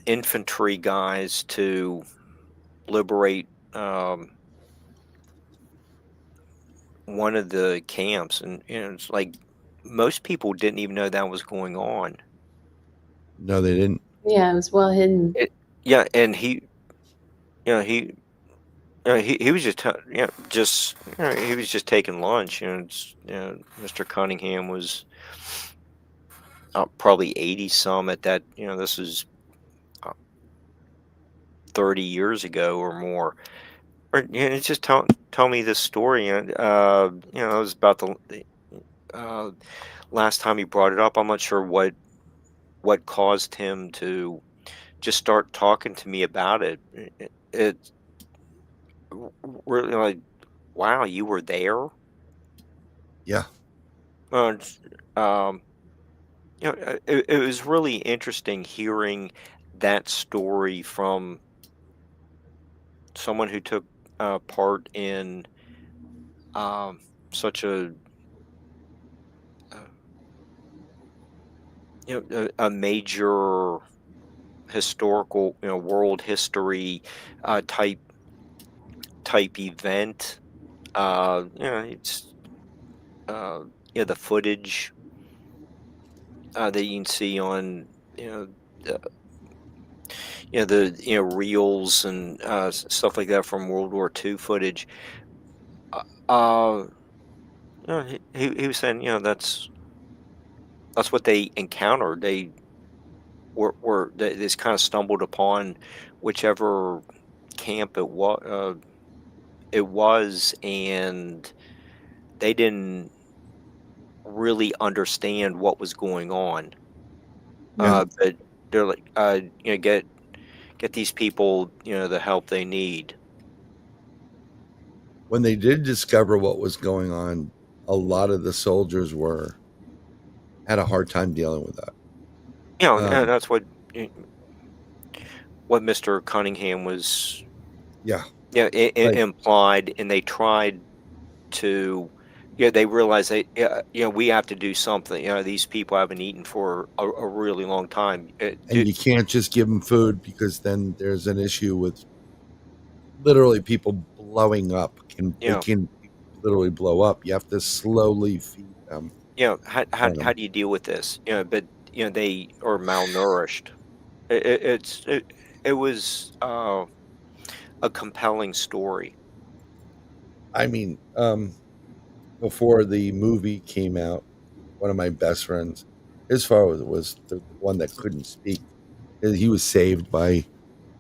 infantry guys to liberate one of the camps, and it's like most people didn't even know that was going on. No, they didn't. Yeah, it was well hidden. And he was just he was just taking lunch. Mr. Cunningham was probably 80 some at that. This is 30 years ago or more, or just tell me this story. And it was about the last time he brought it up. I'm not sure what caused him to just start talking to me about it. It's really like, wow, you were there. Yeah. It's, um, it was really interesting hearing that story from someone who took part in um, such uh, a major historical, world history type event. It's the footage that you can see on the, the reels and stuff like that from World War II footage. Uh, uh, he was saying, that's what they encountered. They they just kind of stumbled upon whichever camp it was, and they didn't really understand what was going on. Yeah. But they're like, get these people, the help they need. When they did discover what was going on, a lot of the soldiers had a hard time dealing with that. And that's what Mr. Cunningham was, Yeah. implied, and they tried to, they realized we have to do something. These people haven't eaten for a really long time. And you can't just give them food, because then there's an issue with literally people blowing up. They can literally blow up. You have to slowly feed them. How do you deal with this? But they are malnourished. It was a compelling story. I mean, before the movie came out, one of my best friends, his father was the one that couldn't speak. He was saved by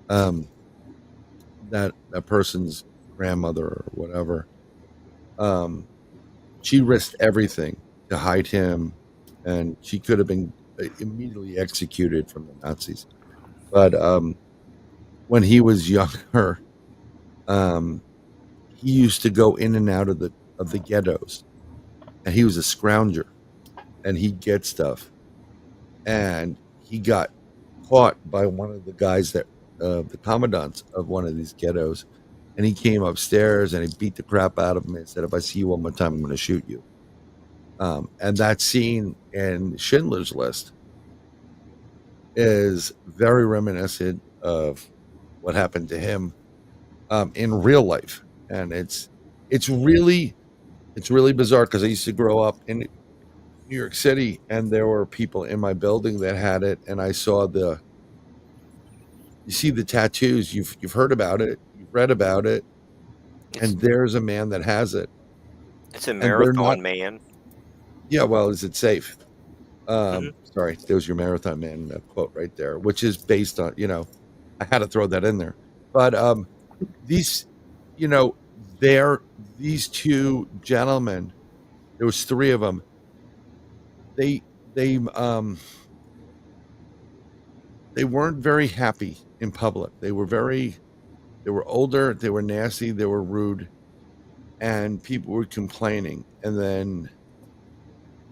that person's grandmother or whatever. She risked everything to hide him, and she could have been immediately executed from the Nazis. But when he was younger, he used to go in and out of the ghettos, and he was a scrounger, and he'd get stuff, and he got caught by one of the guys that the commandants of one of these ghettos, and he came upstairs and he beat the crap out of him and said, "If I see you one more time, I'm going to shoot you." And that scene in Schindler's List is very reminiscent of what happened to him in real life, and it's really bizarre, because I used to grow up in New York City, and there were people in my building that had it, and I saw you see the tattoos, you've heard about it, you've read about it, and there's a man that has it. It's a Marathon Man. Yeah, well, is it safe? Sorry, there's your Marathon Man quote right there, which is based on, I had to throw that in there. But these, these two gentlemen, there was three of them. They weren't very happy in public. They were older, they were nasty, they were rude, and people were complaining. And then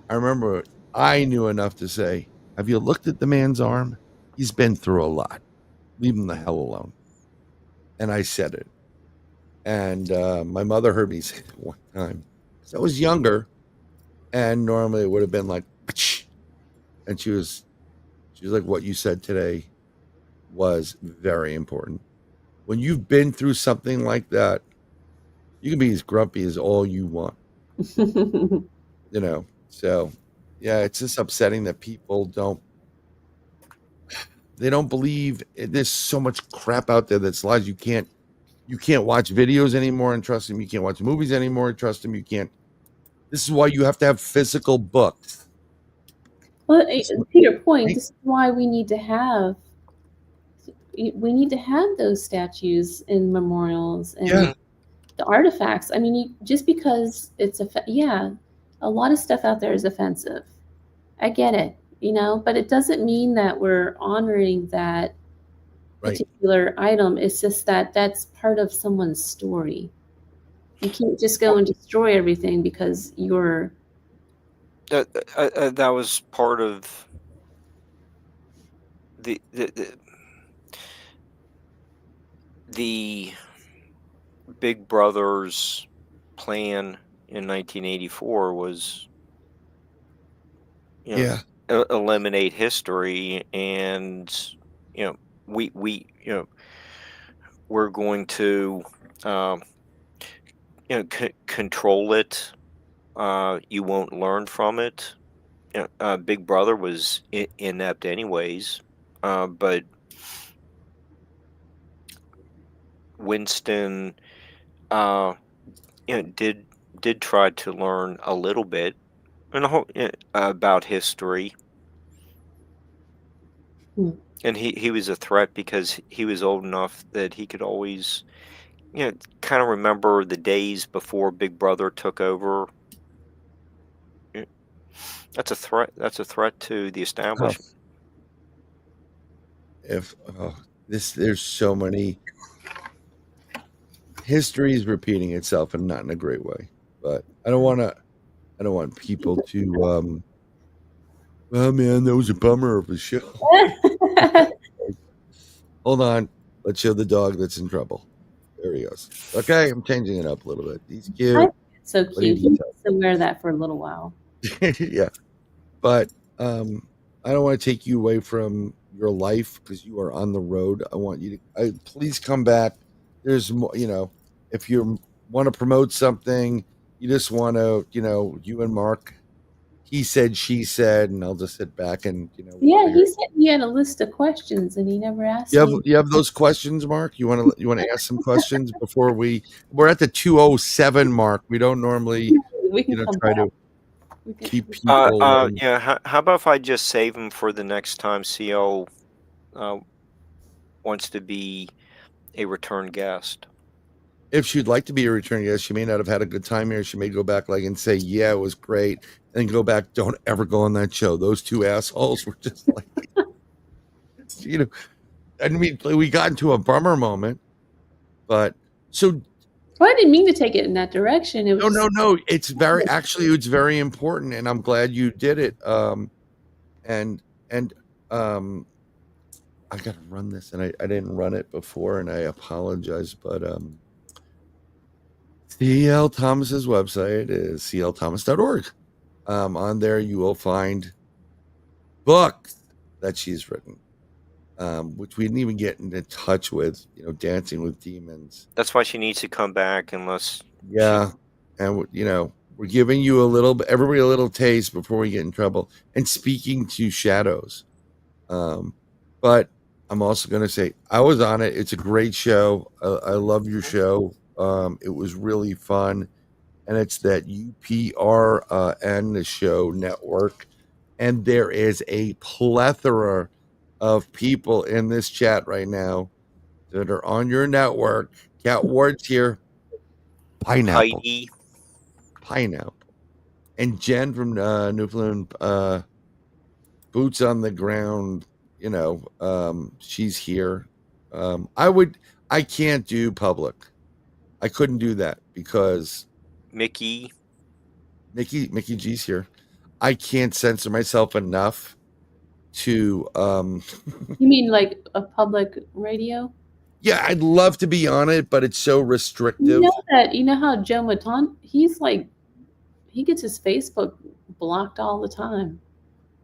I remember I knew enough to say, "Have you looked at the man's arm? He's been through a lot. Leave him the hell alone." And I said it. And my mother heard me say it one time. So I was younger, and normally it would have been like, "Psh." And she was like, "What you said today was very important. When you've been through something like that, you can be as grumpy as all you want." So yeah, it's just upsetting that people don't believe. There's so much crap out there that's lies. You can't watch videos anymore and trust them. You can't watch movies anymore and trust them. You can't. This is why you have to have physical books. Well, to your point, this is why we need to have those statues and memorials and the artifacts, I mean, just because it's a lot of stuff out there is offensive. I get it, but it doesn't mean that we're honoring that particular item. It's just that that's part of someone's story. You can't just go and destroy everything because you're. That was part of the Big Brother's plan in 1984 was, eliminate history, and we're going to control it. You won't learn from it. Big Brother was inept anyways, but Winston did try to learn a little bit about history. And he was a threat because he was old enough that he could always kind of remember the days before Big Brother took over. That's a threat to the establishment. There's so many. History is repeating itself, and not in a great way. But I don't want people to. Oh man, that was a bummer of a show. Hold on, let's show the dog that's in trouble. There he goes. Okay, I'm changing it up a little bit. He's cute. So cute. He needs to wear that for a little while. Yeah, but I don't want to take you away from your life because you are on the road. I want you to please come back. There's more, if you want to promote something, you just want to, you and Mark, he said, she said, and I'll just sit back and, Yeah, he said he had a list of questions and he never asked me. You have those questions, Mark? You want to ask some questions before we're at the 2:07 mark. We don't normally, try to keep people. How about if I just save him for the next time CL wants to be a return guest? If she'd like to be a return guest, she may not have had a good time here. She may go back and say, yeah, it was great. And go back. Don't ever go on that show. Those two assholes were just like, I mean, we got into a bummer moment, but so. Well, I didn't mean to take it in that direction. It was No. It's very important. And I'm glad you did it. I got to run this, and I didn't run it before, and I apologize, but C.L. Thomas's website is clthomas.org. On there, you will find books that she's written, which we didn't even get into touch with, Dancing with Demons. That's why she needs to come back unless... Yeah, and, we're giving you everybody a little taste before we get in trouble, and Speaking to Shadows. But I'm also going to say, I was on it. It's a great show. I love your show. It was really fun. And it's that UPRN, the show network. And there is a plethora of people in this chat right now that are on your network. Cat Ward's here. Pineapple. Heidi. Pineapple. And Jen from Newfoundland, boots on the ground. She's here. I can't do public. I couldn't do that because Mickey G's here. I can't censor myself enough to You mean like a public radio? Yeah, I'd love to be on it, but it's so restrictive. You know how Joe Matan, he gets his Facebook blocked all the time.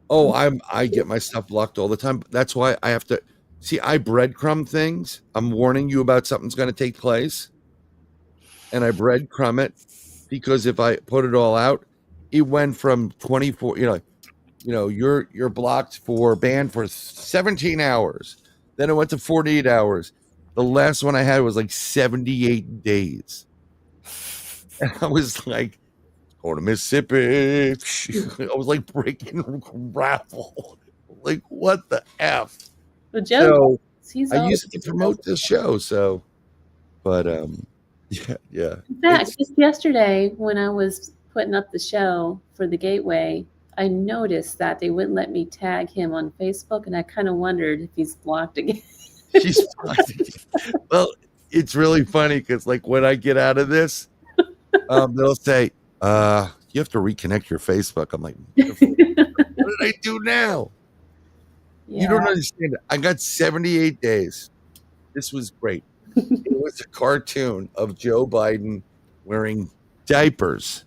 Oh, I get my stuff blocked all the time. That's why I have to see. I breadcrumb things. I'm warning you about something's going to take place, and I breadcrumb it because if I put it all out, it went from 24. You're blocked banned for 17 hours. Then it went to 48 hours. The last one I had was like 78 days, and I was like, going to Mississippi. I was like breaking raffle. Like, what the F? But Joe, I used to promote this show, but Yeah. In fact, just yesterday when I was putting up the show for the Gateway, I noticed that they wouldn't let me tag him on Facebook, and I kind of wondered if he's blocked again. She's well, it's really funny because like when I get out of this, they'll say, you have to reconnect your Facebook. I'm like, what did I do now? Yeah. You don't understand. I got 78 days. This was great. It was a cartoon of Joe Biden wearing diapers,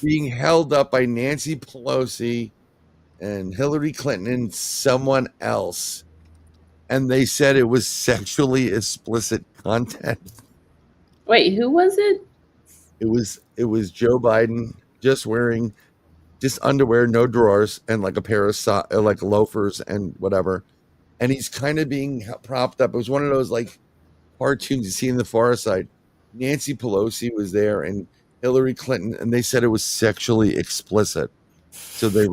being held up by Nancy Pelosi and Hillary Clinton and someone else. And they said it was sexually explicit content. Wait, who was it? It was Joe Biden just wearing just underwear, no drawers, and like a pair of like loafers and whatever. And he's kind of being propped up. It was one of those like cartoons you see in the Far Side. Nancy Pelosi was there and Hillary Clinton, and they said it was sexually explicit. So they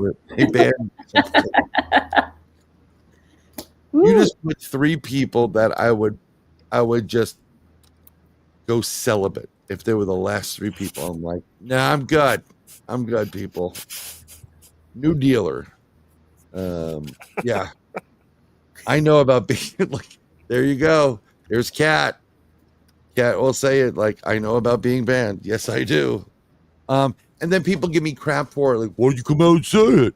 banned. You just put 3 people that I would just go celibate if they were the last 3 people. I'm like, nah, I'm good. I'm good, people. New dealer. Yeah. I know about being like, there you go. There's Kat. Kat will say it like, I know about being banned. Yes, I do. And then people give me crap for it. Like, why don't you come out and say it?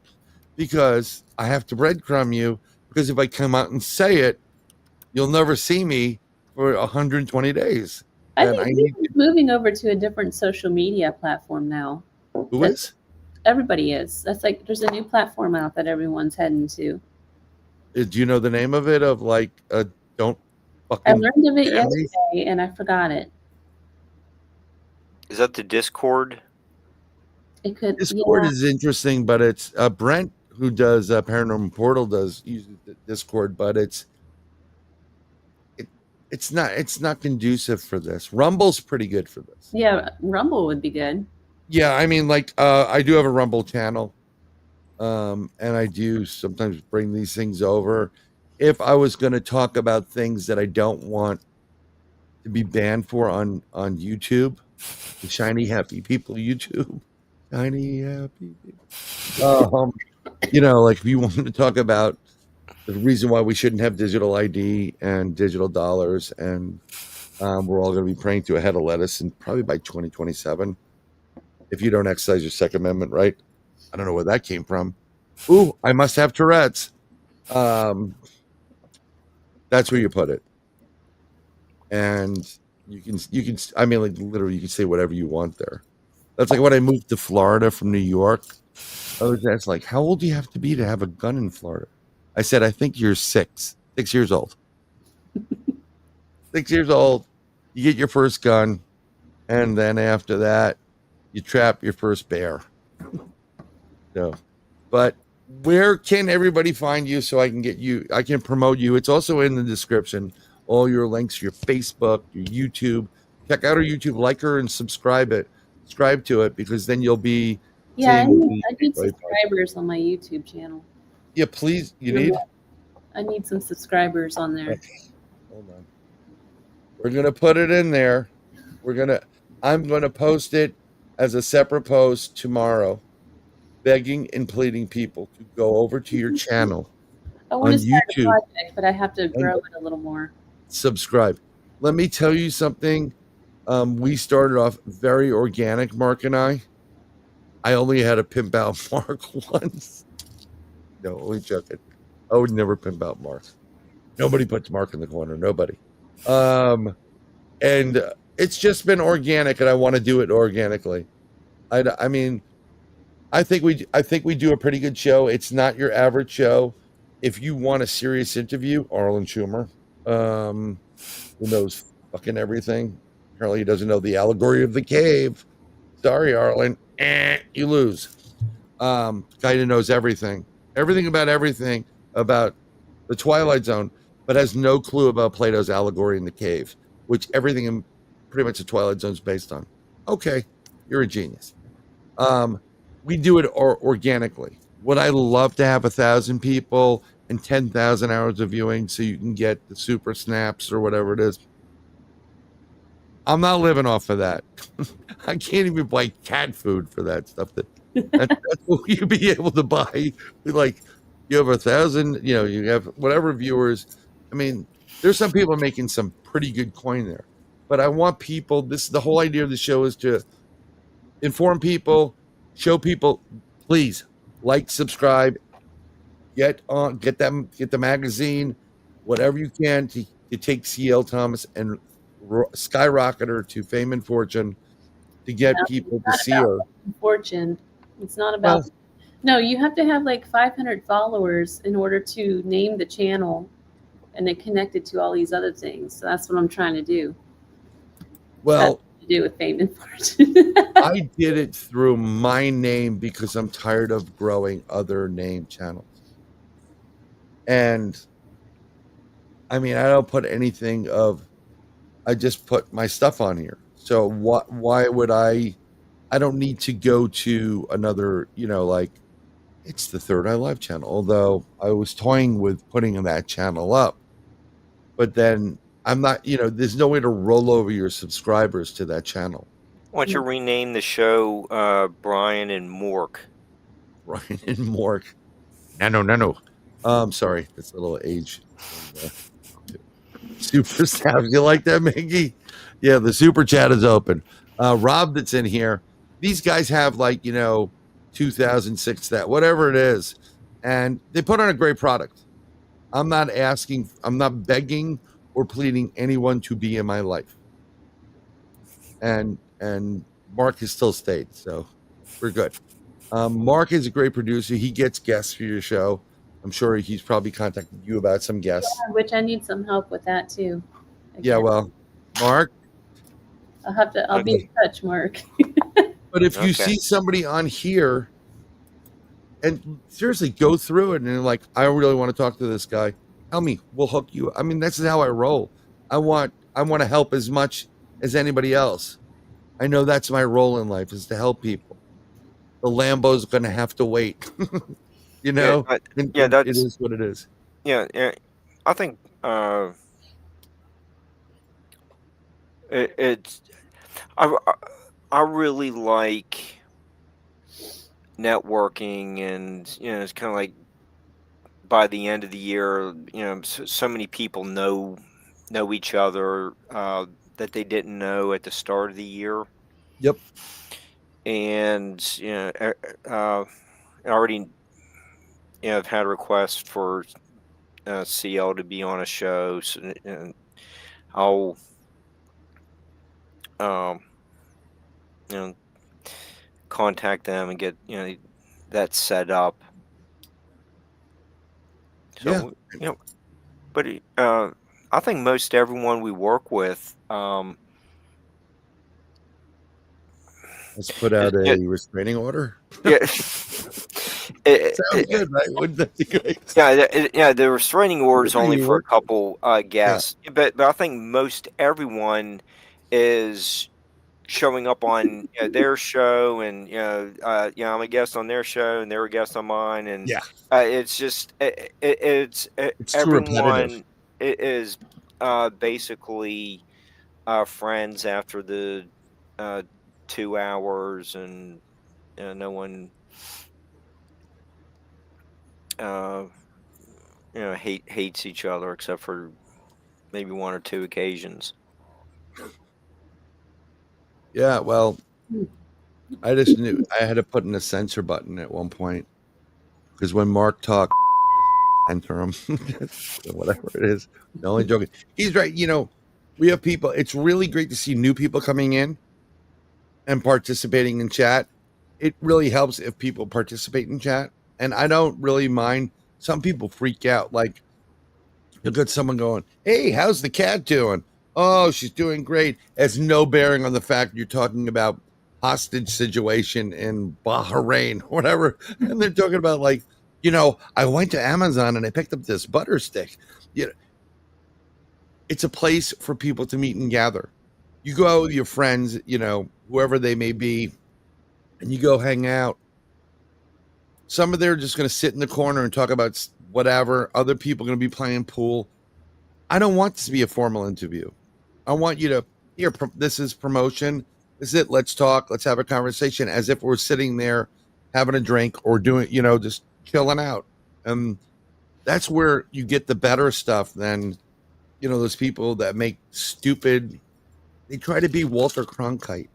Because I have to breadcrumb you. Because if I come out and say it, you'll never see me for 120 days. I think he's moving over to a different social media platform now. Who is? Everybody is. That's like, there's a new platform out that everyone's heading to. Do you know the name of it? Of like, don't fucking. I learned of it yesterday and I forgot it. Is that the Discord? It could. Discord is interesting, but it's Brent who does Paranormal Portal uses Discord, but it's not conducive for this. Rumble's pretty good for this. Yeah, Rumble would be good. Yeah, I mean, like I do have a Rumble channel, and I do sometimes bring these things over. If I was going to talk about things that I don't want to be banned for on YouTube, the shiny happy people YouTube, shiny happy people. You know, like if you wanted to talk about the reason why we shouldn't have digital ID and digital dollars, and we're all going to be praying to a head of lettuce, and probably by 2027, if you don't exercise your Second Amendment right. I don't know where that came from. Ooh, I must have Tourette's. That's where you put it. And you can. I mean, like literally, you can say whatever you want there. That's like when I moved to Florida from New York. I was asked, like, how old do you have to be to have a gun in Florida? I said, I think you're 6 years old. 6 years old, you get your first gun, and then after that, you trap your first bear. So, but where can everybody find you so I can get you? I can promote you. It's also in the description. All your links, your Facebook, your YouTube. Check out our YouTube, like her, and subscribe to it, because then you'll be. Yeah, I need subscribers on my YouTube channel. Yeah, please. I need some subscribers on there. Okay. Hold on. We're gonna put it in there. I'm gonna post it as a separate post tomorrow, begging and pleading people to go over to your channel. I want to start a project, but I have to grow it a little more. Subscribe. Let me tell you something. We started off very organic, Mark and I. I only had to pimp out Mark once. No, only joking. I would never pimp out Mark. Nobody puts Mark in the corner. Nobody. And it's just been organic, and I want to do it organically. I mean, I think we do a pretty good show. It's not your average show. If you want a serious interview, Arlen Schumer, who knows fucking everything. Apparently, he doesn't know the allegory of the cave. Sorry, Arlen. You lose. Guy who knows everything about the Twilight Zone, but has no clue about Plato's allegory in the cave, which everything in pretty much the Twilight Zone is based on. Okay, you're a genius. We do it organically. Would I love to have 1,000 people and 10,000 hours of viewing so you can get the super snaps or whatever it is? I'm not living off of that. I can't even buy cat food for that stuff. That's what you'd be able to buy. Like, you have 1,000, you have whatever viewers. I mean, there's some people making some pretty good coin there. But I want people, the whole idea of the show is to inform people, show people, please like, subscribe, get the magazine, whatever you can to take C.L. Thomas and skyrocket her to fame and fortune, to get people to see her. Fortune. It's not about. Well, no, you have to have like 500 followers in order to name the channel, and then connect it to all these other things. So that's what I'm trying to do. Well, to do with fame and fortune. I did it through my name because I'm tired of growing other name channels. And I mean, I don't put anything I just put my stuff on here. So why would I don't need to go to another, like, it's the Third Eye Live channel. Although I was toying with putting that channel up, but then I'm not, there's no way to roll over your subscribers to that channel. Why don't you rename the show Bryan and Mork? Bryan and Mork. No. Sorry, that's a little age. Super staff. You like that, Maggie? Yeah, the super chat is open. Rob that's in here. These guys have 2006, whatever it is. And they put on a great product. I'm not begging or pleading anyone to be in my life. And Mark has still stayed, so we're good. Mark is a great producer. He gets guests for your show. I'm sure he's probably contacted you about some guests. Yeah, which I need some help with that too. Yeah, well, Mark. I'll be in touch, Mark. But if you see somebody on here and seriously go through it and you're like, I really want to talk to this guy, tell me, we'll hook you. I mean, that's how I roll. I want to help as much as anybody else. I know that's my role in life, is to help people. The Lambo's going to have to wait. It is what it is. Yeah, I think it's. I really like networking, and it's kind of like by the end of the year, so many people know each other that they didn't know at the start of the year. Yep. And I already I've had requests for CL to be on a show, so, and I'll contact them and get that set up. So but I think most everyone we work with let's put out a restraining order. Yeah. Sounds good, right? Wouldn't that be great? Yeah, the restraining order is only for a couple guests, but I think most everyone is showing up on their show, and I'm a guest on their show, and they're a guest on mine, and it's just it's everyone is basically friends after the 2 hours, and no one hates each other except for maybe one or two occasions. Yeah, well, I just knew I had to put in a censor button at one point, because when Mark talked, enter him, whatever it is. The only joking. He's right. We have people. It's really great to see new people coming in and participating in chat. It really helps if people participate in chat, and I don't really mind. Some people freak out, like you'll get someone going, "Hey, how's the cat doing?" "Oh, she's doing great." Has no bearing on the fact you're talking about hostage situation in Bahrain, whatever. And they're talking about I went to Amazon and I picked up this butter stick. It's a place for people to meet and gather. You go out with your friends, whoever they may be, and you go hang out. Some of them are just going to sit in the corner and talk about whatever. Other people are going to be playing pool. I don't want this to be a formal interview. I want you to here, this is promotion. This is it. Let's talk. Let's have a conversation as if we're sitting there having a drink or doing, just chilling out. That's where you get the better stuff than, those people that make stupid, they try to be Walter Cronkite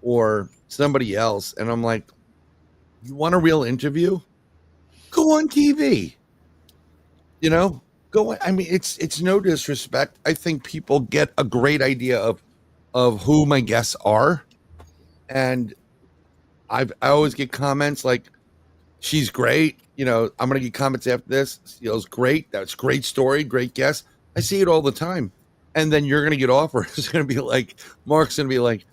or somebody else. And I'm like, you want a real interview? Go on TV. Go on. I mean, it's no disrespect. I think people get a great idea of who my guests are. And I always get comments like, she's great. I'm going to get comments after this. Ceel's great. That's a great story. Great guest. I see it all the time. And then you're going to get offers. It's going to be like, Mark's going to be like,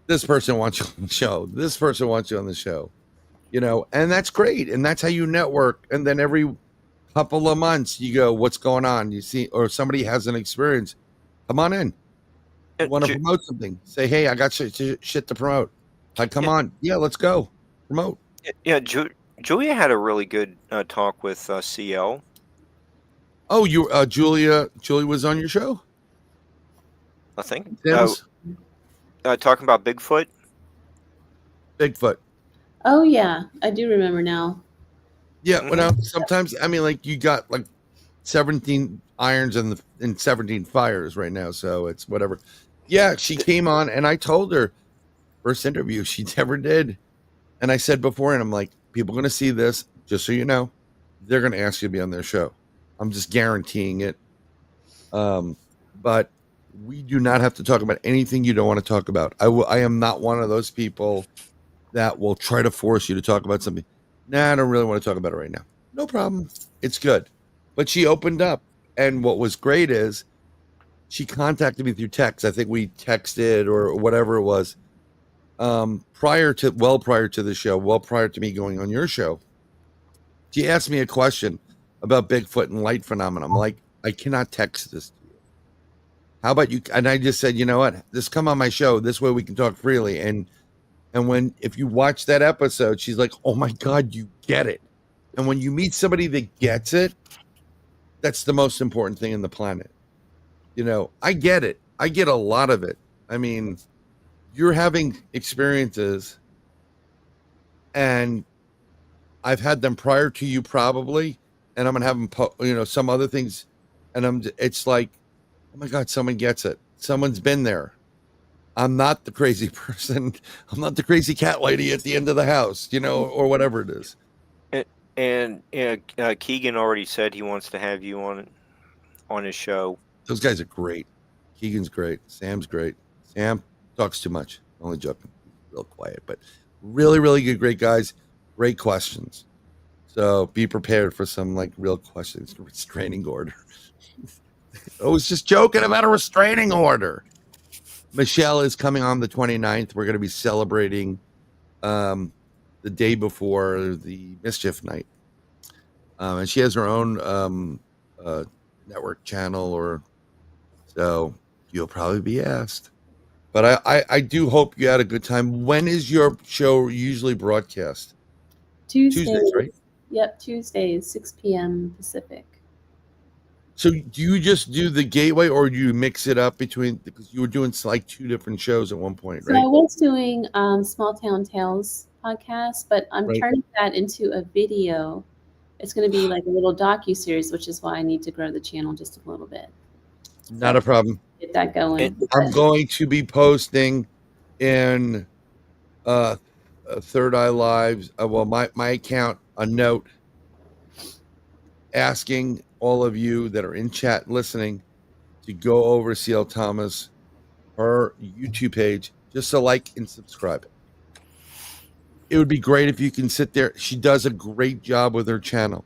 this person wants you on the show. This person wants you on the show. And that's great. And that's how you network. And then every couple of months you go, what's going on? You see, or somebody has an experience. Come on in. You want to promote something? Say, hey, I got shit to promote. Come on. Yeah, let's go. Promote. Yeah, Julia had a really good talk with CL. Oh, Julia was on your show? I think. Yes. Talking about Bigfoot. Oh yeah, I do remember now. Yeah, sometimes like you got like 17 irons and 17 fires right now, so it's whatever. Yeah, she came on and I told her first interview she never did. And I said before, and I'm like, people are going to see this, just so you know, they're going to ask you to be on their show. I'm just guaranteeing it. But we do not have to talk about anything you don't want to talk about. I am not one of those people that will try to force you to talk about something. Nah, I don't really want to talk about it right now. No problem. It's good. But she opened up. And what was great is she contacted me through text. I think we texted or whatever it was. Prior to the show, prior to me going on your show, she asked me a question about Bigfoot and light phenomena. I'm like, I cannot text this to you. How about you? And I just said, you know what? Just come on my show. This way we can talk freely. And if you watch that episode, she's like, oh my God, you get it. And when you meet somebody that gets it, that's the most important thing in the planet. I get it. I get a lot of it. I mean, you're having experiences and I've had them prior to you probably, and I'm going to have them, some other things. And it's like, oh my God, someone gets it. Someone's been there. I'm not the crazy person. I'm not the crazy cat lady at the end of the house, or whatever it is. And Keegan already said he wants to have you on his show. Those guys are great. Keegan's great. Sam's great. Sam talks too much. Only joking. Real quiet, but really, really good. Great guys. Great questions. So be prepared for some real questions. Restraining order. I was just joking about a restraining order. Michelle is coming on the 29th. We're going to be celebrating the day before the Mischief Night. And she has her own network channel, so you'll probably be asked. But I do hope you had a good time. When is your show usually broadcast? Tuesdays, right? Yep, Tuesdays, 6 p.m. Pacific. So do you just do the Gateway, or do you mix it up between, because you were doing two different shows at one point, right? So I was doing Small Town Tales podcast, but I'm turning that into a video. It's going to be like a little docu-series, which is why I need to grow the channel just a little bit. Not a problem. Get that going. I'm going to be posting in Third Eye Lives, my account, a note asking all of you that are in chat listening to go over CL Thomas, her YouTube page, just to like and subscribe. It would be great if you can sit there. She does a great job with her channel,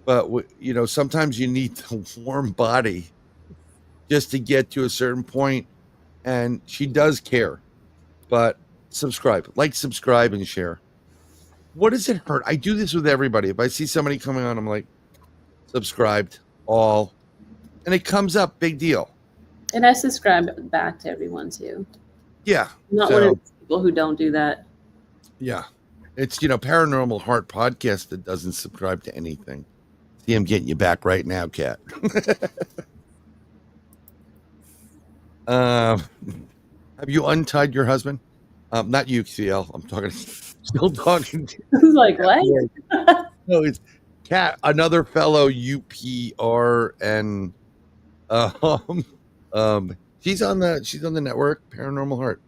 but sometimes you need the warm body just to get to a certain point, and she does care. But subscribe, subscribe, and share. What does it hurt? I do this with everybody. If I see somebody coming on, I'm like, subscribed, all, and it comes up, big deal. And I subscribe back to everyone too. Yeah. I'm not one of those people who don't do that. Yeah. It's, Paranormal Heart Podcast that doesn't subscribe to anything. See, I'm getting you back right now, Kat. Have you untied your husband? Not you, CL. I'm talking. Still talking. I was like, what? No, it's Cat, another fellow UPR, and she's on the network Paranormal Heart.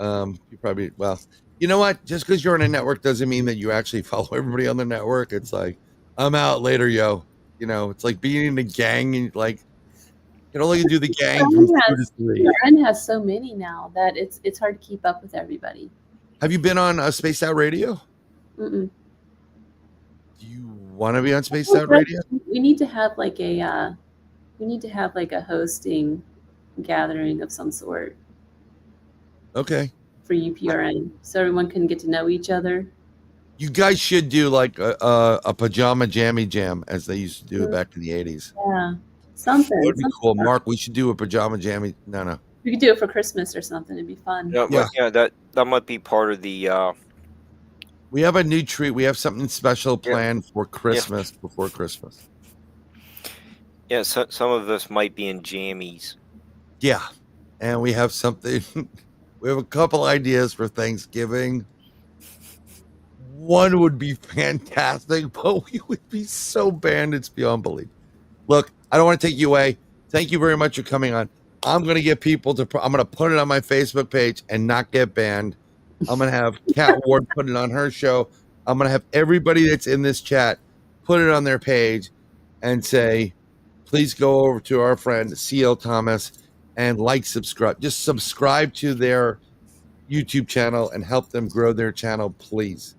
You probably, well, you know what? Just because you're on a network doesn't mean that you actually follow everybody on the network. It's like, I'm out later, yo. You know, it's like being in a gang and like you can only do the gang from 2 to 3. Bryan has so many now that it's hard to keep up with everybody. Have you been on Spaced Out Radio? Mm-mm. Do you want to be on Spaced Out Radio? We need to have like a hosting gathering of some sort. Okay. For UPRN, so everyone can get to know each other. You guys should do like a pajama jammy jam as they used to do back in the 80s. Yeah, something. That would be cool. Mark, we should do a pajama jammy. No. We could do it for Christmas or something. It'd be fun. Yeah, that might be part of the. We have a new treat. We have something special planned for Christmas, before Christmas. Yeah, so, some of us might be in jammies. Yeah, and we have something. We have a couple ideas for Thanksgiving. One would be fantastic, but we would be so banned, it's beyond belief. Look, I don't want to take you away. Thank you very much for coming on. I'm going to get people to, I'm going to put it on my Facebook page and not get banned. I'm going to have Kat Ward put it on her show. I'm going to have everybody that's in this chat put it on their page and say, please go over to our friend CL Thomas and subscribe. Just subscribe to their YouTube channel and help them grow their channel, please.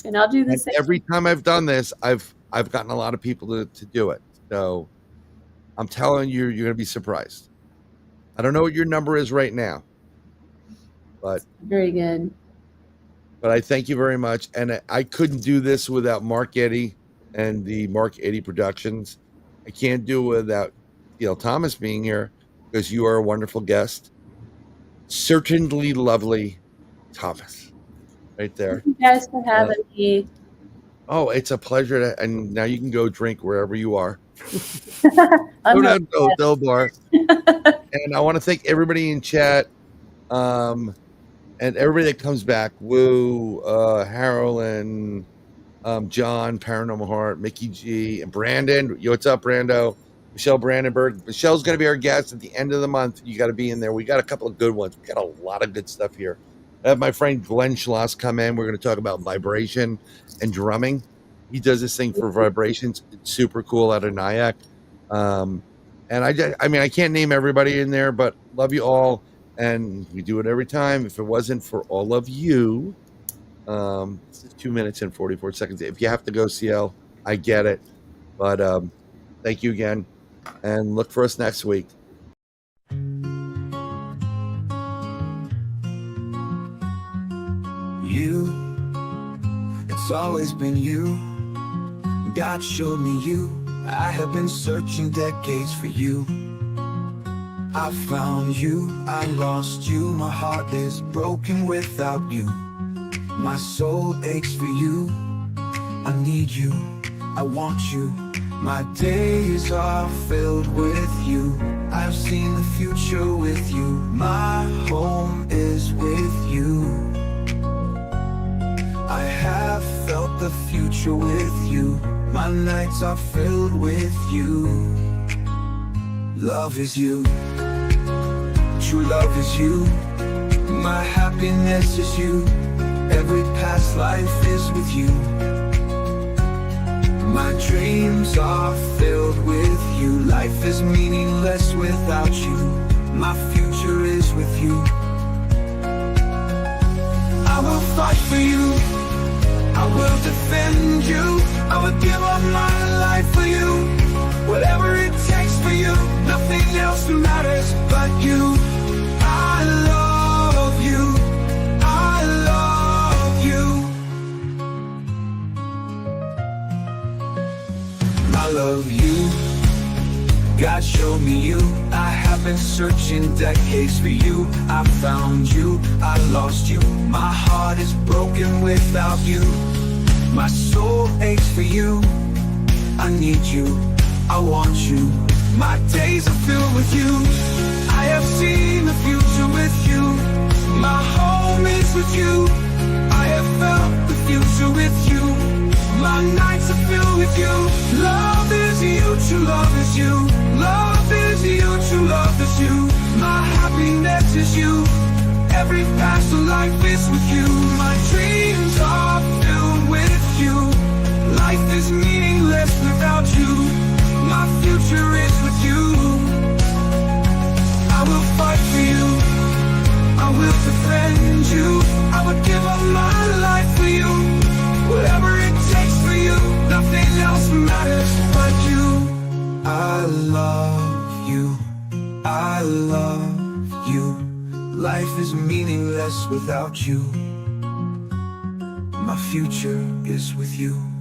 And I'll do this every time I've done this. I've gotten a lot of people to do it. So I'm telling you, you're going to be surprised. I don't know what your number is right now, but very good. But I thank you very much, and I couldn't do this without Mark Eddy and the Mark Eddy Productions. I can't do it without CL Thomas being here, because you are a wonderful guest. Certainly lovely, Thomas, right there. Thank you guys for having me. Oh, it's a pleasure. And now you can go drink wherever you are. Go down to the hotel bar. And I want to thank everybody in chat, and everybody that comes back. Woo, Harlan, John, Paranormal Heart, Mickey G, and Brandon. Yo, what's up, Brando? Michelle Brandenburg. Michelle's going to be our guest at the end of the month. You got to be in there. We got a couple of good ones. We got a lot of good stuff here. I have my friend Glenn Schloss come in. We're going to talk about vibration and drumming. He does this thing for vibrations. It's super cool out of Nyack. And I can't name everybody in there, but love you all. And we do it every time. If it wasn't for all of you, this is 2 minutes and 44 seconds. If you have to go, CL, I get it. But thank you again. And look for us next week. You, it's always been you. God showed me you. I have been searching decades for you. I found you, I lost you. My heart is broken without you. My soul aches for you. I need you, I want you. My days are filled with you. I've seen the future with you. My home is with you. I have felt the future with you. My nights are filled with you. Love is you. True love is you. My happiness is you. Every past life is with you. My dreams are filled with you. Life is meaningless without you. My future is with you. I will fight for you. I will defend you. I will give up my life for you. Whatever it takes for you. Nothing else matters but you. I love you. I love you. I love you. God showed me you. I have been searching decades for you. I found you, I lost you. My heart is broken without you. My soul aches for you. I need you, I want you. My days are filled with you. I have seen the future with you. My home is with you. I have felt the future with you. My nights are filled with you. Love is you, true love is you. Love is you, true love is you. My happiness is you. Every past life is with you. My dreams are filled with you. Life is meaningless without you. My future is with you. I will fight for you. I will defend you. I would give up my life for you. Whatever it takes for you. Nothing else matters but you. I love you. I love you. Life is meaningless without you. My future is with you.